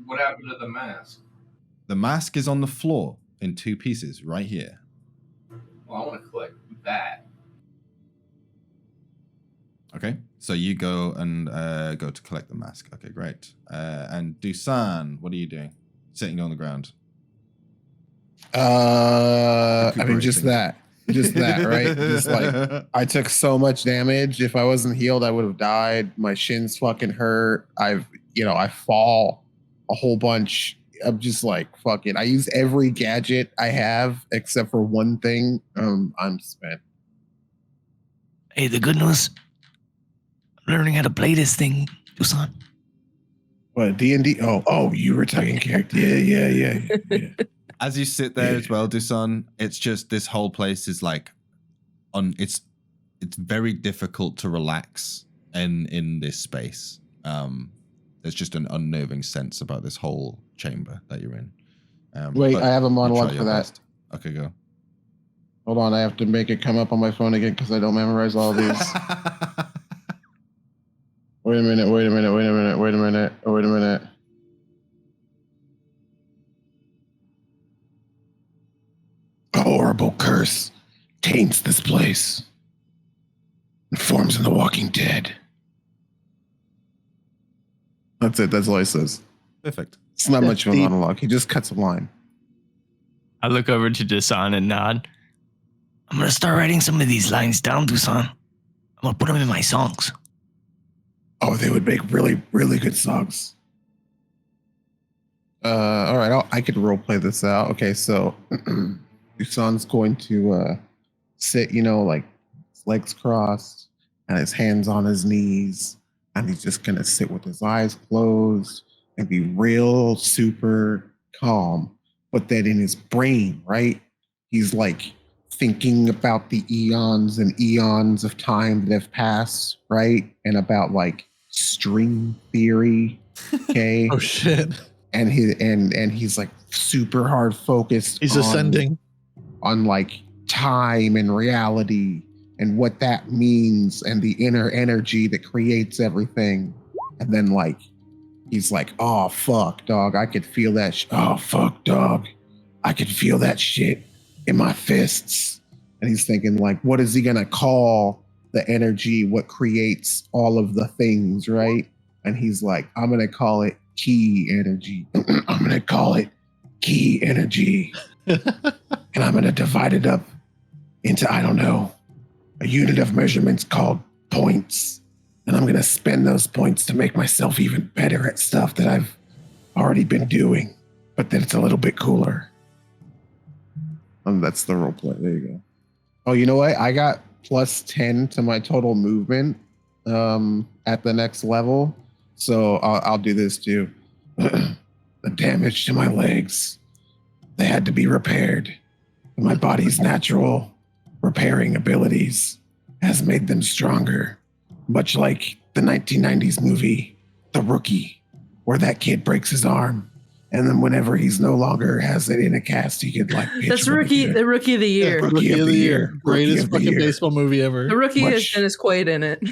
What happened to the mask? The mask is on the floor in 2 pieces right here. Well, I want to collect that. Okay, so you go and go to collect the mask. Okay, great. And DUSAN, what are you doing? Sitting on the ground. I mean, just that, right? Just like I took so much damage. If I wasn't healed, I would have died. My shins fucking hurt. I fall a whole bunch. I'm just like, fuck it. I use every gadget I have except for one thing. I'm spent. Hey, the good news, I'm learning how to play this thing, DUSAN. What, D&D? Oh, you were talking character. Yeah. As you sit there as well, DUSAN, it's just this whole place is like it's very difficult to relax in this space. There's just an unnerving sense about this whole chamber that you're in. Wait, but I have a you monologue try for your that. best. Okay, go. Hold on, I have to make it come up on my phone again because I don't memorize all these. Wait a minute. A horrible curse taints this place and forms in the Walking Dead. That's it. That's all he says. Perfect. It's not much of a Deep. monologue. He just cuts a line. I look over to DUSAN and nod. I'm going to start writing some of these lines down, DUSAN. I'm going to put them in my songs. Oh, they would make really, really good songs. All right, I could role play this out. Okay, so DUSAN's going to sit, like his legs crossed and his hands on his knees, and he's just gonna sit with his eyes closed and be real super calm. But then in his brain, right, he's like thinking about the eons and eons of time that have passed, right, and about like string theory. Okay. Oh shit. And he's like super hard focused. He's ascending on like time and reality and what that means and the inner energy that creates everything. And then like he's like, oh fuck, dog, I could feel that. Oh fuck, dog, I could feel that shit in my fists. And he's thinking like, what is he gonna call the energy? What creates all of the things, right? And he's like, I'm gonna call it key energy. I'm gonna call it key energy. And I'm gonna divide it up into, I don't know, a unit of measurements called points. And I'm gonna spend those points to make myself even better at stuff that I've already been doing, but that it's a little bit cooler. That's the role play. There you go. Oh, you know what? I got plus 10 to my total movement at the next level. So I'll do this too. The damage to my legs, they had to be repaired. My body's natural repairing abilities has made them stronger. Much like the 1990s movie, The Rookie, where that kid breaks his arm. And then whenever he's no longer has it in a cast, he could like pitch. That's the Rookie of the Year. Rookie of the Year. Greatest fucking baseball movie ever. The Rookie has Dennis Quaid in it.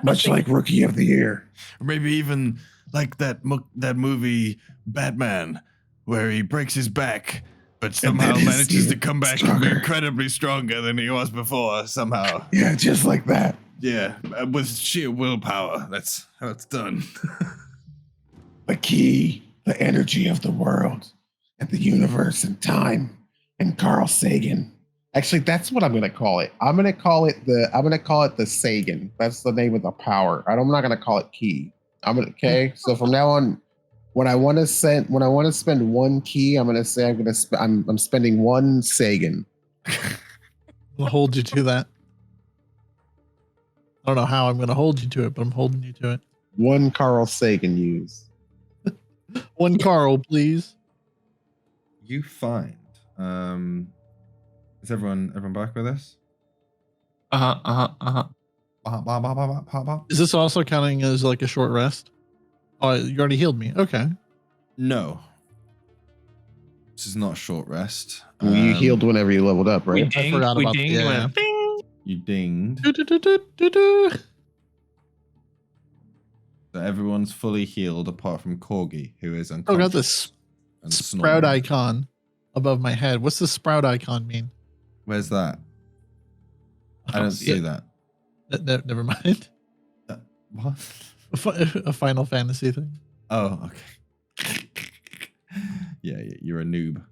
Much like Rookie of the Year. Or maybe even like that movie Batman, where he breaks his back, but somehow manages to come back and be incredibly stronger than he was before, somehow. Yeah, just like that. Yeah, with sheer willpower. That's how it's done. The key, the energy of the world and the universe and time and Carl Sagan. Actually, that's what I'm going to call it. I'm going to call it the Sagan. That's the name of the power. I'm not going to call it key. Okay. So from now on, when I want to spend one key, I'm going to say I'm spending one Sagan. I'll hold you to that. I don't know how I'm going to hold you to it, but I'm holding you to it. One Carl Sagan use. One Carl, please. You find. Is everyone back with us? Is this also counting as like a short rest? Oh, you already healed me. Okay. No. This is not a short rest. Well, you healed whenever you leveled up, right? I forgot about that. Yeah. You dinged. Do-do-do-do-do-do. So everyone's fully healed apart from KORGI, who is Oh, unconscious. got this and sprout snoring. icon above my head. What's the sprout icon mean? Where's that? I don't see that. Never mind. What? A Final Fantasy thing. Oh, okay. Yeah, you're a noob.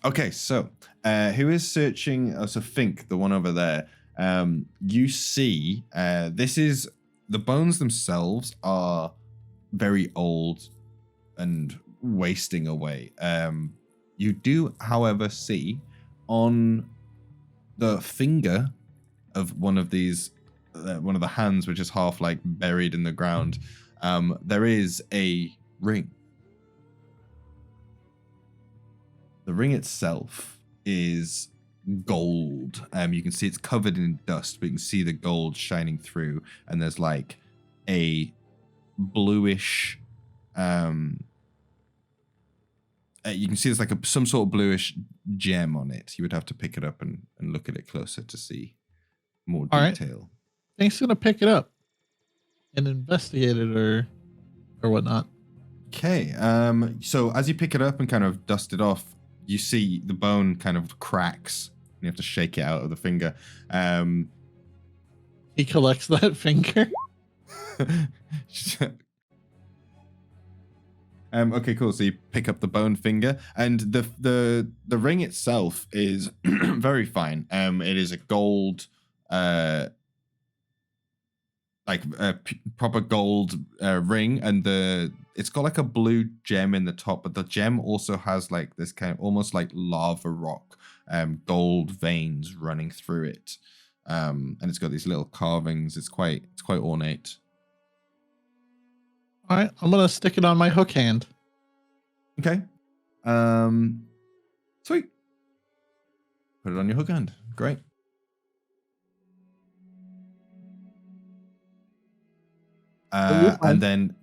Okay, so who is searching? Oh, so FINK, the one over there. You see, this is the bones themselves are very old and wasting away. You do, however, see on the finger of one of these, one of the hands, which is half like buried in the ground, there is a ring. The ring itself is gold. You can see it's covered in dust, but you can see the gold shining through, and there's like a bluish you can see there's like some sort of bluish gem on it. You would have to pick it up and look at it closer to see more detail. Right. Fink's gonna pick it up and investigate it or whatnot. Okay. So as you pick it up and kind of dust it off, you see the bone kind of cracks. You have to shake it out of the finger. He collects that finger. Okay, cool. So you pick up the bone finger, and the ring itself is very fine. It is a gold, like a proper gold ring, and it's got like a blue gem in the top, but the gem also has like this kind of almost like lava rock, gold veins running through it, and it's got these little carvings. It's quite ornate. All right, I'm gonna stick it on my hook hand. Okay. Sweet. Put it on your hook hand. Great. And then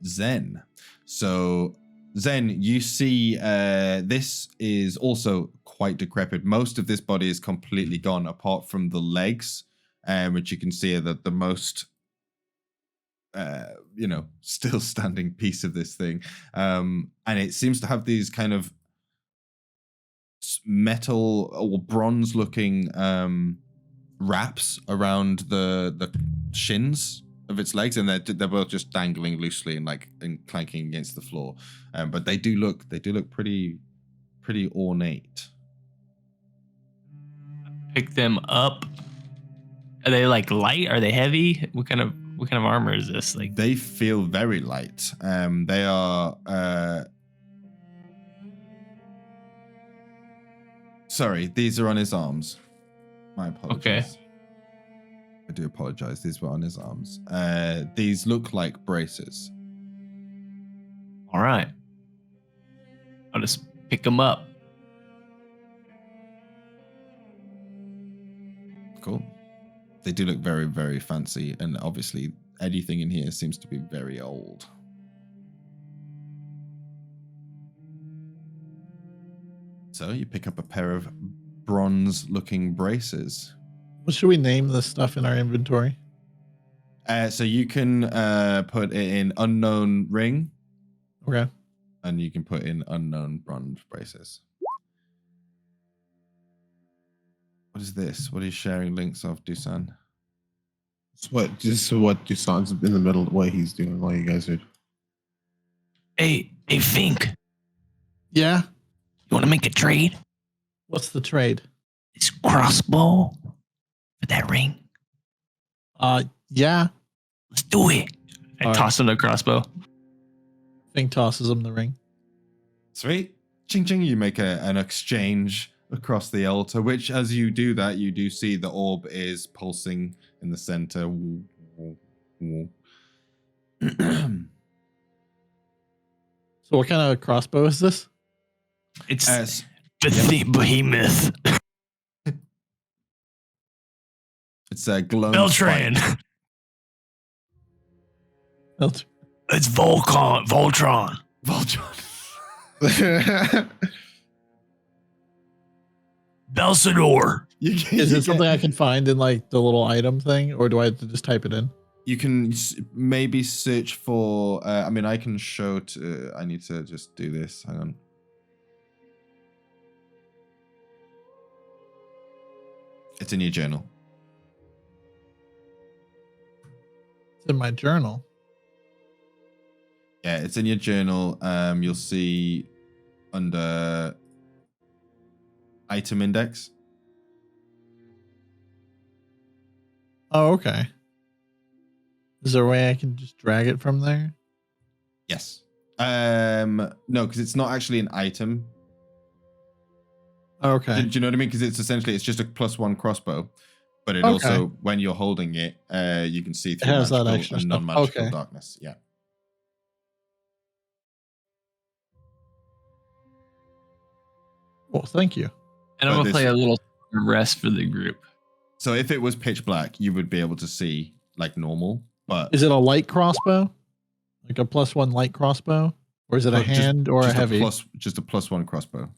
Zen. So Zen, you see this is also quite decrepit. Most of this body is completely gone, apart from the legs, which you can see are the most, still standing piece of this thing. And it seems to have these kind of metal or bronze-looking wraps around the shins of its legs, and they're both just dangling loosely and clanking against the floor. But they do look pretty ornate. Pick them up. Are they like light? Are they heavy? What kind of armor is this? Like, they feel very light. They are. Sorry, these are on his arms. My apologies. Okay. I do apologize. These were on his arms. These look like braces. All right. I'll just pick them up. Cool. They do look very, very fancy, and obviously anything in here seems to be very old. So you pick up a pair of bronze-looking braces. What should we name the stuff in our inventory? So you can put it in unknown ring. Okay. And you can put in unknown bronze braces. What is this? What are you sharing links of, DUSAN? Just what DUSAN's in the middle of what he's doing while you guys are. Hey, FINK. Yeah? You want to make a trade? What's the trade? This crossbow for that ring. Yeah. Let's do it. I toss him the crossbow. Fink tosses him the ring. Sweet. Ching ching, you make an exchange across the altar, which as you do that, you do see the orb is pulsing in the center. So what kind of crossbow is this? It's behemoth. It's a glowing Beltran. It's Voltron. Belsador. Is it something I can find in like the little item thing, or do I have to just type it in? You can maybe search for. I mean, I can show. I need to just do this. Hang on. It's in your journal. It's in my journal. Yeah, it's in your journal. You'll see under item index. Oh, okay. Is there a way I can just drag it from there? Yes. No, because it's not actually an item. Okay. Do you know what I mean? Because it's just a +1 crossbow, but it also, when you're holding it, you can see through magical and non-magical darkness. Yeah. Well, thank you. And I'm gonna play a little rest for the group. So if it was pitch black, you would be able to see like normal. But is it a light crossbow, like a +1 light crossbow, or is it a hand or a heavy? Just a +1 crossbow.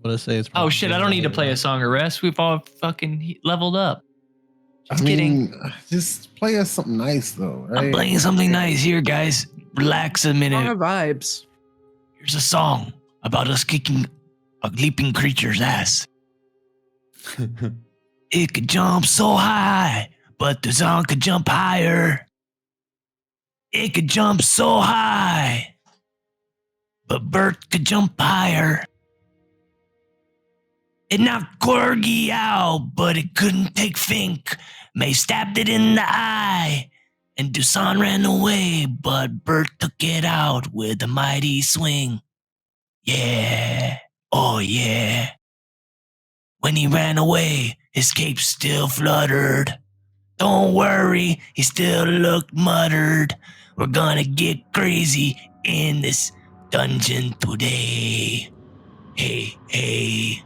What did I say? It's oh shit! I don't need to play a song of rest. We've all fucking leveled up. Just kidding. Just play us something nice though, right? I'm playing something nice here, guys. Relax a minute. Song of vibes. Here's a song about us kicking a leaping creature's ass. It could jump so high, but the song could jump higher. It could jump so high, but BERT could jump higher. It knocked KORGI out, but it couldn't take FINK. May stabbed it in the eye, and DUSAN ran away, but BERT took it out with a mighty swing. Yeah, oh yeah. When he ran away, his cape still fluttered. Don't worry, he still looked muttered. We're gonna get crazy in this dungeon today. Hey, hey.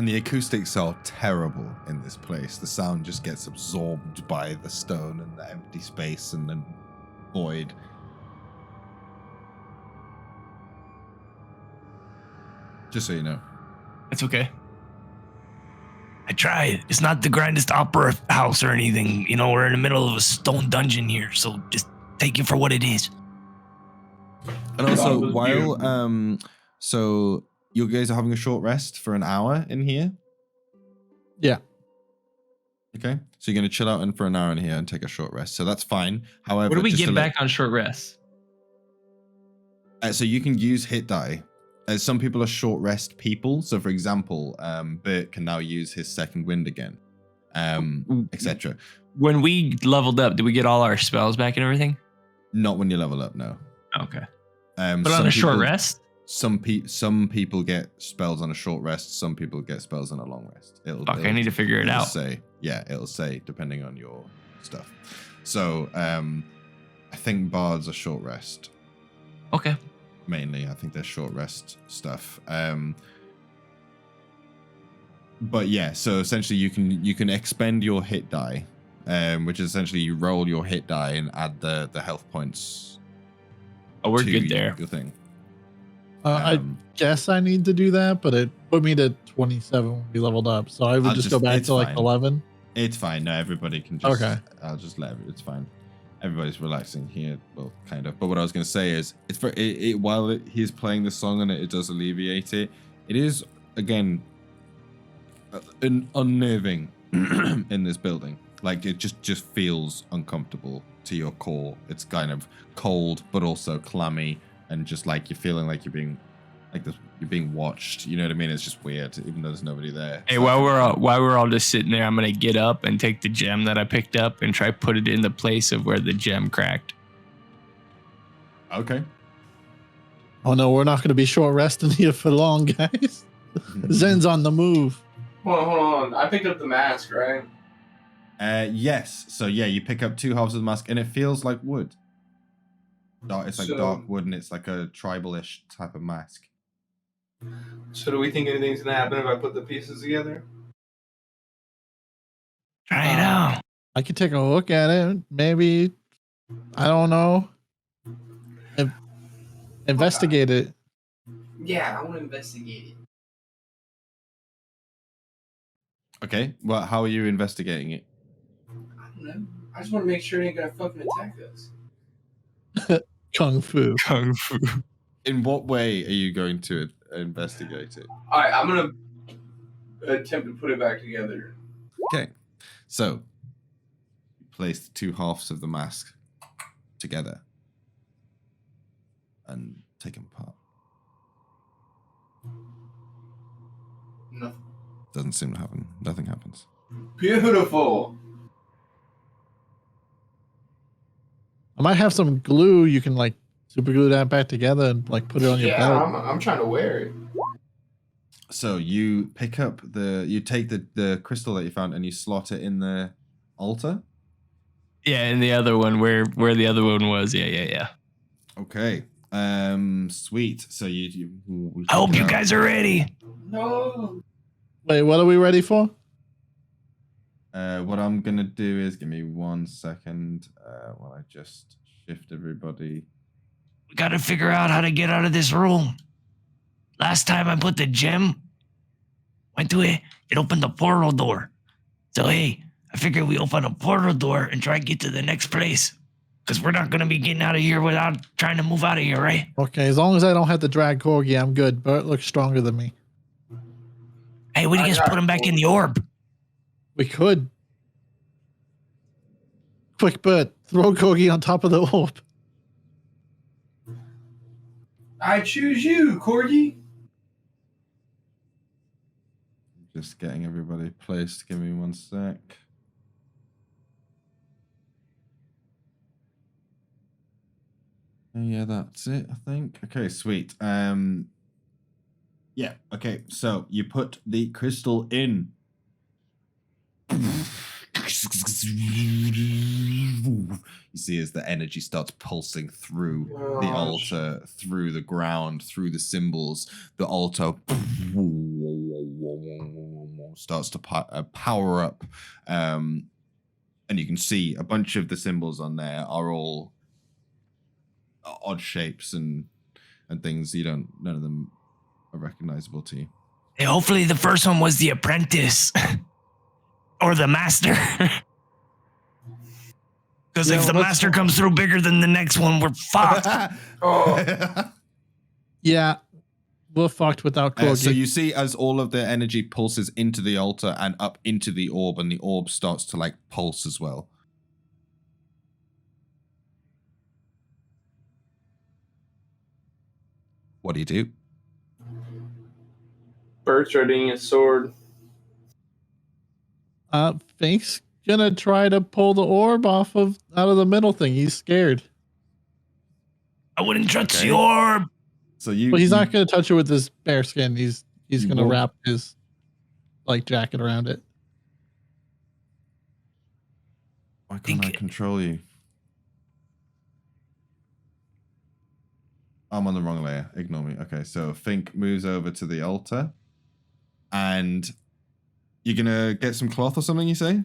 And the acoustics are terrible in this place. The sound just gets absorbed by the stone and the empty space and the void. Just so you know. It's okay. I tried. It's not the grandest opera house or anything. You know, we're in the middle of a stone dungeon here, so just take it for what it is. And also, while so you guys are having a short rest for an hour in here. Yeah. Okay, so you're gonna chill out in for an hour in here and take a short rest. So that's fine. However, What do we just get to back on short rest? so you can use hit die. Some people are short rest people. So, for example, Bert can now use his second wind again, etc. When we leveled up, did we get all our spells back and everything? Not when you level up, no. Okay. But on a short rest? Some people get spells on a short rest. Some people get spells on a long rest. I need to figure it out. It'll say depending on your stuff. So, I think bards are short rest. Okay. Mainly, I think they're short rest stuff. But yeah, so essentially you can expend your hit die, which is essentially you roll your hit die and add the health points. Oh, we're good there. Your thing. I guess I need to do that, but it put me to 27 when we leveled up, so I would just go back to like 11. It's fine. No, everybody can just. Okay. I'll just let it's fine. Everybody's relaxing here, well, kind of. But what I was going to say is, it's for while he's playing the song and it does alleviate it. It is again unnerving in this building. Like it just feels uncomfortable to your core. It's kind of cold, but also clammy, and just like you're feeling like you're being watched. You know what I mean? It's just weird, even though there's nobody there. Hey, while we're all just sitting there, I'm gonna get up and take the gem that I picked up and try put it in the place of where the gem cracked. Okay. Oh no, we're not gonna be short resting here for long, guys. Zen's on the move. Hold on. I picked up the mask, right? Yes. So yeah, you pick up 2 halves of the mask, and it feels like wood. It's like dark wood, and it's like a tribal-ish type of mask. So do we think anything's gonna happen if I put the pieces together? Try it out. I could take a look at it. Maybe, I don't know. Investigate it. Yeah, I want to investigate it. Okay. Well, how are you investigating it? I don't know. I just want to make sure it ain't gonna fucking attack us. Kung Fu. Kung Fu. In what way are you going to investigate it? All right, I'm gonna attempt to put it back together. Okay. So, you place the 2 halves of the mask together and take them apart. Nothing. Doesn't seem to happen. Nothing happens. Beautiful. I might have some glue. You can like super glue that back together and like put it on your belt. I'm trying to wear it. So you pick up you take the crystal that you found and you slot it in the altar. Yeah, and the other one where the other one was. Yeah. Okay. Sweet. So you I hope you guys are ready. No. Wait, what are we ready for? What I'm gonna do is give me 1 second while I just shift everybody. We gotta figure out how to get out of this room. Last time I put the gem, went to it, it opened the portal door. So hey, I figured we open a portal door and try to get to the next place. Because we're not gonna be getting out of here without trying to move out of here, right? Okay, as long as I don't have to drag KORGI, I'm good. Bert looks stronger than me. Hey, we just put him back in the orb. We could. Quick, Bert, throw KORGI on top of the orb. I choose you, KORGI. Just getting everybody placed. Give me 1 sec. Yeah, that's it, I think. Okay, sweet. Yeah, okay. So you put the crystal in. You see as the energy starts pulsing through the altar, through the ground, through the symbols, the altar orb starts to power up, and you can see a bunch of the symbols on there are all odd shapes and things. None of them are recognizable to you. Hey, hopefully the first one was the apprentice or the master. Because if the master comes through bigger than the next one, we're fucked. Yeah, we're fucked without KORGI. So you see as all of the energy pulses into the altar and up into the orb, and the orb starts to like pulse as well. What do you do? Bert's readying his sword. Fink's gonna try to pull the orb out of the middle thing. He's scared. I wouldn't touch the orb. So you. But he's not gonna touch it with his bear skin. He's gonna won't. wrap his like jacket around it. Why can't I control you? I'm on the wrong layer. Ignore me. Okay, so Fink moves over to the altar, and you're gonna get some cloth or something. You say?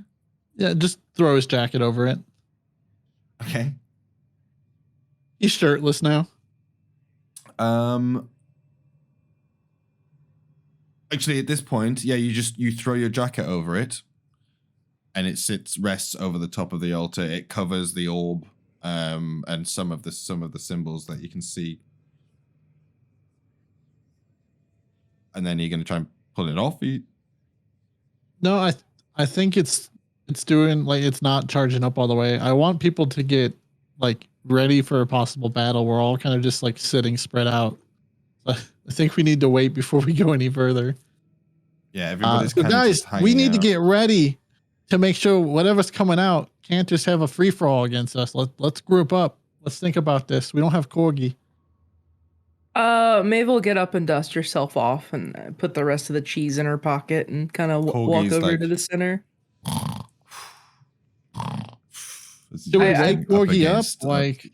Yeah, just throw his jacket over it. Okay. He's shirtless now. Actually, at this point, yeah, you throw your jacket over it, and it rests over the top of the altar. It covers the orb, and some of the symbols that you can see. And then you're gonna try and pull it off. No, I think it's doing like it's not charging up all the way. I want people to get like ready for a possible battle. We're all kind of just like sitting spread out. I think we need to wait before we go any further. Yeah, everybody's so kind guys, of just we need to out. get ready to make sure whatever's coming out can't just have a free for all against us. Let's group up. Let's think about this. We don't have KORGI. Maeve will get up and dust herself off and put the rest of the cheese in her pocket and kind of walk over like- to the center. Do we I- wake KORGI up? against- Like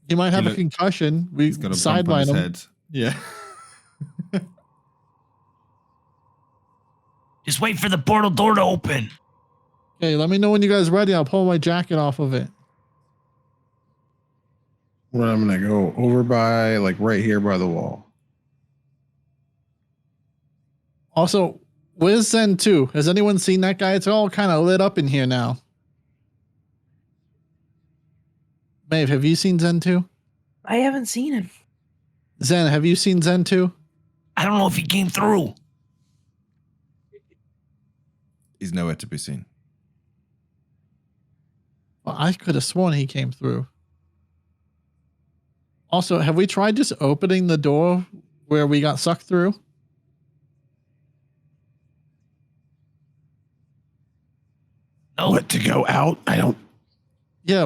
he might have He a concussion. We He's got a bump on sideline his him. head. Yeah. Just wait for the portal door to open. Okay, let me know when you guys are ready. I'll pull my jacket off of it. Well, I'm gonna go over by like right here by the wall. Also, where's Zen 2? Has anyone seen that guy? It's all kind of lit up in here now. Maeve, have you seen Zen 2? I haven't seen him. Zen, have you seen Zen 2? I don't know if he came through. He's nowhere to be seen. Well, I could have sworn he came through. Also, have we tried just opening the door where we got sucked through? No. What, to go out? I don't. Yeah.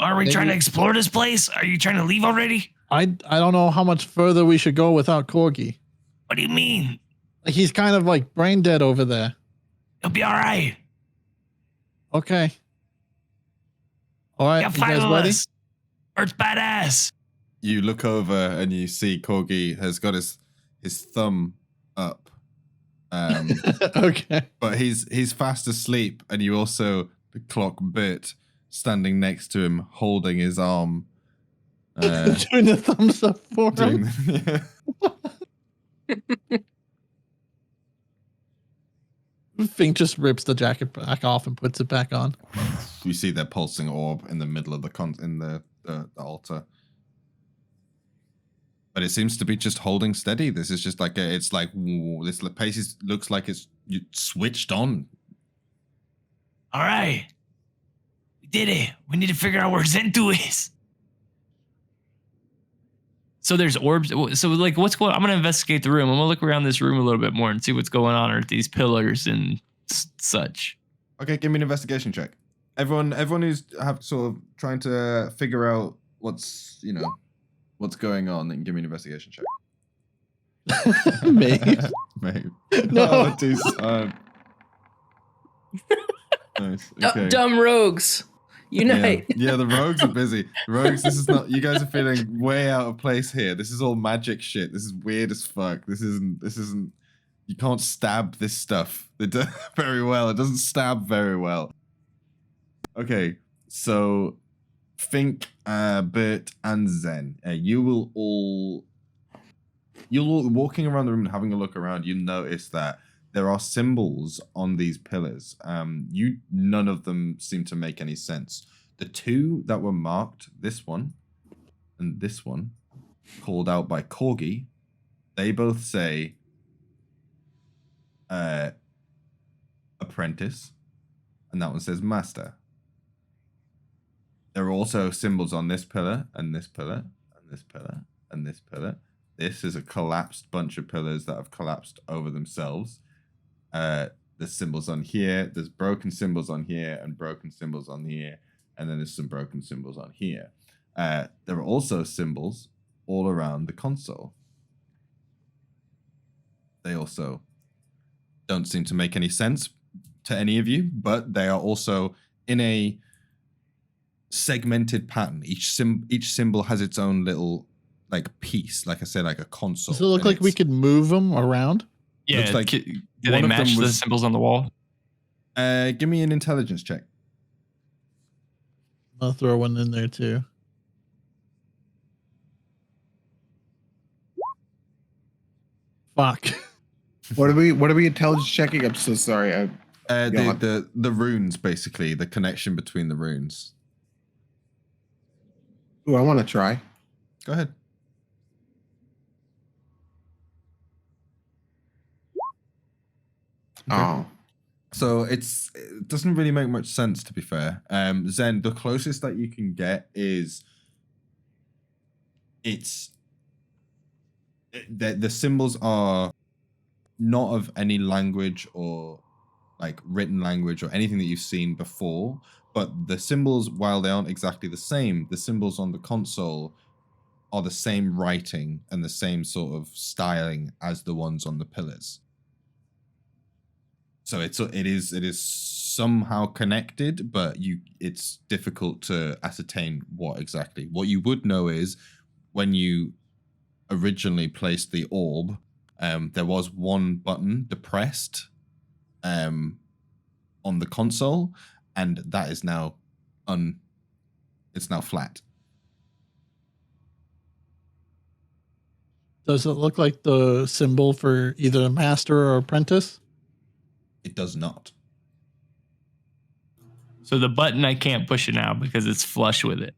Are we trying to explore this place? Are you trying to leave already? I don't know how much further we should go without KORGI. What do you mean? Like he's kind of like brain dead over there. It'll be all right. Okay. All right. You You got five guys of ready? us. Bert's badass. You look over and you see KORGI has got his thumb up. Okay. But he's fast asleep, and you also clock BERT standing next to him, holding his arm. Doing the thumbs up for him. Fink just rips the jacket back off and puts it back on. You see that pulsing orb in the middle of the altar. But it seems to be just holding steady. This is just like this pace looks like it's switched on. All right. We did it. We need to figure out where Zentu is. So there's orbs. So like, what's going on? I'm going to investigate the room. I'm going to look around this room a little bit more and see what's going on with these pillars and such. Okay, give me an investigation check. Everyone who's sort of trying to figure out what's going on, then give me an investigation check. Maeve. Maeve. No. Oh, DUSAN. Nice. Okay. Dumb rogues. Unite. Yeah, the rogues are busy. Rogues, this is not. You guys are feeling way out of place here. This is all magic shit. This is weird as fuck. This isn't You can't stab this stuff very well. It doesn't stab very well. Okay, so Fink, Bert, and Zen, you're all walking around the room and having a look around. You notice that there are symbols on these pillars. None of them seem to make any sense. The two that were marked, this one and this one, called out by KORGI, they both say apprentice, and that one says master. There are also symbols on this pillar and this pillar and this pillar and this pillar. This is a collapsed bunch of pillars that have collapsed over themselves. There's symbols on here. There's broken symbols on here and broken symbols on here. And then there's some broken symbols on here. There are also symbols all around the console. They also don't seem to make any sense to any of you, but they are also in a segmented pattern. Each symbol has its own little like piece, like I said, like a console. Does it look like we could move them around? Yeah, looks like do they match the symbols on the wall? Give me an intelligence check. I'll throw one in there too. Fuck. What are we intelligence checking? I'm so sorry. The runes, basically, the connection between the runes. Ooh, I want to try. Go ahead. Okay. Oh. So it doesn't really make much sense, to be fair. Zen, the closest that you can get is the symbols are not of any language or like written language or anything that you've seen before, but the symbols, while they aren't exactly the same, the symbols on the console are the same writing and the same sort of styling as the ones on the pillars. So it is somehow connected, but it's difficult to ascertain what exactly. What you would know is when you originally placed the orb, there was one button depressed on the console, and that is now it's now flat. Does it look like the symbol for either a master or apprentice? It does not. So the button, I can't push it now because it's flush with it.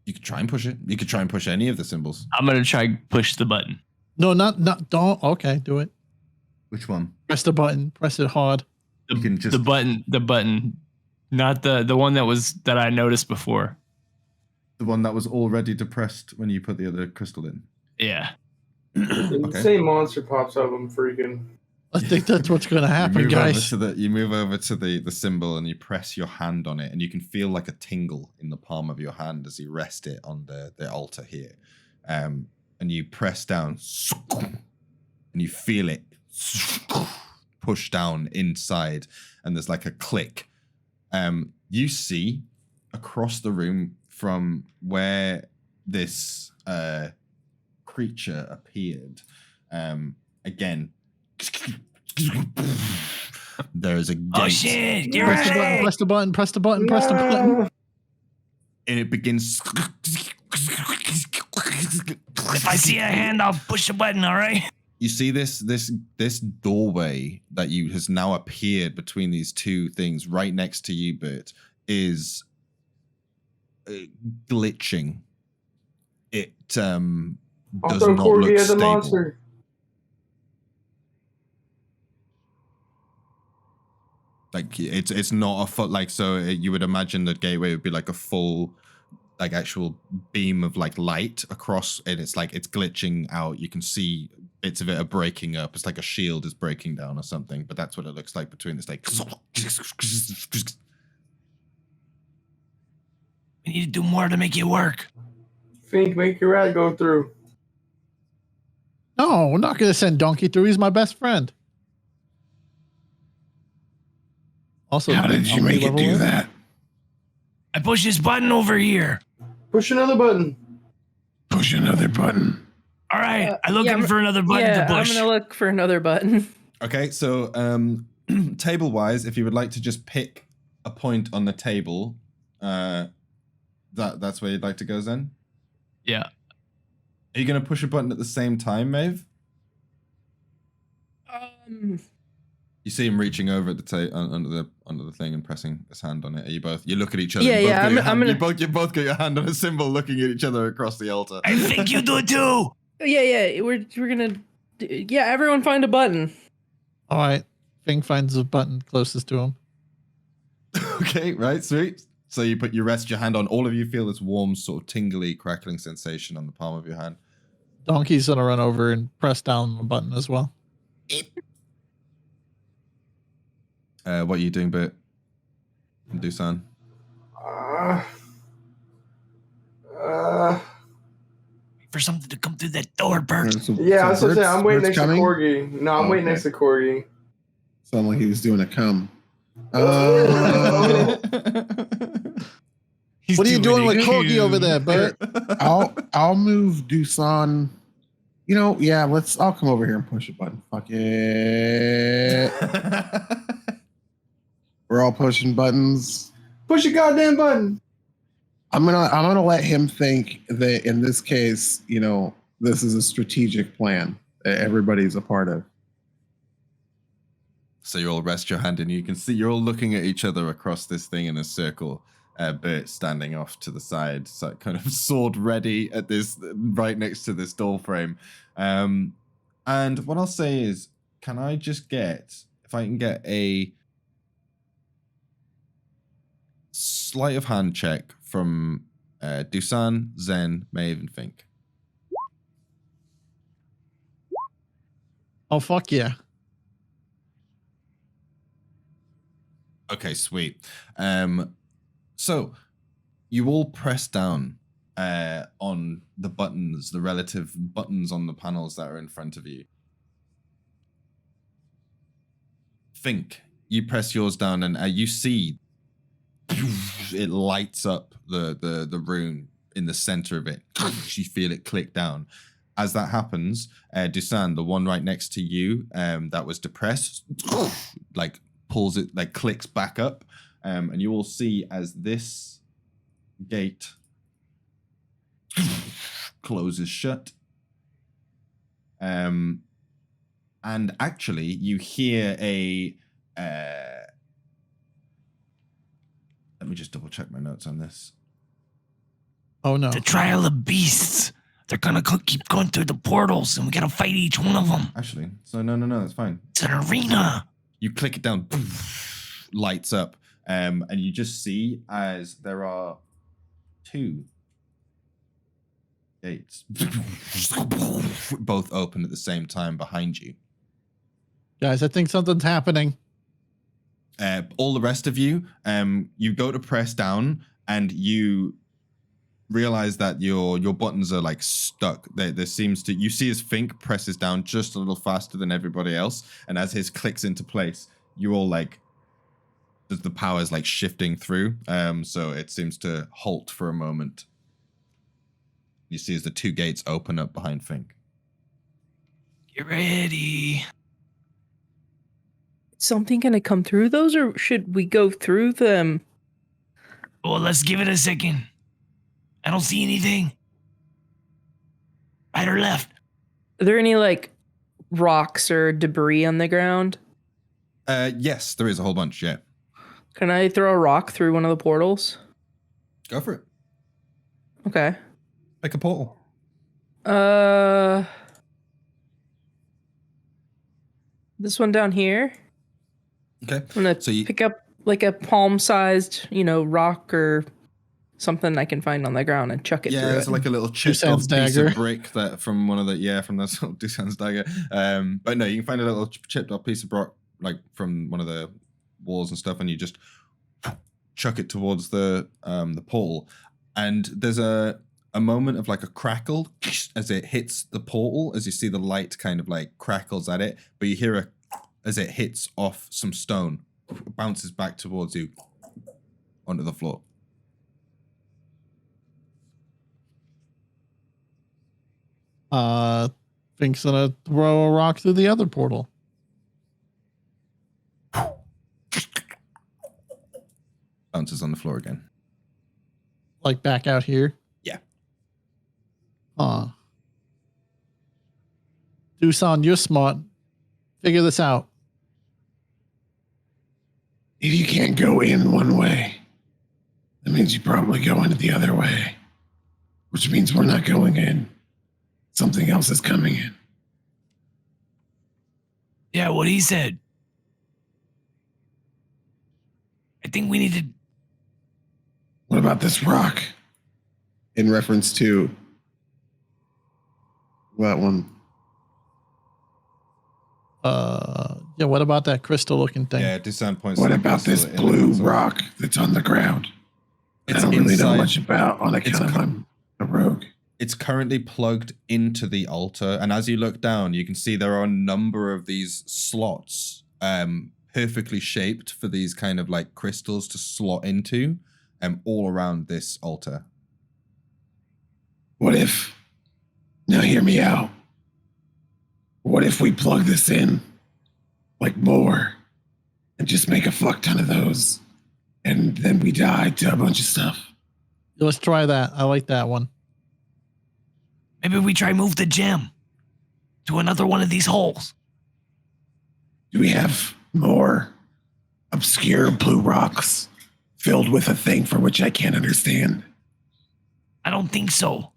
You could try and push it. You could try and push any of the symbols. I'm going to try push the button. No, don't. Okay, do it. Which one? Press the button. Press it hard. The button, not the one that I noticed before. The one that was already depressed when you put the other crystal in. Yeah. The same monster pops up. I'm freaking. I think that's what's going to happen, guys. You move over to the symbol and you press your hand on it, and you can feel like a tingle in the palm of your hand as you rest it on the altar here. And you press down, and you feel it push down inside, and there's like a click. You see across the room from where this creature appeared, again, there is a gate. Oh shit! You're Press right. the button. Press the button. Press the button. And it begins. If I see a hand, I'll push the button. All right. You see this doorway that has now appeared between these two things right next to you, Bert, is glitching. It does not look stable. Monster. Like it's not a foot like so. You would imagine the gateway would be like a full, like actual beam of like light across, and it's like it's glitching out. You can see bits of it are breaking up. It's like a shield is breaking down or something. But that's what it looks like between this like. We need to do more to make it work. Fink, make your rat go through. No, we're not going to send Donkey through. He's my best friend. Also, how did you make it do that? I push this button over here. Push another button. Push another button. All right, I'm looking for another button to push. I'm gonna look for another button. Okay, so table-wise, if you would like to just pick a point on the table, that's where you'd like to go, Zen? Yeah. Are you going to push a button at the same time, Maeve? You see him reaching over at the under the thing and pressing his hand on it. Are you both? You look at each other. Yeah, I'm gonna. You both got your hand on a symbol, looking at each other across the altar. I think you do too. Yeah. We're gonna. Yeah, everyone find a button. All right. Fink finds the button closest to him. Okay, right, sweet. So you rest your hand on. All of you feel this warm, sort of tingly, crackling sensation on the palm of your hand. Donkey's gonna run over and press down the button as well. What are you doing, Bert? Dusan? For something to come through that door, Bert. Yeah, I was gonna say, I'm waiting next to KORGI. No, I'm waiting next to KORGI. Sounded like he was doing a cum. What are you doing with KORGI over there, Bert? I'll move DUSAN. You know, yeah, I'll come over here and push a button. Fuck it. We're all pushing buttons. Push a goddamn button. I'm gonna let him think that in this case, you know, this is a strategic plan that everybody's a part of. So you all rest your hand and you can see you're all looking at each other across this thing in a circle. Bert standing off to the side, so kind of sword ready at this, right next to this door frame. And what I'll say is, can I just get, if I can get a sleight of hand check from DUSAN, Zen, Maeve, and Fink. Oh, fuck yeah. Okay, sweet. So you all press down on the buttons, the relative buttons on the panels that are in front of you. Fink, you press yours down and you see it lights up the rune in the center of it. You feel it click down. As that happens, DUSAN, the one right next to you that was depressed, like pulls it, like clicks back up. And you will see as this gate closes shut. And actually, you hear a... let me just double check my notes on this. Oh, no. The trial of beasts. They're gonna keep going through the portals, and we gotta fight each one of them. Actually, so no, that's fine. It's an arena. You click it down, lights up. And you just see as there are 2 gates, both open at the same time behind you. Guys, I think something's happening. All the rest of you, you go to press down and you realize that your buttons are like stuck. There seems to, you see as Fink presses down just a little faster than everybody else, and as his clicks into place, you all like, the power is like shifting through, so it seems to halt for a moment. You see as the 2 gates open up behind Fink. Get ready. Is something gonna come through those, or should we go through them? Well, let's give it a second. I don't see anything. Right or left? Are there any like rocks or debris on the ground? Yes, there is a whole bunch, yeah. Can I throw a rock through one of the portals? Go for it. Okay. Like a portal. This one down here. Okay. I'm gonna pick up like a palm-sized, rock or something I can find on the ground and chuck it through it. Yeah, it's like a little chipped off piece of brick that from one of the from that DUSAN's dagger. But no, you can find a little chipped off piece of rock like from one of the walls and stuff, and you just chuck it towards the portal, and there's a moment of like a crackle as it hits the portal, as you see the light kind of like crackles at it, but you hear as it hits off some stone, bounces back towards you onto the floor. Fink's gonna throw a rock through the other portal. Bounces on the floor again. Like back out here. Yeah. DUSAN, you're smart. Figure this out. If you can't go in one way, that means you probably go in the other way, which means we're not going in. Something else is coming in. Yeah, what he said. I think we need to. What about this rock? In reference to that one. Yeah, what about that crystal looking thing? Yeah, DUSAN points. What to the about this crystal in the blue crystal. rock that's on the ground? I It's don't really know inside- much about on account of I'm a rogue. It's currently plugged into the altar, and as you look down, you can see there are a number of these slots, perfectly shaped for these kind of like crystals to slot into, all around this altar. What if, now hear me out. What if we plug this in, like more, and just make a fuck ton of those, and then we die to a bunch of stuff? Let's try that. I like that one. Maybe we try move the gem to another one of these holes. Do we have more obscure blue rocks filled with a thing for which I can't understand? I don't think so.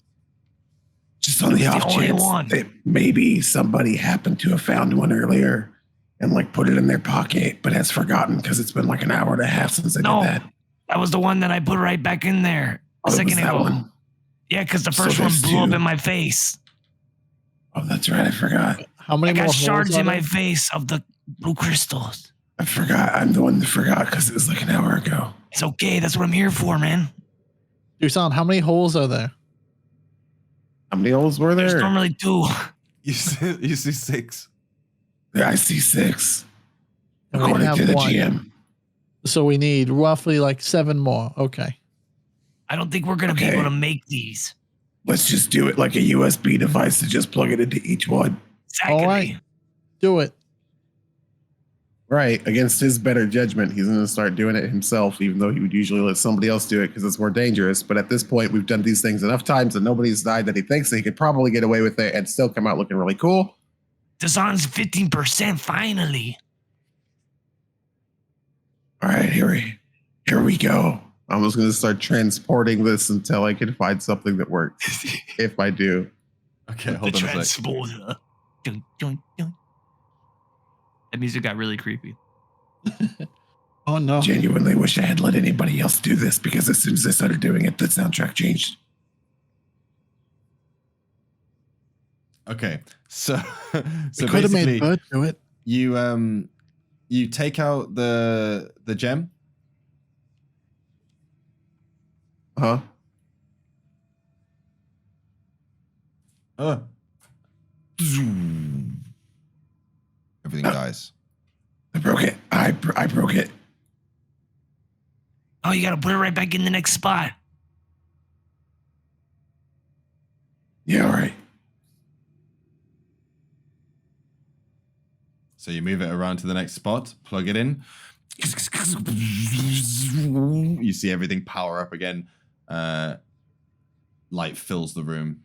Just on the It's the off only chance one. that maybe somebody happened to have found one earlier and like put it in their pocket, but has forgotten because it's been like an hour and a half since I No, did that. that was the one that I put right back in there a Oh, it was second that ago. one? Yeah, because the So first one there's blew up two. in my face. Oh, that's right. I forgot. How many I more got holes shards are in my there? face of the blue crystals. I forgot. I'm the one that forgot because it was like an hour ago. It's okay. That's what I'm here for, man. DUSAN, how many holes are there? How many holes were There's there? normally 2. You see 6. Yeah, I see 6, And we according have to the one. GM. So we need roughly like 7 more. Okay. I don't think we're going to be Okay. able to make these. Let's just do it like a USB device to just plug it into each one. Exactly. All right. Do it. Right. Against his better judgment, he's going to start doing it himself, even though he would usually let somebody else do it because it's more dangerous. But at this point, we've done these things enough times and nobody's died that he thinks that he could probably get away with it and still come out looking really cool. DUSAN's 15% finally. All right, here we go. I'm just going to start transporting this until I can find something that works. If I do. Okay, The hold on a sec. transporter. Dun, dun, dun. That music got really creepy. Oh no. Genuinely wish I had let anybody else do this because as soon as I started doing it, the soundtrack changed. Okay, so We could have made basically, Bert do it. you take out the gem. Huh? Everything dies. I broke it. I broke it. Oh, you got to put it right back in the next spot. Yeah, all right. So you move it around to the next spot, plug it in. You see everything power up again. Light fills the room.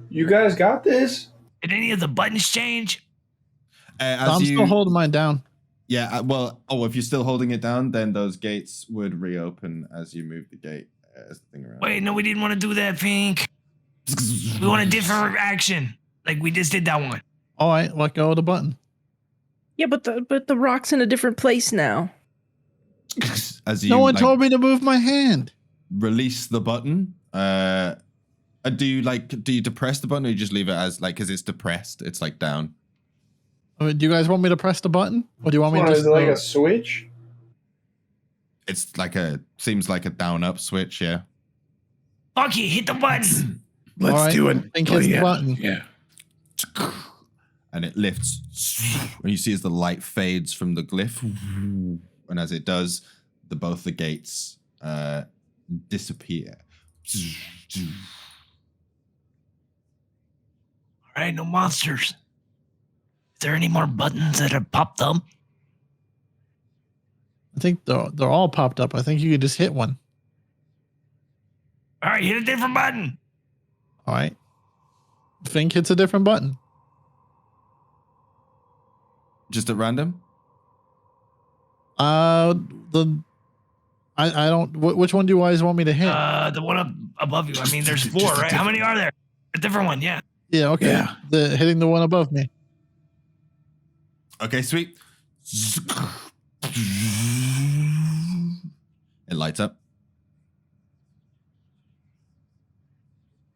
You guys got this? Did any of the buttons change? I'm still holding mine down. Yeah, if you're still holding it down, then those gates would reopen as you move the gate. As the thing around. Wait, no, we didn't want to do that, Fink. We want a different action. Like we just did that one. All right, let go of the button. Yeah, but the rock's in a different place now. As you No one told me to move my hand. release the button, do you depress the button or you just leave it as like because it's depressed? It's like down. I mean, do you guys want me to press the button, or do you want me to Is just it like a switch? It's like seems like a down up switch, yeah. Fuck you, hit the button. Let's All right, do it. think it's the yeah, button. Yeah. And it lifts, and you see as the light fades from the glyph, and as it does, both the gates disappear. All right, no monsters. Is there any more buttons that have popped up? I think they're all popped up. I think you could just hit one. All right, hit a different button. All right. Fink hits a different button. Just at random? I don't. Which one do you guys want me to hit? The one up above you. I mean, there's 4, right? How many are there? A different one, yeah. Yeah. Okay. Yeah. Hitting the one above me. Okay, sweet. It lights up.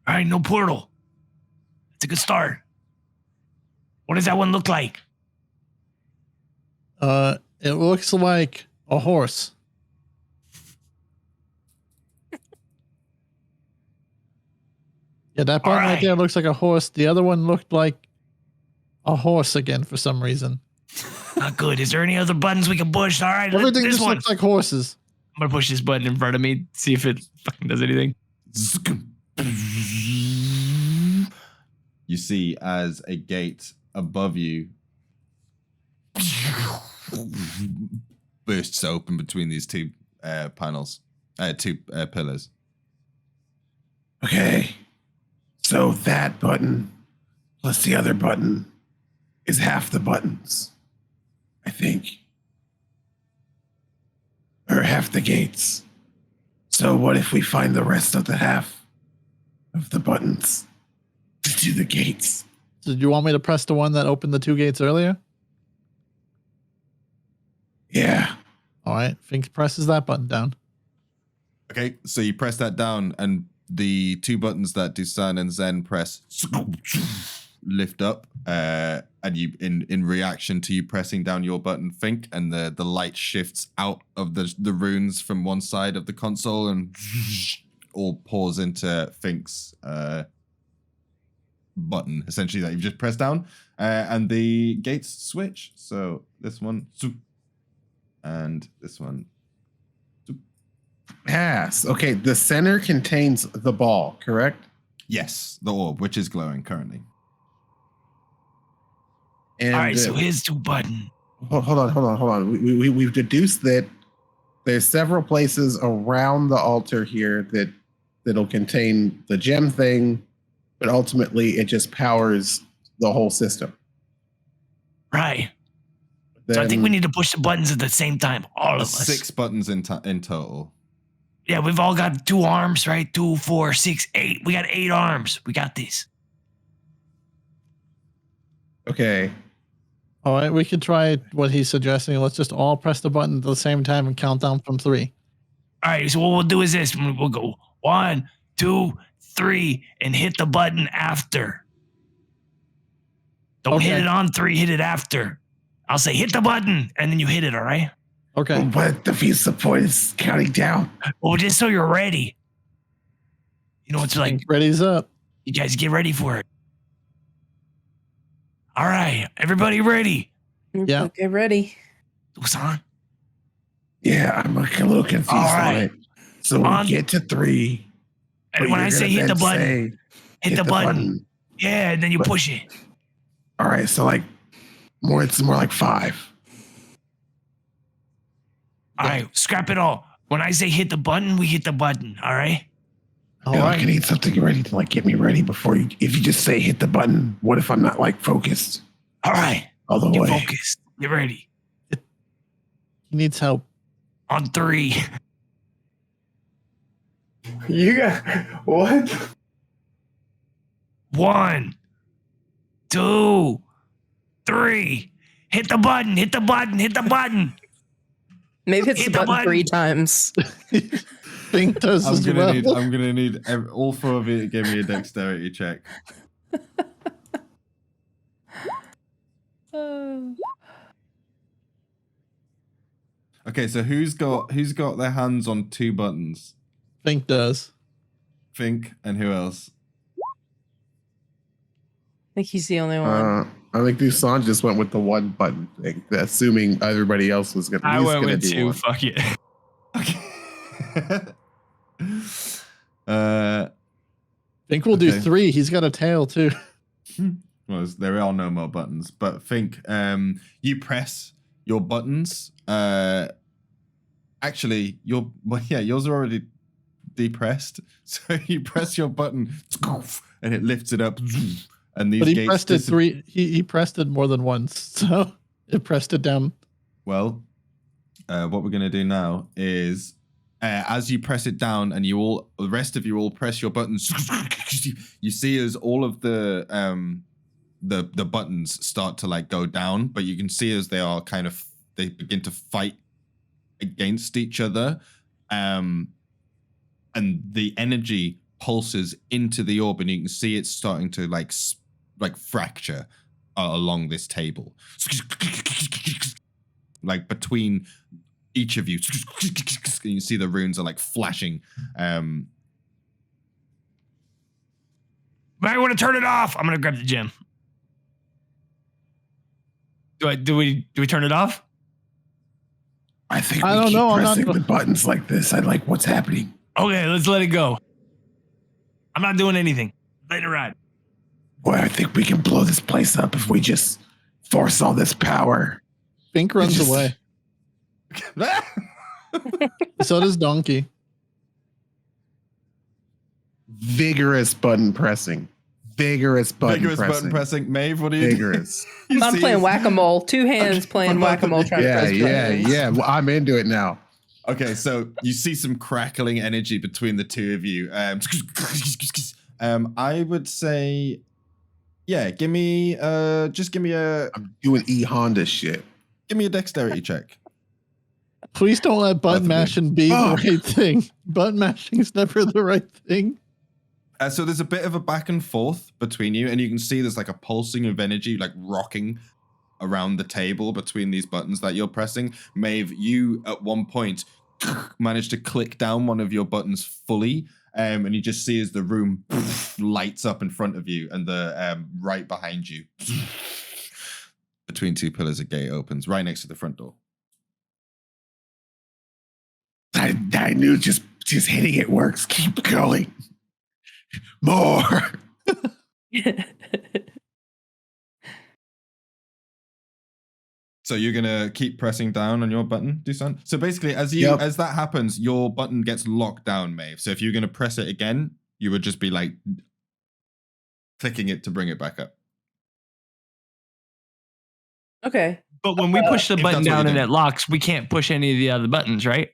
All right, no portal. It's a good start. What does that one look like? It looks like a horse. Yeah, that button right there looks like a horse. The other one looked like a horse again for some reason. Not good. Is there any other buttons we can push? All right, Everything this just one looks like horses. I'm gonna push this button in front of me, see if it fucking does anything. You see as a gate above you bursts open between these two pillars. Okay. So that button plus the other button is half the buttons, I think. Or half the gates. So what if we find the rest of the half of the buttons to do the gates? Did you want me to press the one that opened the 2 gates earlier? Yeah. All right. Fink presses that button down. Okay, so you press that down, and the 2 buttons that DUSAN and Zen press lift up, and you, in reaction to you pressing down your button, Fink, and the light shifts out of the runes from one side of the console and all pours into Fink's button, essentially, that you've just pressed down, and the gates switch. So this one, and this one. Yes. Okay. The center contains the ball, correct? Yes, the orb, which is glowing currently. And all right, so here's 2 buttons. Hold on. We've deduced that there's several places around the altar here that'll contain the gem thing, but ultimately it just powers the whole system. Right. Then, So I think we need to push the buttons at the same time, all of us. 6 buttons in total. Yeah, we've all got 2 arms, right? 2, 4, 6, 8. We got 8 arms. We got this. Okay. All right. We could try what he's suggesting. Let's just all press the button at the same time and count down from 3. All right, so what we'll do is this. We'll go 1, 2, 3, and hit the button after. Don't hit it on 3, hit it after. I'll say hit the button, and then you hit it, all right? Okay. But defeats the point is counting down. Well, just so you're ready. You know, it's like, Fink ready's up. you guys get ready for it. All right, everybody ready? Yeah. Okay, ready. DUSAN? Yeah, I'm like a little confused on it. So we get to 3. And when I say hit the button, hit the button. Yeah, and then you push it. All right, so like it's more like 5. All right, scrap it all. When I say hit the button, we hit the button. All right? All right. I can need something ready to like get me ready before you. If you just say hit the button, what if I'm not like focused? All right. All the Get way. focused. Get ready. He needs help. On 3. You got what? 1, 2, 3. Hit the button. Hit the button. Hit the button. Maybe hits Hit the the button button. 3 times. Fink does as well. I'm gonna need all 4 of you to give me a dexterity check. Okay, so who's got their hands on 2 buttons? Fink does. Fink, and who else? I think he's the only one. I think DUSAN just went with the 1 button thing, assuming everybody else was gonna. I went with do 2. one. Fuck it. Okay. Fink will do Okay. 3. He's got a tail too. Well, there are no more buttons, but Fink, you press your buttons. Actually, yours are already depressed. So you press your button, and it lifts it up, and these But he gates pressed it 3. He pressed it more than once, so it pressed it down. Well, what we're gonna do now is, as you press it down, and the rest of you all press your buttons, you see as all of the buttons start to like go down, but you can see as they begin to fight against each other, and the energy pulses into the orb, and you can see it's starting to like fracture along this table, like between each of you. You see the runes are like flashing. Might want to turn it off. I'm gonna grab the gem. Do we turn it off? I think I we don't keep know, I'm not- pressing the buttons like this. I like what's happening. Okay, let's let it go. I'm not doing anything. Let it ride. Boy, I think we can blow this place up if we just force all this power. Fink runs Just- away. So does Donkey. Vigorous button pressing. Vigorous button pressing. Maeve, what are you doing? Vigorous. I'm playing whack-a-mole. 2 hands playing whack-a-mole. Trying to press buttons. Well, I'm into it now. Okay, so you see some crackling energy between the two of you. I would say, yeah, give me a I'm doing E-Honda shit. dexterity check. Please don't let button mashing be the right thing. Button mashing is never the right thing. So there's a bit of a back and forth between you, and you can see there's like a pulsing of energy, like rocking around the table between these buttons that you're pressing. Maeve, you at one point managed to click down one of your buttons fully, and you just see as the room lights up in front of you, and the right behind you, between 2 pillars, a gate opens right next to the front door. I knew just hitting it works. Keep going. More. So you're gonna keep pressing down on your button, DUSAN? So basically, as that happens, your button gets locked down, Maeve. So if you're gonna press it again, you would just be like clicking it to bring it back up. Okay. But when we push the If button that's what down you and do. it locks, we can't push any of the other buttons, right?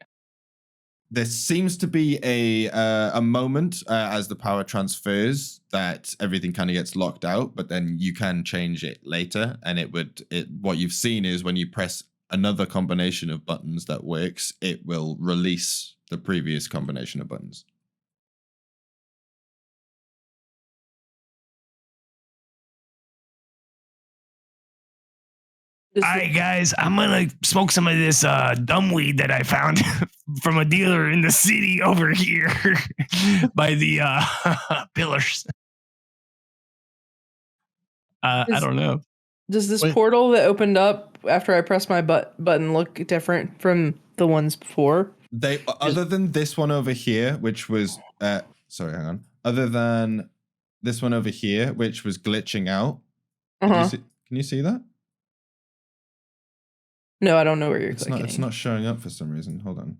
There seems to be a moment as the power transfers that everything kind of gets locked out, but then you can change it later. And what you've seen is when you press another combination of buttons that works, it will release the previous combination of buttons. All right, guys, I'm gonna smoke some of this dumb weed that I found from a dealer in the city over here by the pillars. I don't know. Does this Wait. portal that opened up after I pressed my button look different from the ones before? They other than this one over here, which was sorry, hang on. Other than this one over here, which was glitching out. Can you see that? No, I don't know where you're It's clicking. not. It's not showing up for some reason. Hold on.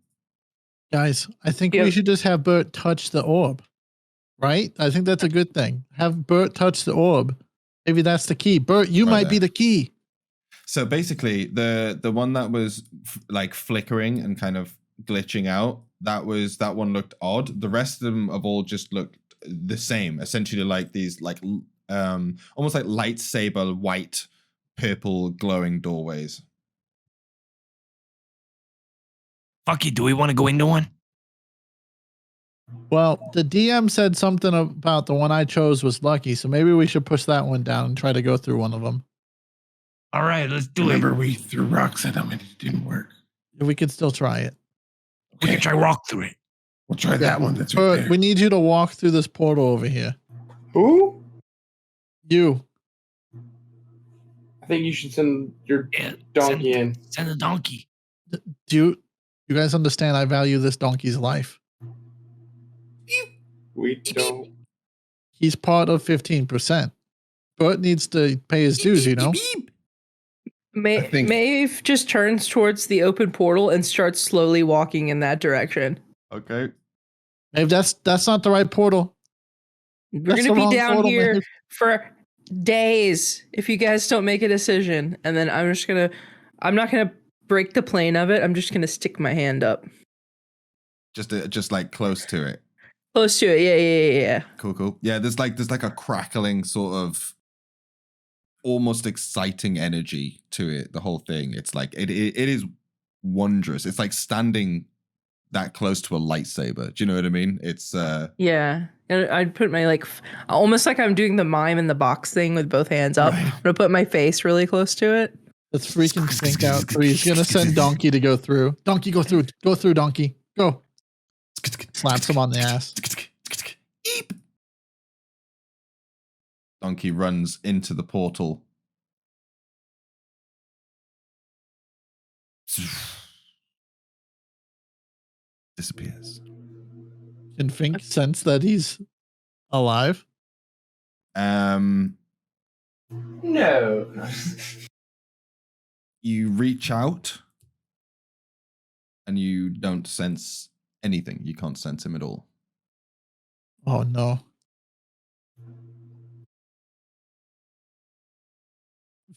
Guys, I think Yeah. we should just have Bert touch the orb. Right? I think that's a good thing. Have Bert touch the orb. Maybe that's the key. Bert, you Right might be there. the key. So basically, the one that was like flickering and kind of glitching out, that one looked odd. The rest of them have all just looked the same, essentially like these like almost like lightsaber white, purple glowing doorways. Fuck it. Do we want to go into one? Well, the DM said something about the one I chose was lucky, so maybe we should push that one down and try to go through one of them. All right, let's do Remember, it. we threw rocks at them and it didn't work. If we could still try it. We can try walk through it. We'll try that one. That's right Bert, there. we need you to walk through this portal over here. Who? You. I think you should send your Yeah, donkey in. Send the donkey. Do you guys understand I value this donkey's life? We don't. He's part of 15%. Bert needs to pay his dues, you know? Maeve just turns towards the open portal and starts slowly walking in that direction. Okay. Maeve, that's not the right portal. We're going to be down here for days if you guys don't make a decision. And then I'm not going to break the plane of it. I'm just going to stick my hand up. Just like close to it. Close to it. Yeah. Cool. Yeah, there's like a crackling sort of almost exciting energy to it, the whole thing. It's like it is wondrous. It's like standing that close to a lightsaber. Do you know what I mean? It's yeah. And I'd put my almost like I'm doing the mime in the box thing with both hands up. Right. I'm gonna put my face really close to it. Let's freaking think out. So he's gonna send Donkey to go through. Donkey, go through. Go through, Donkey. Go. Slaps him on the ass. Donkey runs into the portal. Disappears. Can Fink sense that he's alive? No. You reach out and you don't sense anything. You can't sense him at all. Oh no.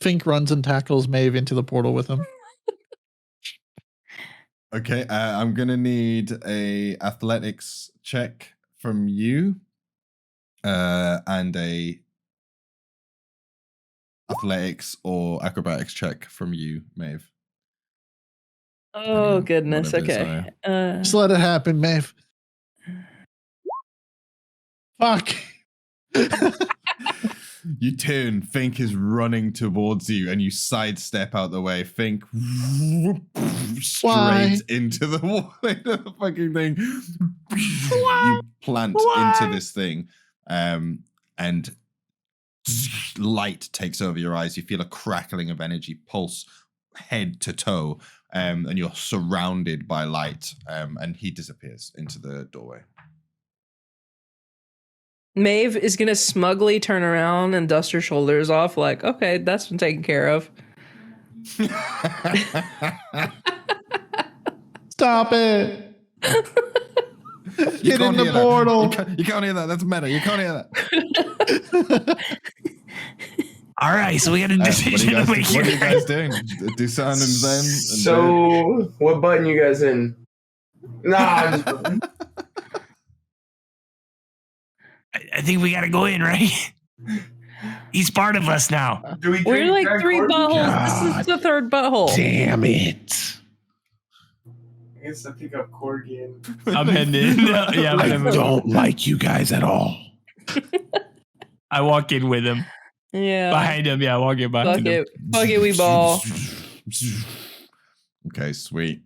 Fink runs and tackles Maeve into the portal with him. Okay, I'm gonna need a athletics check from you, and a athletics or acrobatics check from you, Maeve. Oh goodness. Okay. Just let it happen, Maeve. Fuck. You turn, Fink is running towards you, and you sidestep out the way. Fink straight into the wall, into the fucking thing. You plant into this thing, and light takes over your eyes. You feel a crackling of energy pulse head to toe, and you're surrounded by light, and he disappears into the doorway. Maeve is going to smugly turn around and dust her shoulders off like, okay, that's been taken care of. Stop it. Get in the portal. You can't hear that. That's meta. You can't hear that. All right, so we got a decision to make here. What are you guys doing? DUSAN and Zen? So, what button you guys in? Nah, I'm just... I think we gotta go in, right? He's part of us now. We're like 3 buttholes. This is the 3rd butthole. Damn it. I guess I pick up Korgi and... I'm heading in. Yeah, I don't like you guys at all. I walk in with him. Yeah. Behind him. Yeah, I walk in behind him. Fuck it, we ball. Okay, sweet.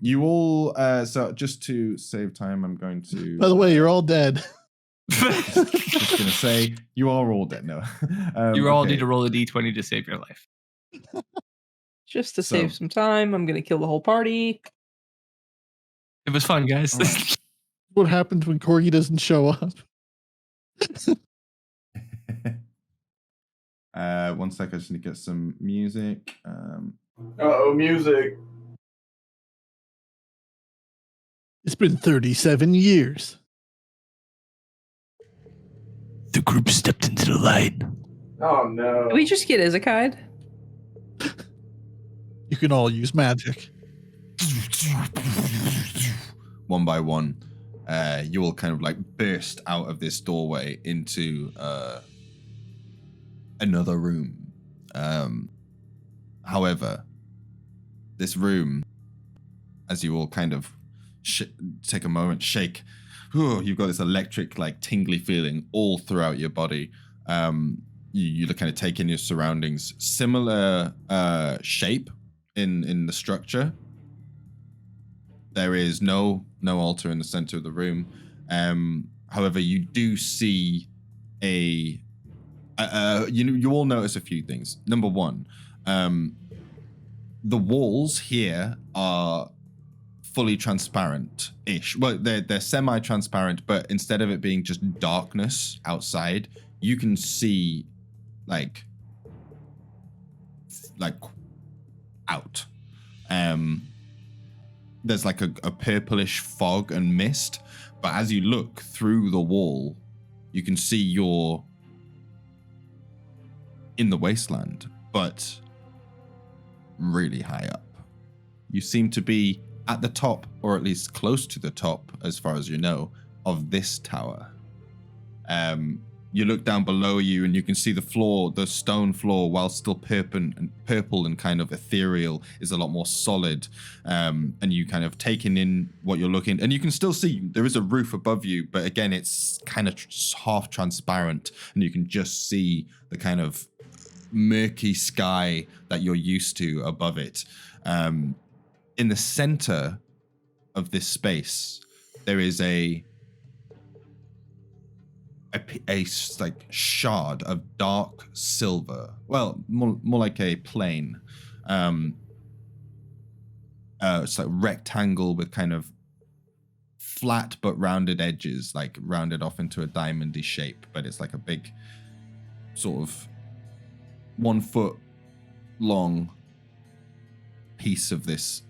You all, so just to save time, I'm going to... By the way, you're all dead. Just gonna say you are all dead. No, you all need to roll a d20 to save your life. Just to save some time, I'm gonna kill the whole party. It was fun, guys. Right. What happens when Korgi doesn't show up? 1 second, I just need to get some music. Music. It's been 37 years. The group stepped into the light. Oh no. Did we just get Izakide? You can all use magic. One by one, you all kind of like burst out of this doorway into another room. However, this room, as you all kind of take a moment, shake, you've got this electric, like tingly feeling all throughout your body. You kind of take in your surroundings. Similar shape in the structure. There is no altar in the center of the room. However, you do see you all notice a few things. Number one, the walls here are fully transparent-ish. Well, they're semi-transparent, but instead of it being just darkness outside, you can see like out. There's like a purplish fog and mist, but as you look through the wall, you can see you're in the wasteland, but really high up. You seem to be at the top, or at least close to the top, as far as you know, of this tower. You look down below you and you can see the floor, the stone floor, while still purple and kind of ethereal, is a lot more solid. And you kind of taking in what you're looking, and you can still see there is a roof above you, but again, it's kind of half transparent, and you can just see the kind of murky sky that you're used to above it. In the center of this space, there is a like shard of dark silver. Well, more like a plane. It's like rectangle with kind of flat but rounded edges, like rounded off into a diamondy shape. But it's like a big sort of 1 foot long piece of this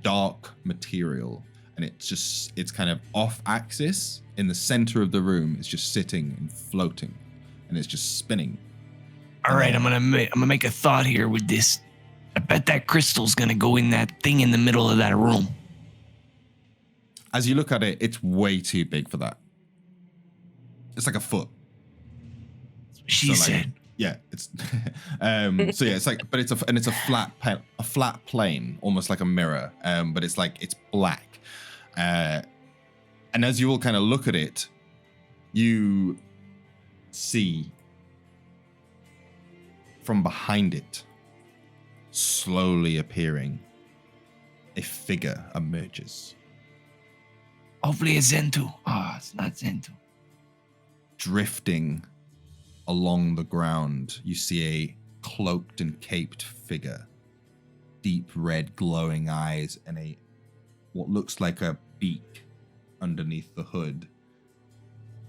dark material, and it's kind of off axis in the center of the room. It's just sitting and floating, and it's just spinning. All right, I'm gonna make a thought here with this. I bet that crystal's gonna go in that thing in the middle of that room. As you look at it, it's way too big for that. It's like a foot. She said. Yeah, it's so yeah, it's like, but it's a flat plane, almost like a mirror. But it's black. And as you all kind of look at it, you see from behind it, slowly appearing, a figure emerges. Hopefully it's Zentu. Oh, it's not Zentu. Drifting along the ground, you see a cloaked and caped figure, deep red glowing eyes, and what looks like a beak underneath the hood,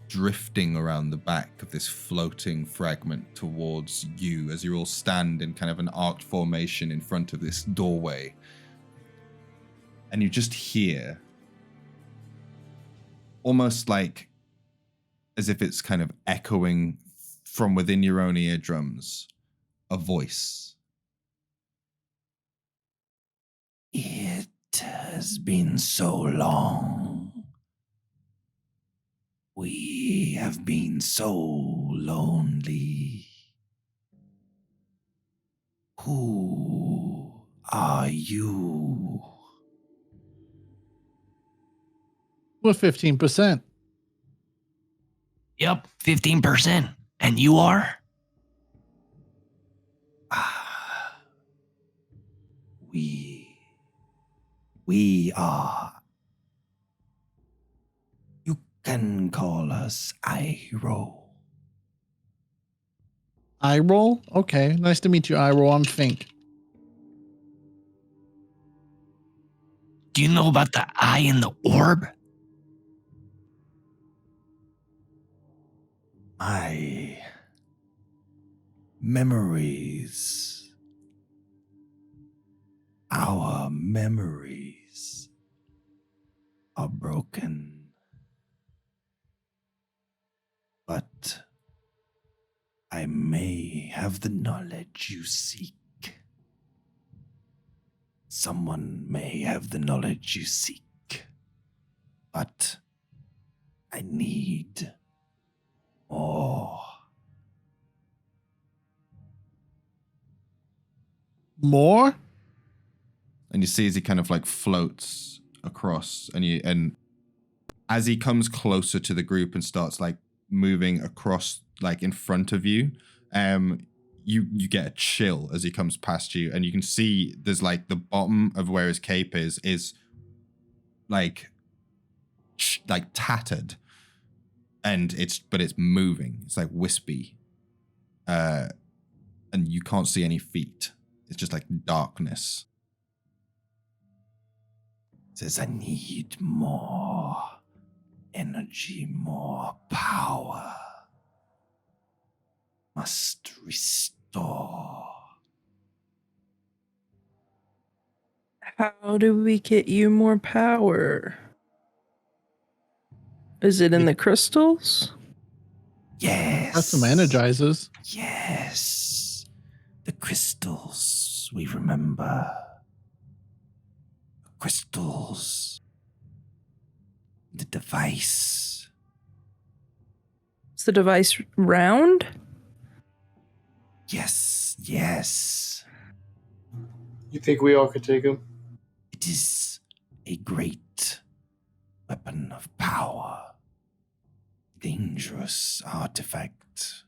drifting around the back of this floating fragment towards you as you all stand in kind of an arced formation in front of this doorway. And you just hear, almost like as if it's kind of echoing from within your own eardrums, a voice. It has been so long. We have been so lonely. Who are you? We're 15%. Yep, 15%. And you are? We are. You can call us Iroh. Iroh? Okay, nice to meet you, Iroh. I'm Fink. Do you know about the eye in the orb? My memories, our memories are broken, but I may have the knowledge you seek. Someone may have the knowledge you seek, but I need more. More? And you see as he kind of like floats across, and as he comes closer to the group and starts like moving across like in front of you, you get a chill as he comes past you, and you can see there's like the bottom of where his cape is like tattered, and it's moving. It's like wispy, and you can't see any feet. It's just like darkness. says, I need more energy, more power. Must restore. How do we get you more power? Is it in the crystals? Yes. That's some energizers. Yes. The crystals, we remember. The crystals. The device. Is the device round? Yes, yes. You think we all could take him? It is a great weapon of power. Dangerous artifact.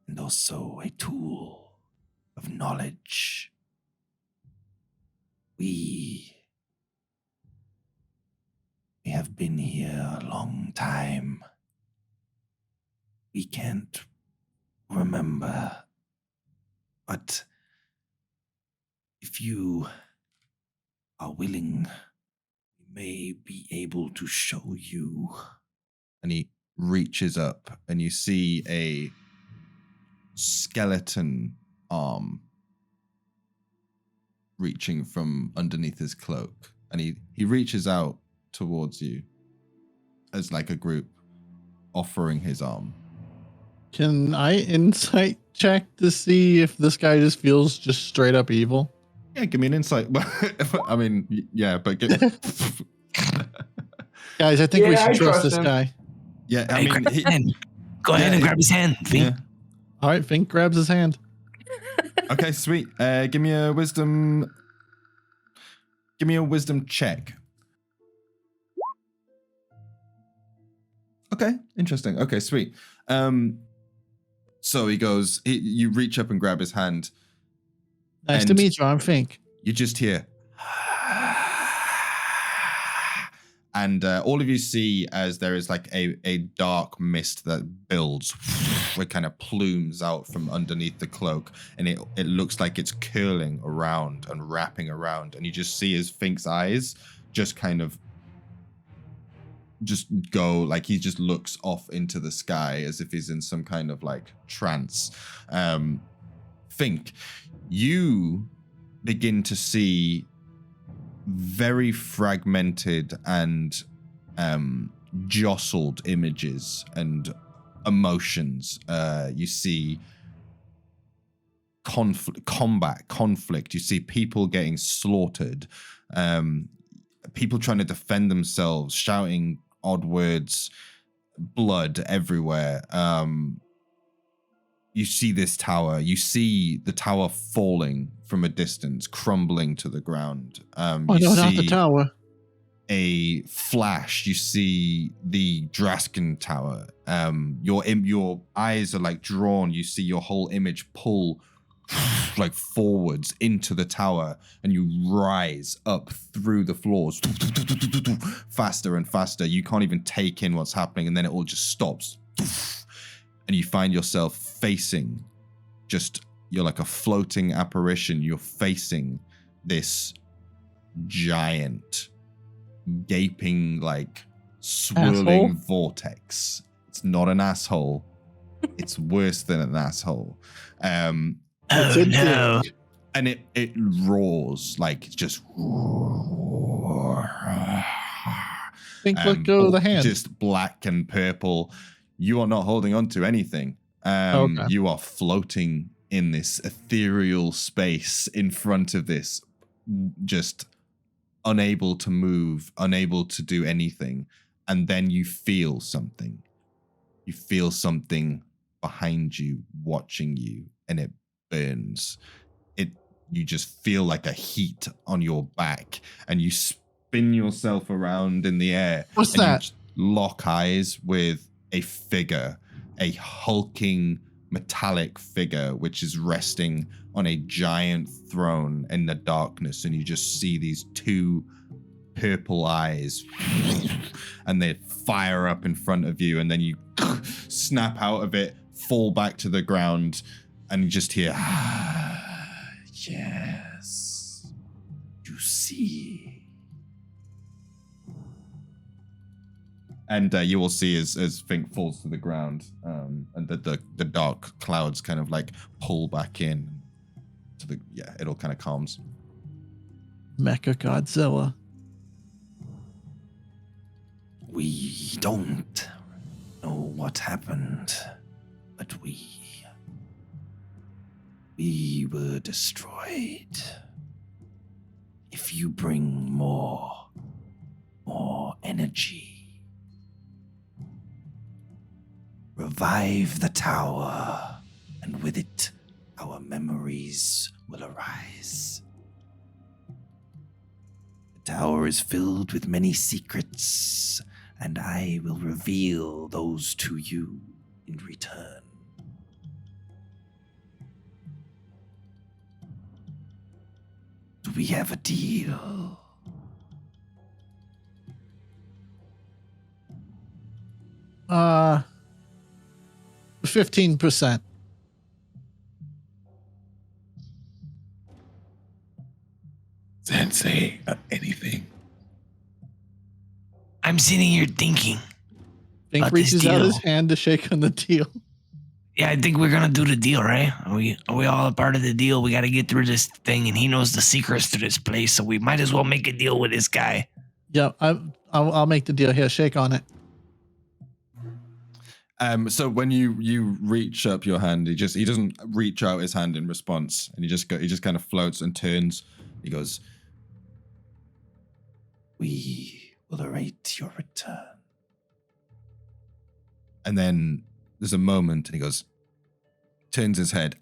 And also a tool of knowledge. We have been here a long time. We can't remember. But if you are willing, we may be able to show you. And he reaches up and you see a skeleton arm reaching from underneath his cloak. And he reaches out towards you as like a group, offering his arm. Can I insight check to see if this guy just feels just straight up evil? Yeah, give me an insight. I mean, yeah, but guys, I think we should trust this guy. Yeah, I mean, go ahead and grab his hand, Fink. Yeah. All right, Fink grabs his hand. Okay, sweet. Give me a wisdom. Give me a wisdom check. Okay, interesting. Okay, sweet. So he goes. You reach up and grab his hand. Nice to meet you. I'm Fink. You just hear. And all of you see as there is like a dark mist that builds. It kind of plumes out from underneath the cloak. And it looks like it's curling around and wrapping around. And you just see his Fink's eyes just kind of just go, like he just looks off into the sky as if he's in some kind of like trance. Fink, you begin to see very fragmented and jostled images and emotions. You see conflict. You see people getting slaughtered, people trying to defend themselves, shouting odd words, blood everywhere. You see this tower. You see the tower falling from a distance, crumbling to the ground. Oh no, not the tower. A flash. You see the Draskin Tower. Your eyes are like drawn. You see your whole image pull like forwards into the tower, and you rise up through the floors faster and faster. You can't even take in what's happening, and then it all just stops. And you find yourself facing you're like a floating apparition. You're facing this giant, gaping, like swirling vortex. It's not an asshole. It's worse than an asshole. Oh no. And it roars, like it's just Fink let go of the hand. Just black and purple. You are not holding on to anything. Okay. You are floating in this ethereal space in front of this, just unable to move, unable to do anything. And then you feel something. You feel something behind you, watching you, and it burns. You just feel like a heat on your back, and you spin yourself around in the air. What's that? You lock eyes with a figure, a hulking metallic figure, which is resting on a giant throne in the darkness, and you just see these two purple eyes, and they fire up in front of you, and then you snap out of it, fall back to the ground, and you just hear, yes, you see. And you will see as Fink falls to the ground, and the dark clouds kind of like pull back in. It all kind of calms. Mecha Godzilla. We don't know what happened, but we were destroyed. If you bring more energy, revive the tower, and with it, our memories will arise. The tower is filled with many secrets, and I will reveal those to you in return. Do we have a deal? Uh, 15%. Sensei, anything? I'm sitting here thinking. Fink about this reaches out deal. his hand to shake on the deal. Yeah, I think we're gonna do the deal, right? Are we all a part of the deal? We gotta get through this thing, and he knows the secrets to this place, so we might as well make a deal with this guy. Yeah, I'll make the deal here. Shake on it. So when you reach up your hand, he doesn't reach out his hand in response, and he just kind of floats and turns. He goes, We will await your return. and then there's a moment, and he goes, turns his head,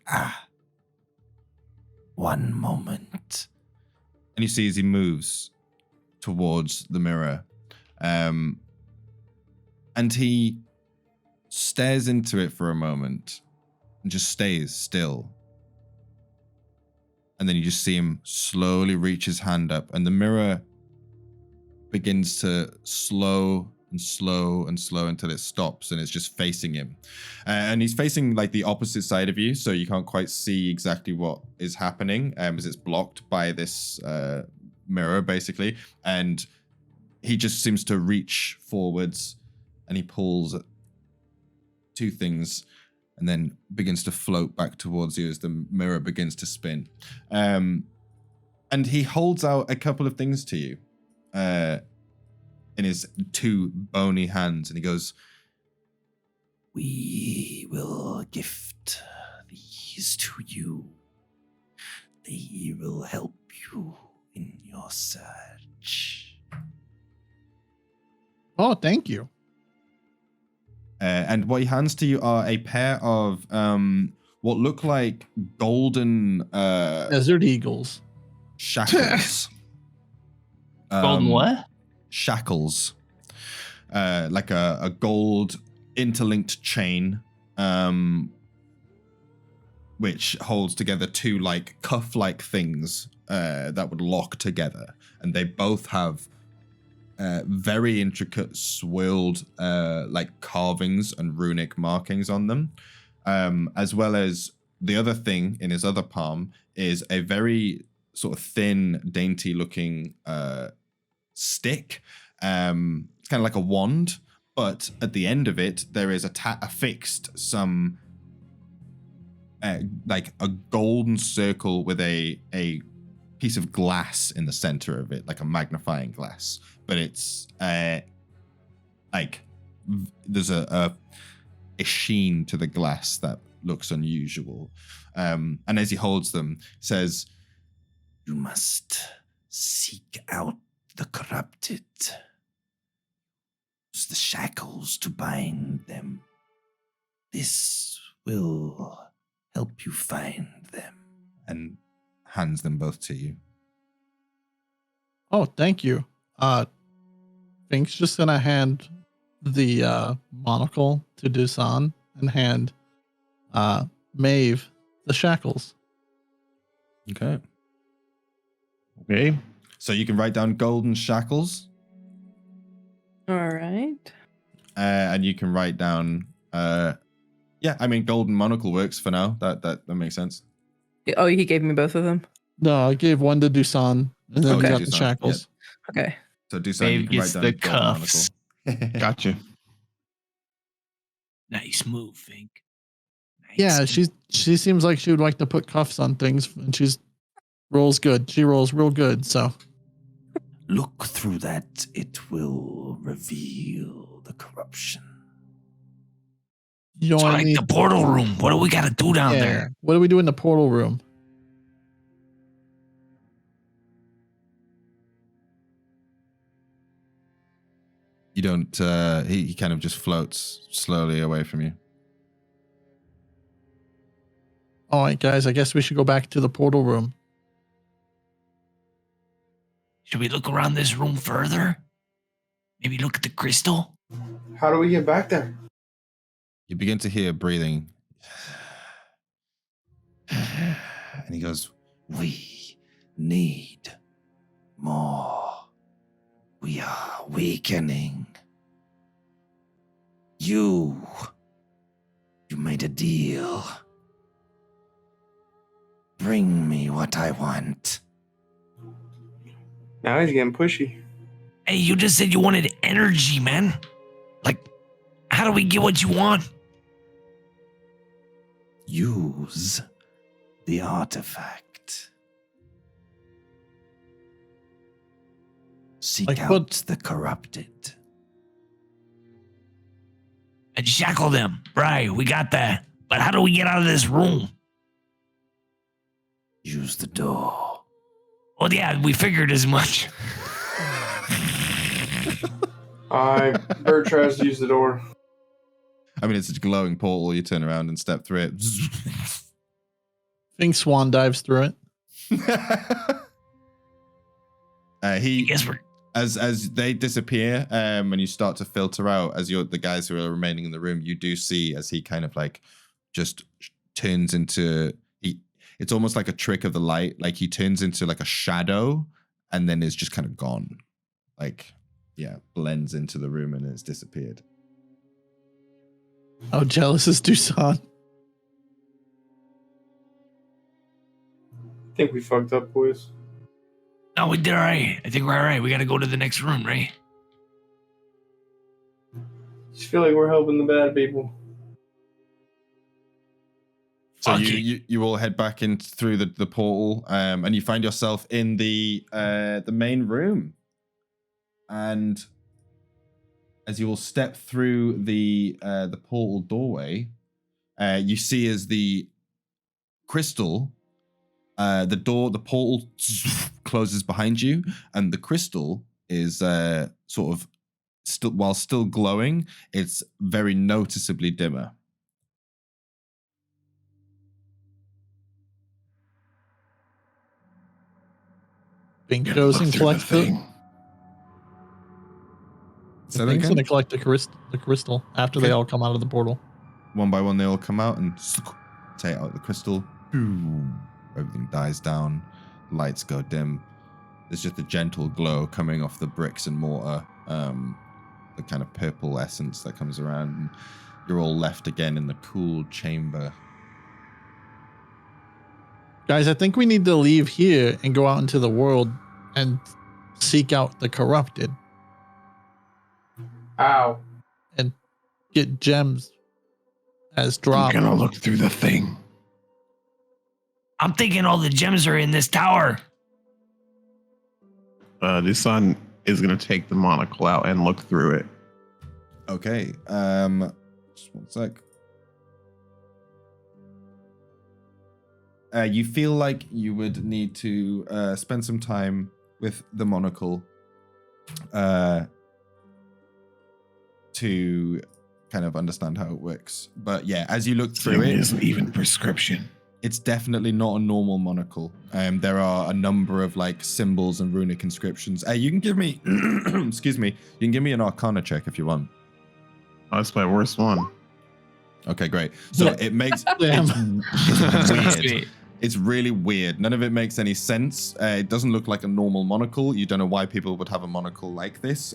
One moment. and you see as he moves towards the mirror, and he stares into it for a moment and just stays still. And then you just see him slowly reach his hand up, and the mirror begins to slow and slow and slow until it stops, and it's just facing him. And he's facing like the opposite side of you, so you can't quite see exactly what is happening, as it's blocked by this mirror, basically. And he just seems to reach forwards, and he pulls two things, and then begins to float back towards you as the mirror begins to spin. And he holds out a couple of things to you in his two bony hands, and he goes, We will gift these to you. They will help you in your search. Oh, thank you. and what he hands to you are a pair of what look like golden Desert Eagles. shackles. Golden what? Shackles. Like a gold interlinked chain, which holds together two like cuff-like things that would lock together, and they both have very intricate swirled like carvings and runic markings on them, as well as the other thing in his other palm is a very sort of thin, dainty looking stick. It's kind of like a wand, but at the end of it there is affixed some like a golden circle with a piece of glass in the center of it, like a magnifying glass. But it's like there's a sheen to the glass that looks unusual. And as he holds them, says, You must seek out the corrupted. Use the shackles to bind them. This will help you find them. and hands them both to you. Oh, thank you. Fink's just gonna hand the monocle to DUSAN and hand MAEVE the shackles. Okay. Okay. So you can write down golden shackles, All right. and you can write down, yeah, I mean, golden monocle works for now. That makes sense. Oh, he gave me both of them. No, I gave one to DUSAN and then we Okay. got the DUSAN, shackles. Okay. So do something. You Babe can write gets down the golden monocle. cuffs. Gotcha. Nice move, Fink. Nice. Yeah, she seems like she would like to put cuffs on things, and she's rolls good. She rolls real good. So Look through that; it will reveal the corruption. you know It's what I like mean? the portal room. What do we got to do down there? What do we do in the portal room? You don't. He kind of just floats slowly away from you. All right, guys. I guess we should go back to the portal room. Should we look around this room further? Maybe look at the crystal? How do we get back there? You begin to hear breathing. And he goes, We need more. We are weakening. You made a deal. Bring me what I want. Now he's getting pushy. Hey, you just said you wanted energy, man. Like, how do we get what you want? Use the artifact. Seek Like out what? the corrupted. And shackle them. Right, we got that. But how do we get out of this room? Use the door. Well, yeah, we figured as much. Bert tries to use the door. I mean, it's a glowing portal. You turn around and step through it. Fink Swan dives through it. He Yes, we're. as they disappear, and you start to filter out as you're the guys who are remaining in the room, you do see as he kind of like just turns into it's almost like a trick of the light. Like he turns into like a shadow and then is just kind of gone. Like, yeah, blends into the room and it's disappeared. How jealous is DUSAN? I think we fucked up, boys. No, we did all right. I think we're all right. We got to go to the next room, right? Just feel like we're helping the bad people. So Okay. you all head back in through the portal, and you find yourself in the main room. And as you will step through the portal doorway, you see as the crystal, the portal closes behind you, and the crystal is sort of while still glowing, it's very noticeably dimmer. Fink Gotta goes look and through collects the thing. Say that Fink's again? gonna collect the crystal after they Okay. all come out of the portal. One by one, they all come out and take out the crystal. Boom. Everything dies down. Lights go dim. There's just a gentle glow coming off the bricks and mortar. The kind of purple essence that comes around. And you're all left again in the cool chamber. Guys, I think we need to leave here and go out into the world and seek out the corrupted Ow. and get gems as I'm drop. gonna look through the thing. I'm thinking all the gems are in this tower. DUSAN is gonna take the monocle out and look through it. Okay. Just one sec. You feel like you would need to spend some time with the monocle to kind of understand how it works. But yeah, as you look through Thing it, isn't even prescription. it's definitely not a normal monocle. There are a number of like symbols and runic inscriptions. You can give me, excuse me, you can give me an Arcana check if you want. Oh, that's my worst one. Okay, great. So it makes Damn. it's weird. It's really weird. None of it makes any sense. It doesn't look like a normal monocle. You don't know why people would have a monocle like this.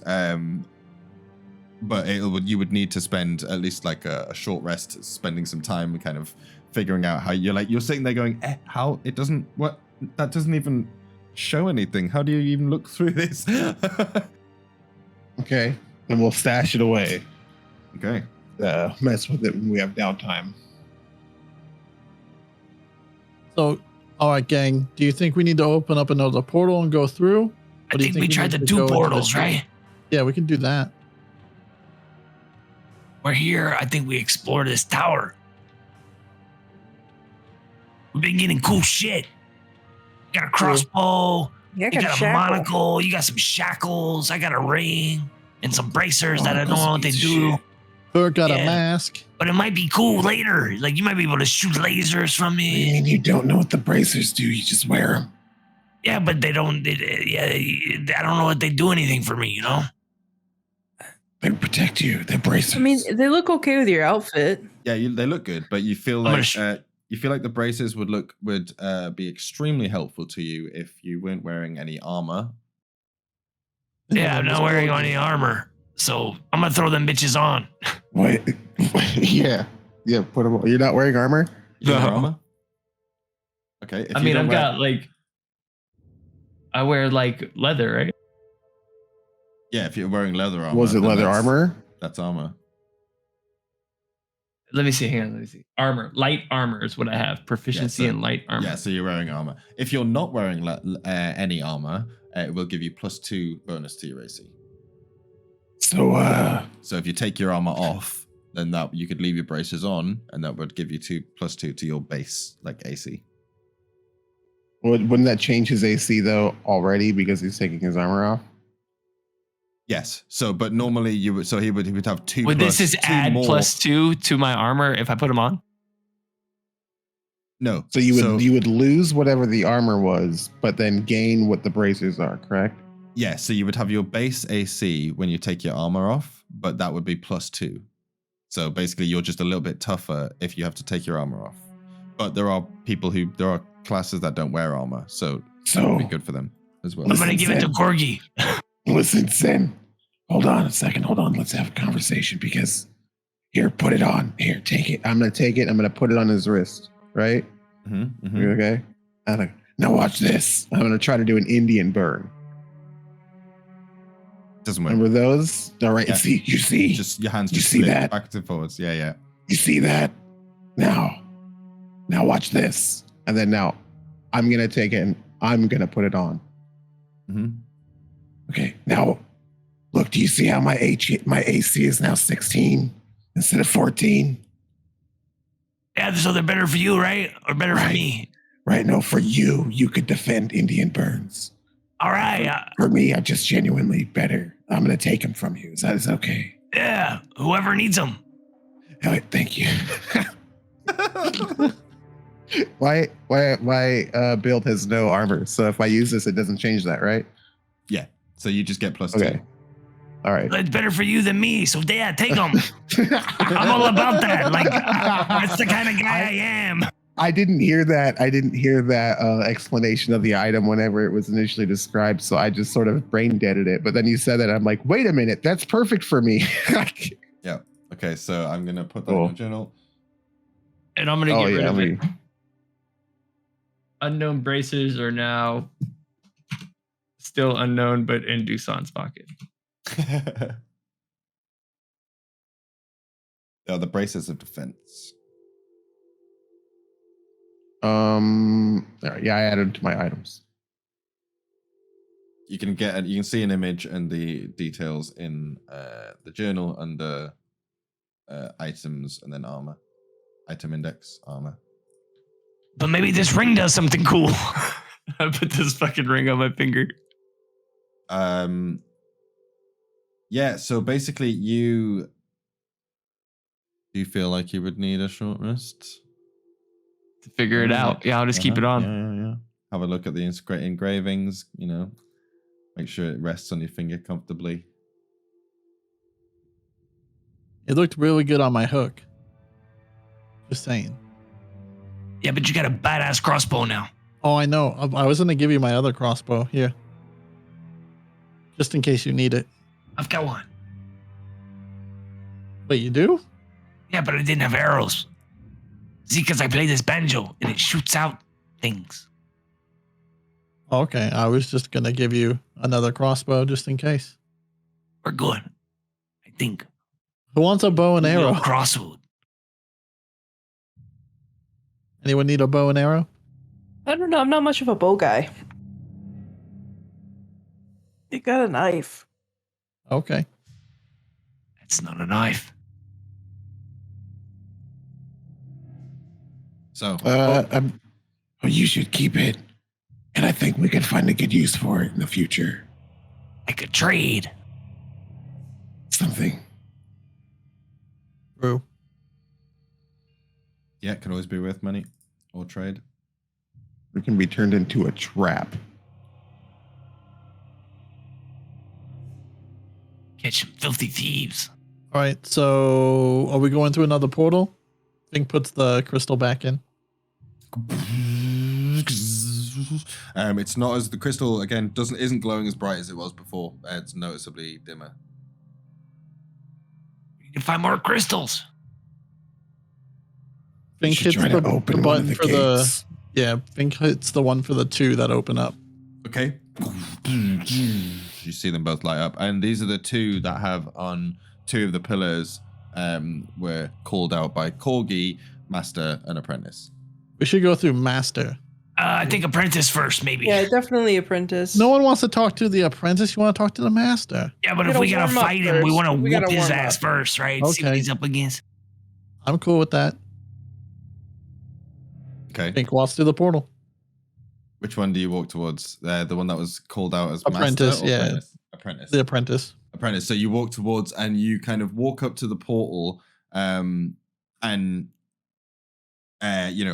But you would need to spend at least like a short rest, spending some time kind of figuring out how you're sitting there going, how it doesn't, what, that doesn't even show anything. How do you even look through this? Okay. and we'll stash it away. Okay. Mess with it when we have downtime. So, all right, gang. Do you think we need to open up another portal and go through? I think we tried the 2 portals, right? Yeah, we can do that. We're here. I think we explore this tower. We've been getting cool shit. You got a crossbow. Yeah, You got a monocle. You got some shackles. I got a ring and some bracers that I don't know what they do. Bert got a mask. But it might be cool later. Like, you might be able to shoot lasers from it. And you don't know what the bracers do. You just wear them. Yeah, but they don't. I don't know what they do anything for me, you know? They protect you. They're bracers. I mean, they look okay with your outfit. Yeah, they look good, but you feel like the braces would be extremely helpful to you if you weren't wearing any armor. Yeah, I'm not wearing any armor, so I'm gonna throw them bitches on. Wait, yeah, put them on. You're not wearing armor? You don't wear armor? Okay. I mean, I wear like leather, right? Yeah, if you're wearing leather armor. Was it leather armor? That's armor. Let me see. Hang on. Let me see. Armor. Light armor is what I have. Proficiency in light armor. Yeah, so you're wearing armor. If you're not wearing any armor, it will give you +2 bonus to your AC. So if you take your armor off, then that you could leave your braces on, and that would give you +2 to your base, like AC. Wouldn't that change his AC though already because he's taking his armor off? Yes. So, but normally he would have 2. Would this is two add more. +2 to my armor if I put them on? No. So you would lose whatever the armor was, but then gain what the bracers are, correct? Yeah. So you would have your base AC when you take your armor off, but that would be +2. So basically, you're just a little bit tougher if you have to take your armor off. But there are classes that don't wear armor, so it would be good for them as well. I'm gonna give it to KORGI. Listen, Zen. Hold on a second. Hold on. Let's have a conversation because here, put it on. Here, take it. I'm gonna take it. I'm gonna put it on his wrist. Right? Mm-hmm. You okay? Now watch this. I'm gonna try to do an Indian burn. Doesn't work. Remember those? All right. Yeah. You see? Just your hands. You Just see split that? back and forwards. Yeah. You see that? Now watch this. And then now, I'm gonna take it and I'm gonna put it on. Mm-hmm. Okay. Now, look. Do you see how my AC is now 16 instead of 14? Yeah, so they're better for you, right? Or better for me? Right. No, for you, you could defend Indian burns. All right. For me, I'm just genuinely better. I'm gonna take them from you. Is that okay? Yeah. Whoever needs them. All right, thank you. Why build has no armor? So if I use this, it doesn't change that, right? Yeah. So you just get +2. Okay. All right. It's better for you than me, so yeah, take them. I'm all about that. Like, that's the kind of guy I am. I didn't hear that. Explanation of the item whenever it was initially described, so I just sort of brain deaded it. But then you said that, I'm like, wait a minute, that's perfect for me. Yeah. Okay. So I'm gonna put that in the journal. And I'm gonna get rid of it. Unknown braces are now still unknown, but in DUSAN's pocket. Oh, the braces of defense. Yeah, I added to my items. You can see an image and the details in the journal under items and then armor. Item index, armor. But maybe this ring does something cool. I put this fucking ring on my finger. Yeah, so basically do you feel like you would need a short rest? To figure it out. Yeah, I'll just keep it on. Yeah. Have a look at the engravings, make sure it rests on your finger comfortably. It looked really good on my hook. Just saying. Yeah, but you got a badass crossbow now. Oh, I know. I was going to give you my other crossbow. Here. Just in case you need it. I've got one. Wait, you do? Yeah, but I didn't have arrows. See, because I play this banjo and it shoots out things. Okay, I was just going to give you another crossbow just in case. We're good. think? Who wants a bow and Little arrow? crossroad. Anyone need a bow and arrow? I don't know. I'm not much of a bow guy. You got a knife. Okay. It's not a knife. So, you should keep it. And I think we could find a good use for it in the future. Like a trade. Something. True. yeah, can always be worth money or trade. We can be turned into a trap. Catch some filthy thieves. All right. So are we going through another portal? Fink puts the crystal back in. It's not as the crystal again isn't glowing as bright as it was before. It's noticeably dimmer. You can find more crystals. Fink hits try to the open one of button the for gates. Fink hits the one for the 2 that open up. Okay. You see them both light up, and these are the 2 that have on 2 of the pillars. Were called out by KORGI, Master, and Apprentice. We should go through Master. I think apprentice first, maybe. Yeah, definitely apprentice. No one wants to talk to the apprentice. You want to talk to the master. Yeah, but if we gotta warm up fight him, we first. want to We whoop gotta his warm ass up. first, right? See what Okay. he's up against. I'm cool with that. Okay. Fink walks through the portal. Which one do you walk towards? The one that was called out as Apprentice, Master or yeah. Apprentice? Apprentice. The apprentice. Apprentice. So you walk towards, and you kind of walk up to the portal, and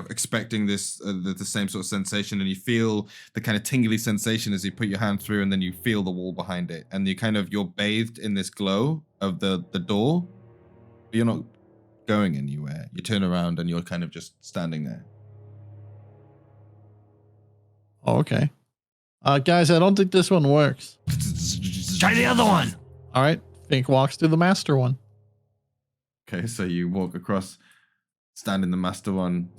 expecting this the same sort of sensation, and you feel the kind of tingly sensation as you put your hand through, and then you feel the wall behind it, and you're bathed in this glow of the door. But you're not going anywhere. You turn around and you're kind of just standing there. Oh, okay. Guys, I don't think this one works. Try the other one. All right. Fink walks through the master one. Okay, so you walk across, stand in the master one.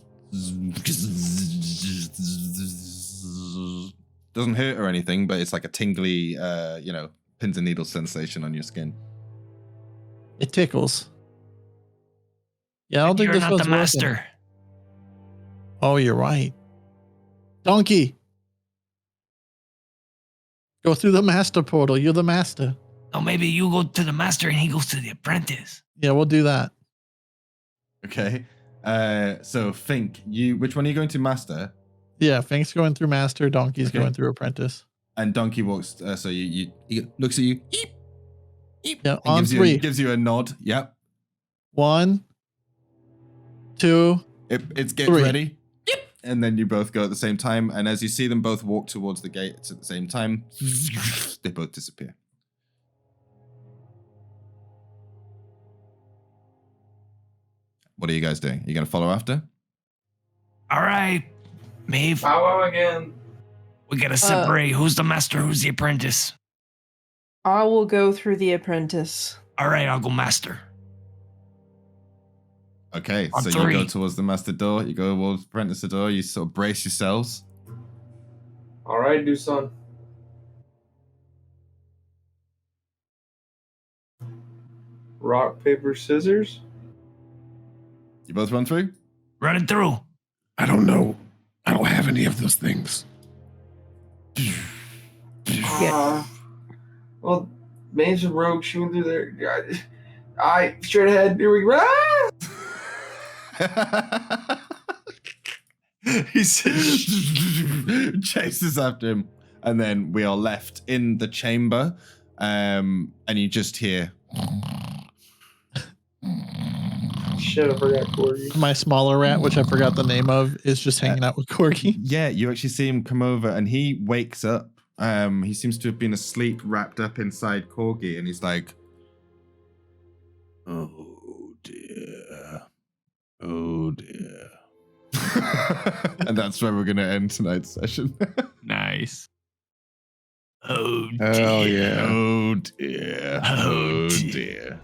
Doesn't hurt or anything, but it's like a tingly, pins and needles sensation on your skin. It tickles. Yeah, I don't think You're this not one's the working. master. Oh, you're right. Donkey. Go through the master portal. You're the master. Oh, maybe you go to the master and he goes to the apprentice. Yeah, we'll do that. Okay. So Fink, which one are you going to, master? Yeah, Fink's going through master. Donkey's Okay. going through apprentice. And Donkey walks. So he looks at you. Eep, eep, Yeah, and on gives 3. gives you a nod. Yep. 1, 2. It's get 3. ready. Yep. And then you both go at the same time. And as you see them both walk towards the gates at the same time, they both disappear. What are you guys doing? Are you going to follow after? All right, Maeve. Bow wow again. We gotta separate. Who's the master? Who's the apprentice? I will go through the apprentice. All right, I'll go master. Okay, On so 3. you go towards the master door. You go towards the apprentice door. You sort of brace yourselves. All right, DUSAN. Rock, paper, scissors. You both run through? Running through. I don't know. I don't have any of those things. Well, Maeve's a rogue. She went through there. I straight ahead. Here we go. Ah! He chases after him, and then we are left in the chamber, and you just hear. Shit, I forgot KORGI. My smaller rat, which I forgot the name of, is just hanging out with KORGI. Yeah, you actually see him come over, and he wakes up. He seems to have been asleep, wrapped up inside KORGI, and he's like, "Oh dear, oh dear." And that's where we're gonna end tonight's session. Nice. Oh Hell dear. yeah. Oh dear. Oh Oh dear. dear.